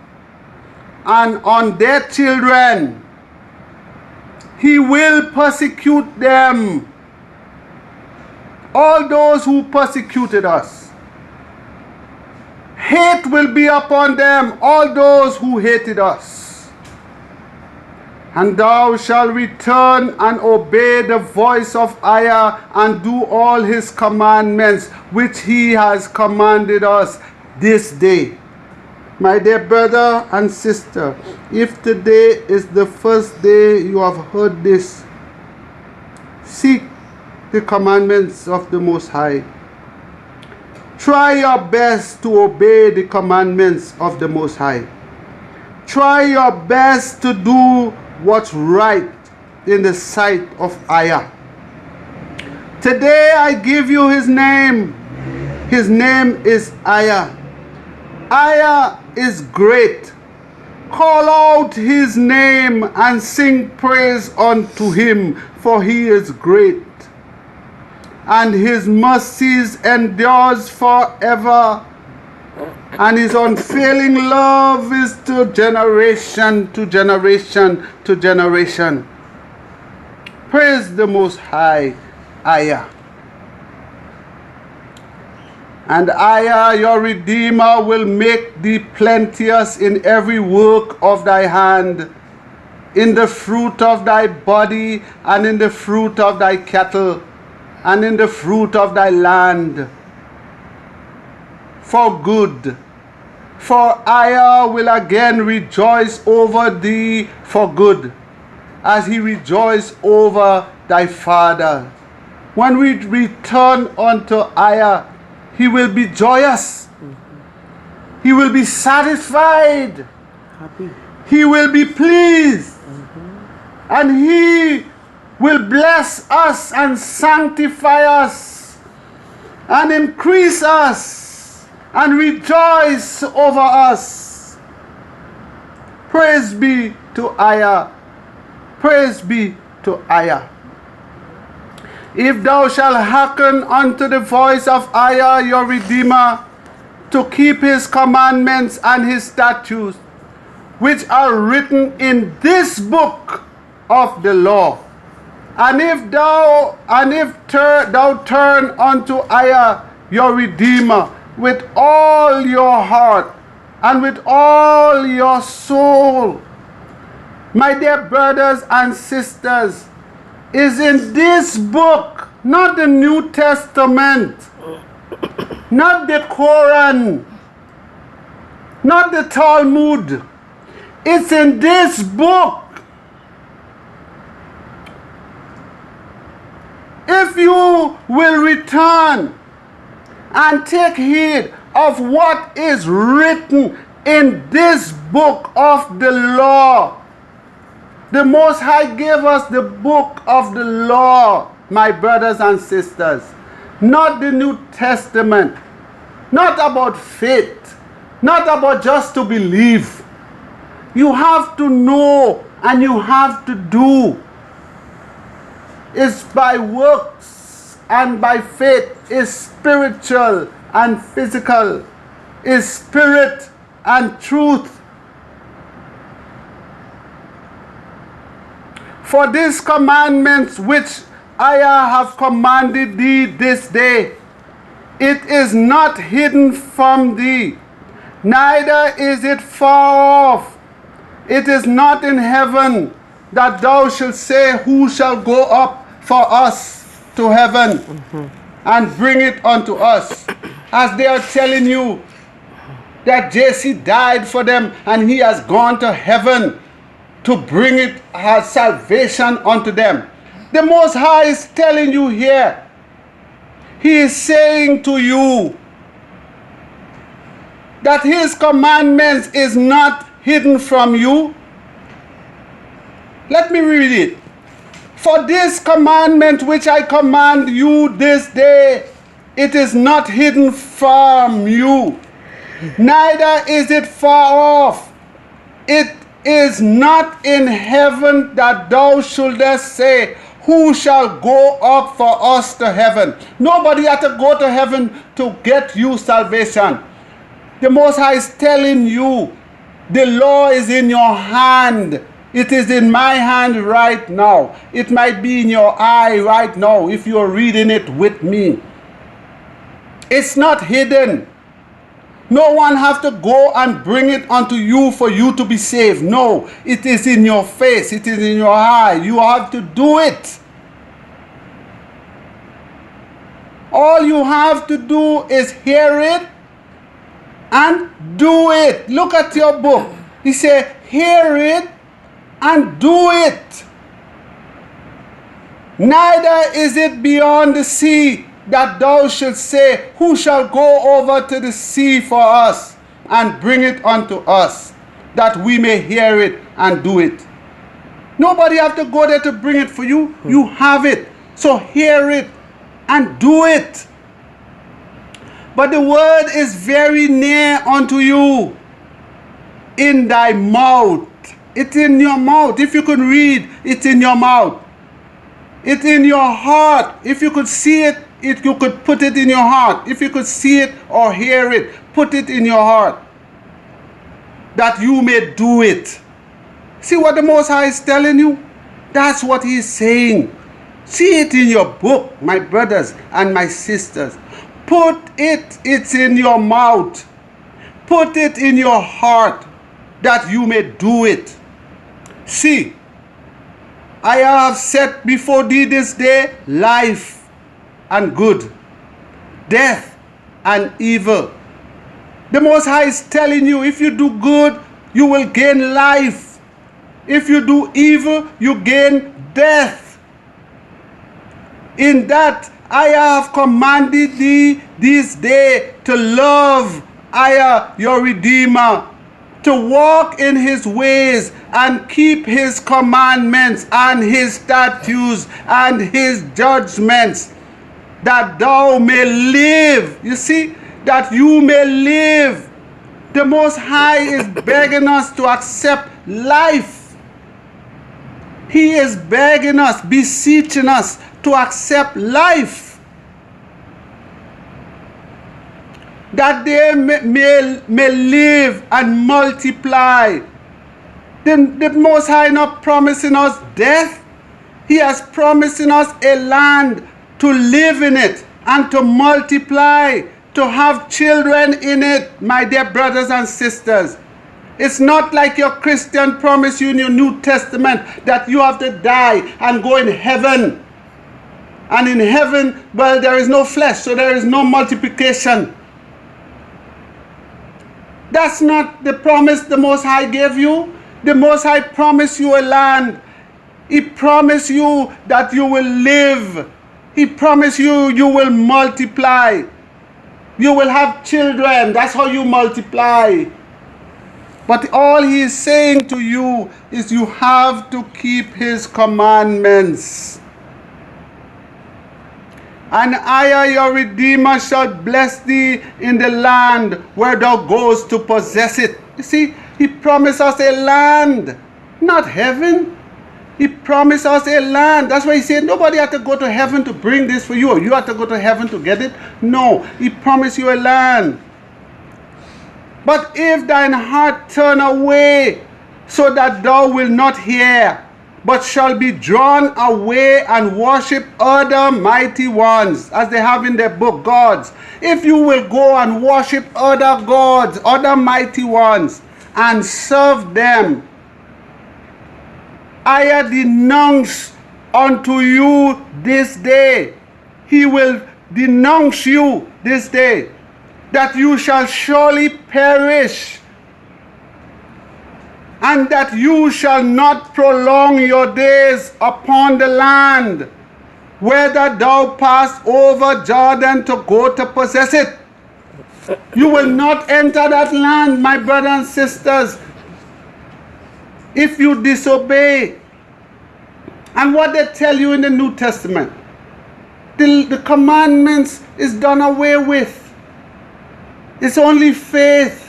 and on their children. He will persecute them. All those who persecuted us. Hate will be upon them, all those who hated us. And thou shalt return and obey the voice of EZER and do all his commandments, which he has commanded us this day. My dear brother and sister, if today is the first day you have heard this, seek the commandments of the Most High. Try your best to obey the commandments of the Most High. Try your best to do what's right in the sight of EZER. Today I give you his name. His name is EZER. EZER is great. Call out his name and sing praise unto him, for he is great. And his mercies endures forever, and his unfailing love is to generation to generation to generation. Praise the Most High, EZER. And EZER, your Redeemer, will make thee plenteous in every work of thy hand, in the fruit of thy body, and in the fruit of thy cattle, and in the fruit of thy land, for good. For EZER will again rejoice over thee for good, as he rejoiced over thy father. When we return unto EZER, he will be joyous. He will be satisfied. Happy. He will be pleased. And he will bless us and sanctify us and increase us and rejoice over us. Praise be to EZER. Praise be to EZER. If thou shalt hearken unto the voice of EZER your Redeemer, to keep his commandments and his statutes, which are written in this book of the law, and if thou turn unto EZER your Redeemer with all your heart and with all your soul, my dear brothers and sisters, is in this book, not the New Testament, not the Quran, not the Talmud. It's in this book. If you will return and take heed of what is written in this book of the law, the Most High gave us the book of the law, my brothers and sisters, not the New Testament, not about faith, not about just to believe. You have to know and you have to do. It's by works and by faith. It's spiritual and physical. It's spirit and truth. For these commandments which I have commanded thee this day, it is not hidden from thee, neither is it far off. It is not in heaven, that thou shalt say, who shall go up for us to heaven and bring it unto us. As they are telling you that JC died for them and he has gone to heaven to bring it as salvation unto them. The Most High is telling you here, he is saying to you that his commandments is not hidden from you. Let me read it. For this commandment which I command you this day, it is not hidden from you, neither is it far off. It is not in heaven, that thou shouldest say, who shall go up for us to heaven. Nobody had to go to heaven to get you salvation. The Most High is telling you, the law is in your hand. It is in my hand right now. It might be in your eye right now if you're reading it with me. It's not hidden. No one have to go and bring it unto you for you to be saved. No, it is in your face. It is in your eye. You have to do it. All you have to do is hear it and do it. Look at your book. He said, hear it and do it. Neither is it beyond the sea, that thou shalt say, who shall go over to the sea for us and bring it unto us, that we may hear it and do it. Nobody have to go there to bring it for you. You have it. So hear it and do it. But the word is very near unto you, in thy mouth. It's in your mouth. If you could read, it's in your mouth. It's in your heart. If you could see it, if you could put it in your heart. If you could see it or hear it, put it in your heart, that you may do it. See what the Most High is telling you? That's what he is saying. See it in your book, my brothers and my sisters. Put it, it's in your mouth. Put it in your heart, that you may do it. See, I have set before thee this day life and good, death and evil. The Most High is telling you, if you do good, you will gain life. If you do evil, you gain death. In that I have commanded thee this day to love your Redeemer, to walk in his ways and keep his commandments and his statutes and his judgments, that thou may live. You see, that you may live. The Most High is begging us to accept life. He is begging us, beseeching us to accept life, that they may live and multiply. The Most High not promising us death. He has promising us a land to live in it and to multiply, to have children in it, my dear brothers and sisters. It's not like your Christian promise you in your New Testament that you have to die and go in heaven. And in heaven, well, there is no flesh, so there is no multiplication. That's not the promise the Most High gave you. The Most High promised you a land. He promised you that you will live. He promised you you will multiply. You will have children. That's how you multiply. But all he is saying to you is you have to keep his commandments. And I, your Redeemer, shall bless thee in the land where thou goest to possess it. You see, he promised us a land, not heaven. He promised us a land. That's why he said nobody had to go to heaven to bring this for you, or you had to go to heaven to get it. No, he promised you a land. But if thine heart turn away, so that thou wilt not hear, but shall be drawn away and worship other mighty ones, as they have in their book, gods. If you will go and worship other gods, other mighty ones, and serve them, I denounce unto you this day. He will denounce you this day, that you shall surely perish, and that you shall not prolong your days upon the land, whether thou pass over Jordan to go to possess it. You will not enter that land, my brothers and sisters, if you disobey. And what they tell you in the New Testament, the commandments is done away with. It's only faith.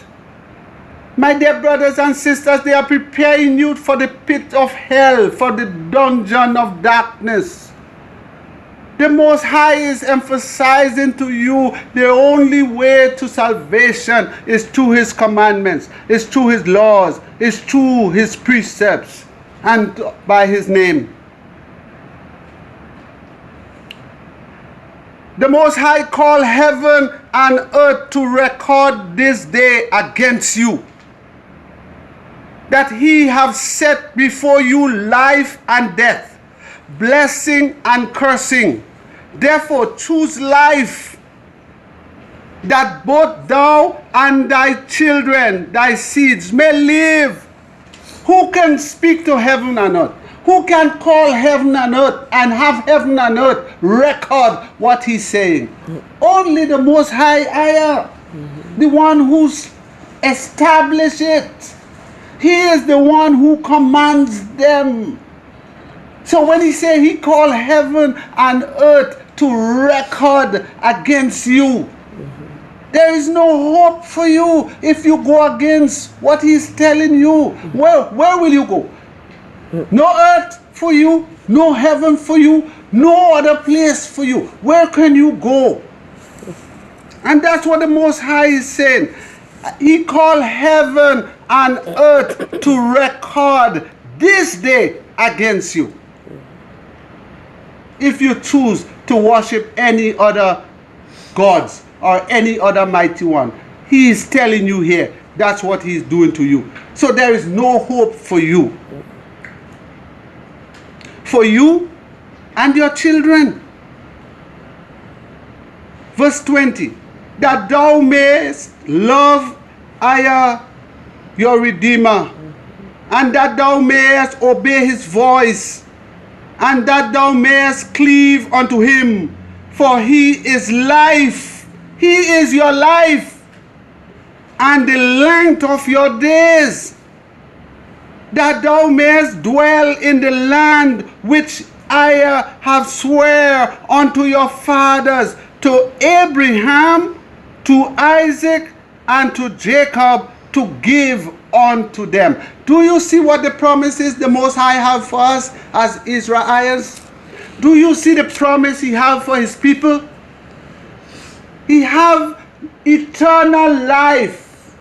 My dear brothers and sisters, they are preparing you for the pit of hell, for the dungeon of darkness. The Most High is emphasizing to you the only way to salvation is through his commandments, is through his laws, is through his precepts, and by his name. The Most High called heaven and earth to record this day against you, that he have set before you life and death, blessing and cursing. Therefore choose life, that both thou and thy children, thy seeds, may live. Who can speak to heaven and earth? Who can call heaven and earth and have heaven and earth record what he's saying? Only the Most High Ayah, the one who's established it. He is the one who commands them. So when he said he called heaven and earth to record against you, there is no hope for you if you go against what he's telling you. Where will you go? No earth for you, no heaven for you, no other place for you. Where can you go? And that's what the Most High is saying. He called heaven and earth to record this day against you, if you choose to worship any other gods or any other mighty one. He is telling you here, that's what he's doing to you. So there is no hope for you. For you and your children. Verse 20, that thou mayest love Ayah, your Redeemer, and that thou mayest obey his voice, and that thou mayest cleave unto him, for he is life. He is your life. and the length of your days, that thou mayest dwell in the land which I have swear unto your fathers, to Abraham, to Isaac, and to Jacob, to give unto them. Do you see what the promises the Most High have for us as EZER-IAHs? Do you see the promise he have for his people? He have eternal life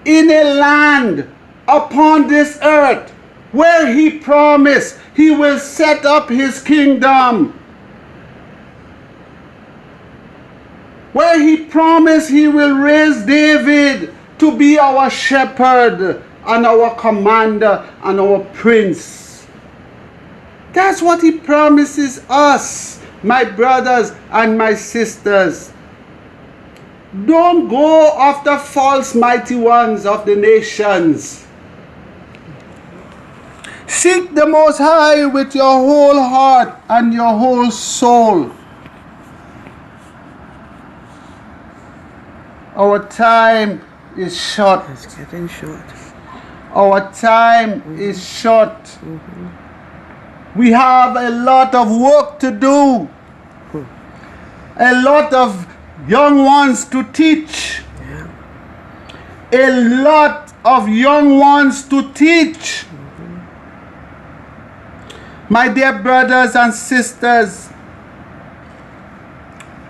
in a land upon this earth where he promised he will set up his kingdom, where he promised he will raise David to be our shepherd and our commander and our prince. That's what he promises us, my brothers and my sisters. Don't go after false mighty ones of the nations. Seek the Most High with your whole heart and your whole soul. Our time is short. It's getting short. Our time is short. We have a lot of work to do. A lot of young ones to teach. A lot of young ones to teach. My dear brothers and sisters,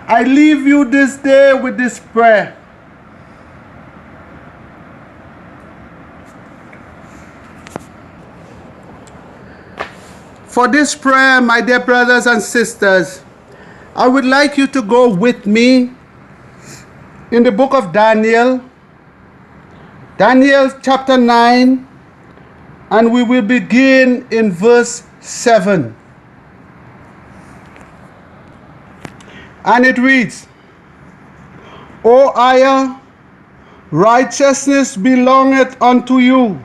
I leave you this day with this prayer. For this prayer, my dear brothers and sisters, I would like you to go with me in the book of Daniel, Daniel chapter 9, and we will begin in verse 7. And it reads, O EZER, righteousness belongeth unto you,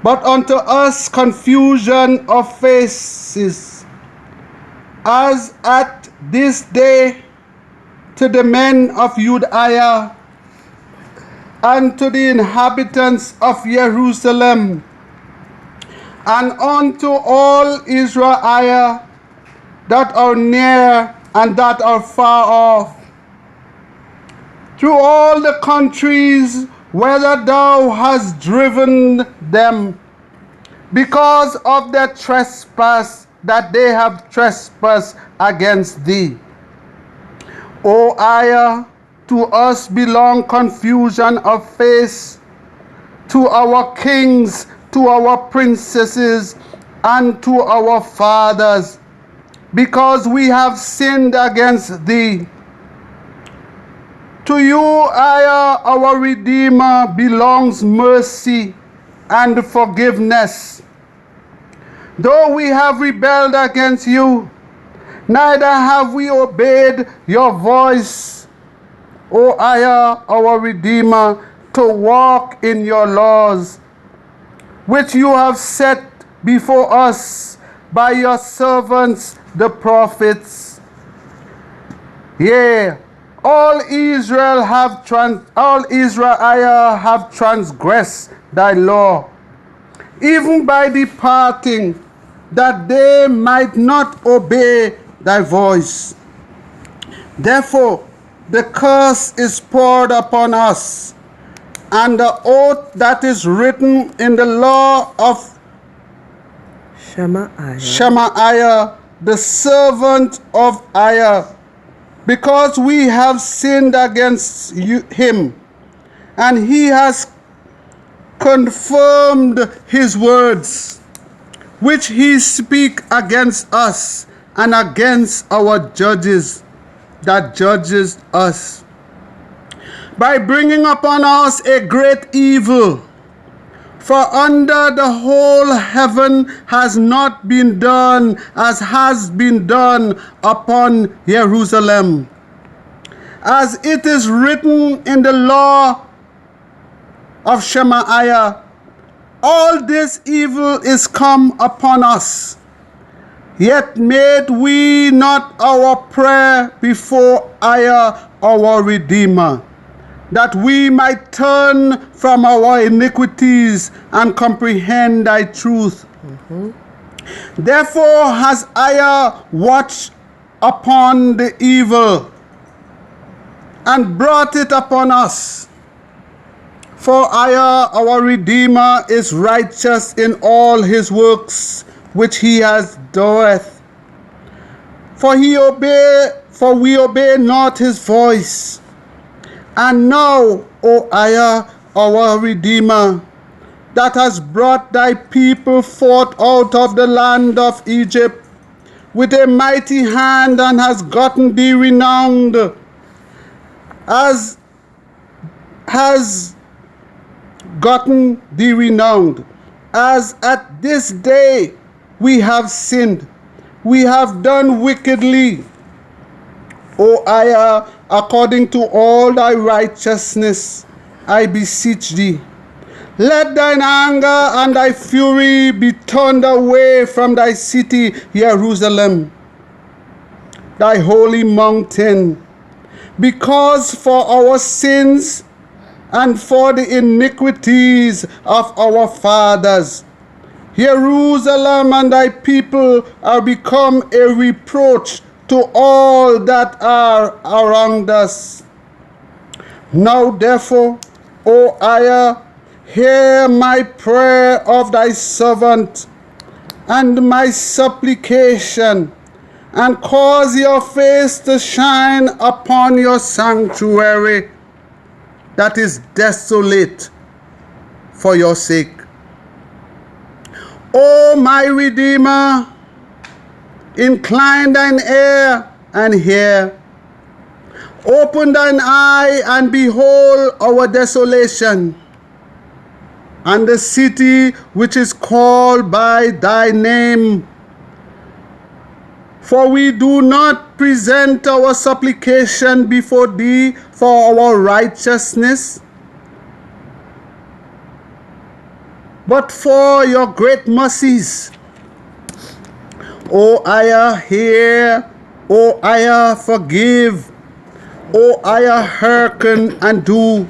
but unto us confusion of faces, as at this day to the men of Judea and to the inhabitants of Jerusalem, and unto all Israel that are near and that are far off, through all the countries whither thou hast driven them, because of their trespass that they have trespassed against thee. O EZER, to us belong confusion of face, to our kings, to our princesses, and to our fathers, because we have sinned against thee. To you, EZER, our Redeemer, belongs mercy and forgiveness. Though we have rebelled against you, neither have we obeyed your voice, O EZER, our Redeemer, to walk in your laws, which you have set before us by your servants the prophets. Yea, all Israel have transgressed thy law, even by departing, that they might not obey thy voice. Therefore the curse is poured upon us, and the oath that is written in the law of Shemaiah, the servant of EZER, because we have sinned against him, and he has confirmed his words, which he speak against us and against our judges that judges us, by bringing upon us a great evil. For under the whole heaven has not been done as has been done upon Jerusalem. As it is written in the law of Shemaiah, all this evil is come upon us. Yet made we not our prayer before EZER, our Redeemer, that we might turn from our iniquities and comprehend thy truth. Therefore has EZER watched upon the evil and brought it upon us. For EZER, our Redeemer, is righteous in all his works which he has doeth. For we obey not his voice. And now, O EZER, our Redeemer, that has brought thy people forth out of the land of Egypt with a mighty hand, and has gotten thee renowned, as at this day we have sinned, we have done wickedly. O EZER, according to all thy righteousness, I beseech thee, let thine anger and thy fury be turned away from thy city, Jerusalem, thy holy mountain, because for our sins and for the iniquities of our fathers, Jerusalem and thy people are become a reproach to all that are around us. Now therefore, O EZER, hear my prayer of thy servant and my supplication, and cause your face to shine upon your sanctuary that is desolate for your sake. O my Redeemer, incline thine ear and hear. Open thine eye and behold our desolation, and the city which is called by thy name. For we do not present our supplication before thee for our righteousness, but for your great mercies. O EZER, hear. O EZER, forgive. O EZER, hearken and do.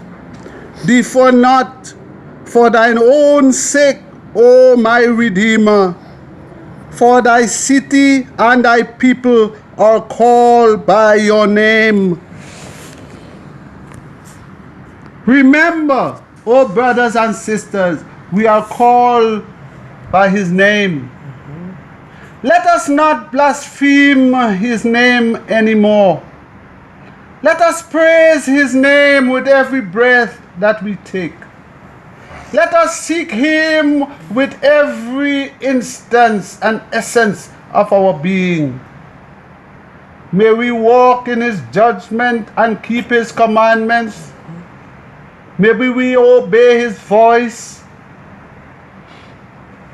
Defer not, for thine own sake, O my Redeemer. For thy city and thy people are called by your name. Remember, O brothers and sisters, we are called by his name. Let us not blaspheme his name anymore. Let us praise his name with every breath that we take. Let us seek him with every instance and essence of our being. May we walk in his judgment and keep his commandments. May we obey his voice.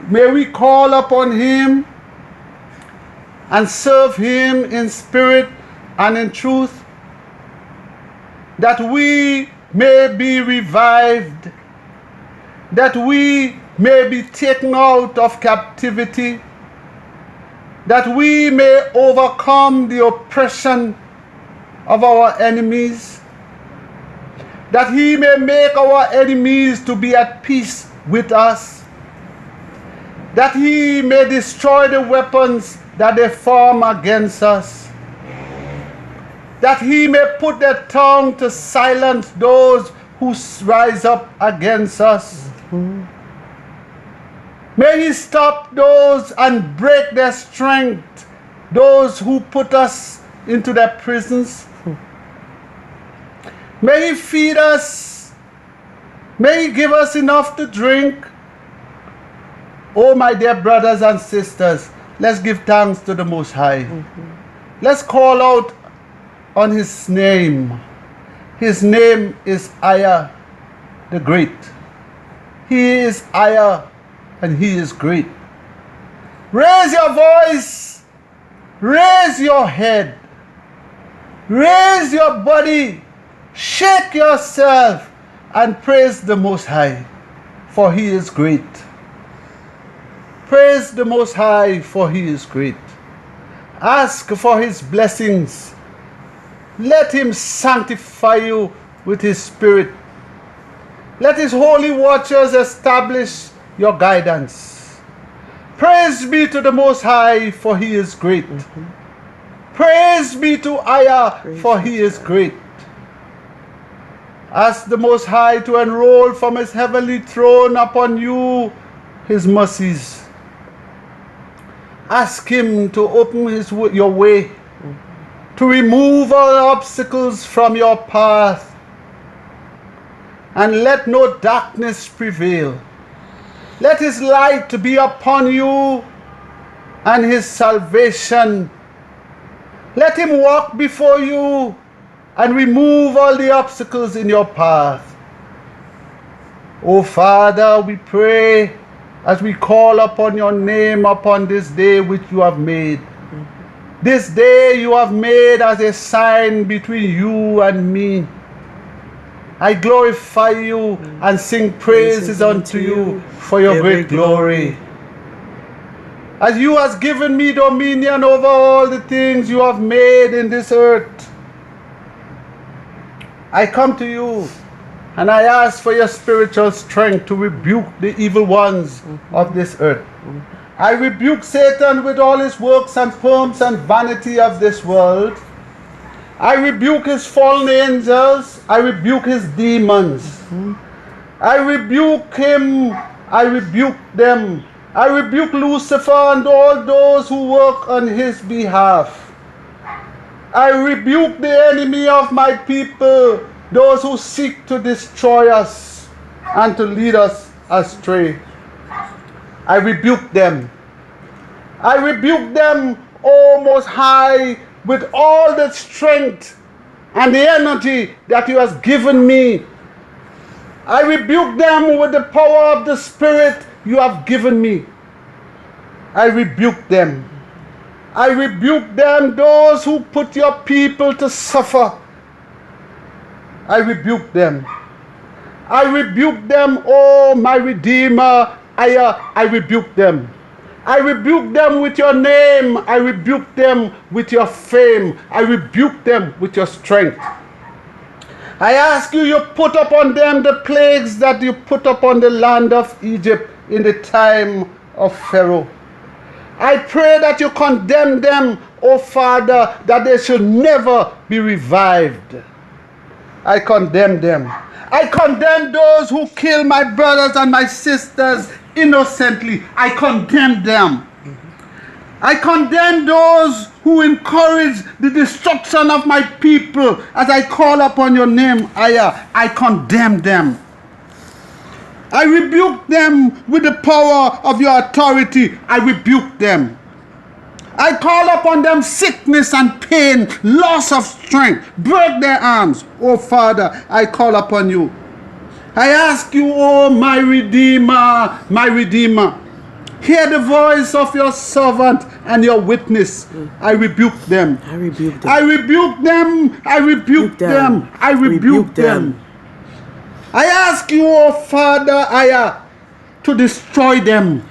May we call upon him and serve him in spirit and in truth, that we may be revived, that we may be taken out of captivity, that we may overcome the oppression of our enemies, that he may make our enemies to be at peace with us, that he may destroy the weapons that they form against us, that he may put their tongue to silence those who rise up against us. May he stop those and break their strength, those who put us into their prisons. May he feed us. May he give us enough to drink. Oh, my dear brothers and sisters, let's give thanks to the Most High. Let's call out on his name. His name is EZER the Great. He is EZER and he is great. Raise your voice, raise your head, raise your body, shake yourself and praise the Most High, for he is great. Praise the Most High, for he is great. Ask for his blessings. Let him sanctify you with his spirit. Let his holy watchers establish your guidance. Praise be to the Most High, for he is great. Praise be to EZER-IAH, for he is great. Ask the Most High to enroll from his heavenly throne upon you his mercies. Ask him to open your way, to remove all obstacles from your path, and let no darkness prevail. Let his light be upon you and his salvation. Let him walk before you and remove all the obstacles in your path. O Father, we pray as we call upon your name upon this day which you have made. This day you have made as a sign between you and me. I glorify you and sing praises unto you for your great glory. As you have given me dominion over all the things you have made in this earth, I come to you and I ask for your spiritual strength to rebuke the evil ones of this earth. I rebuke Satan with all his works and forms and vanity of this world. I rebuke his fallen angels. I rebuke his demons. I rebuke him. I rebuke them. I rebuke Lucifer and all those who work on his behalf. I rebuke the enemy of my people, those who seek to destroy us and to lead us astray. I rebuke them. I rebuke them, O Most High, with all the strength and the energy that you have given me. I rebuke them with the power of the Spirit you have given me. I rebuke them. I rebuke them, those who put your people to suffer. I rebuke them. I rebuke them, oh my Redeemer. I rebuke them. I rebuke them with your name. I rebuke them with your fame. I rebuke them with your strength. I ask you, you put upon them the plagues that you put upon the land of Egypt in the time of Pharaoh. I pray that you condemn them, O Father, that they should never be revived. I condemn them. I condemn those who kill my brothers and my sisters innocently. I condemn them. I condemn those who encourage the destruction of my people as I call upon your name, EZER-IAH. I condemn them. I rebuke them with the power of your authority. I rebuke them. I call upon them sickness and pain, loss of strength, break their arms. Oh Father, I call upon you. I ask you, oh my Redeemer, my Redeemer, hear the voice of your servant and your witness. I rebuke them. I rebuke them. I rebuke them. I rebuke them. I rebuke them. I ask you, oh Father, EZER-IAH, to destroy them.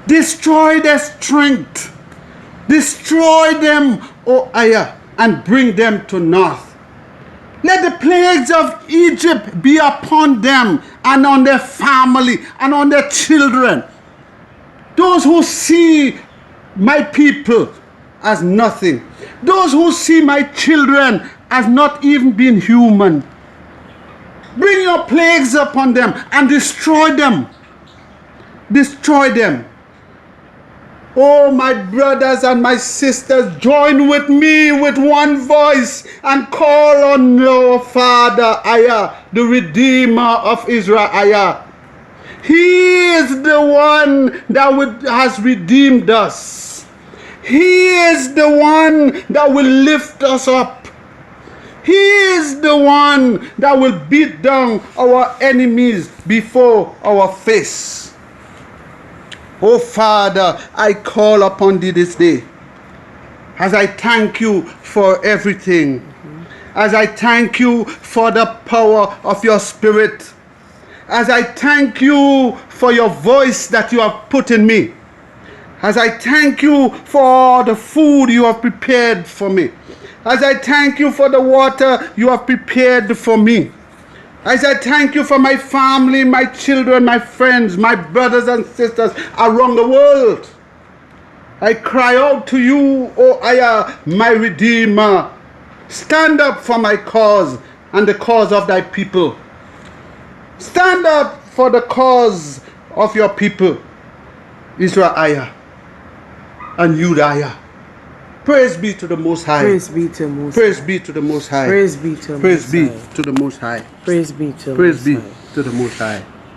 Destroy their strength. Destroy them, O EZER-IAH, and bring them to naught. Let the plagues of Egypt be upon them and on their family and on their children. Those who see my people as nothing. Those who see my children as not even being human. Bring your plagues upon them and destroy them. Destroy them. Oh, my brothers and my sisters, join with me with one voice and call on your Father, EZER-IAH, the Redeemer of Israel, EZER-IAH. He is the one that has redeemed us. He is the one that will lift us up. He is the one that will beat down our enemies before our face. Oh Father, I call upon thee this day as I thank you for everything. As I thank you for the power of your Spirit. As I thank you for your voice that you have put in me. As I thank you for the food you have prepared for me. As I thank you for the water you have prepared for me. As I thank you for my family, my children, my friends, my brothers and sisters around the world. I cry out to you, O Ayah, my Redeemer. Stand up for my cause and the cause of thy people. Stand up for the cause of your people, EZER-IAH and EZER-IAH. Praise be to the Most High. Praise be to the Most Praise High. be to the Most High. Praise be to the Praise Most be High. to the Most High. Praise be to the Praise Most be High. to the Most High.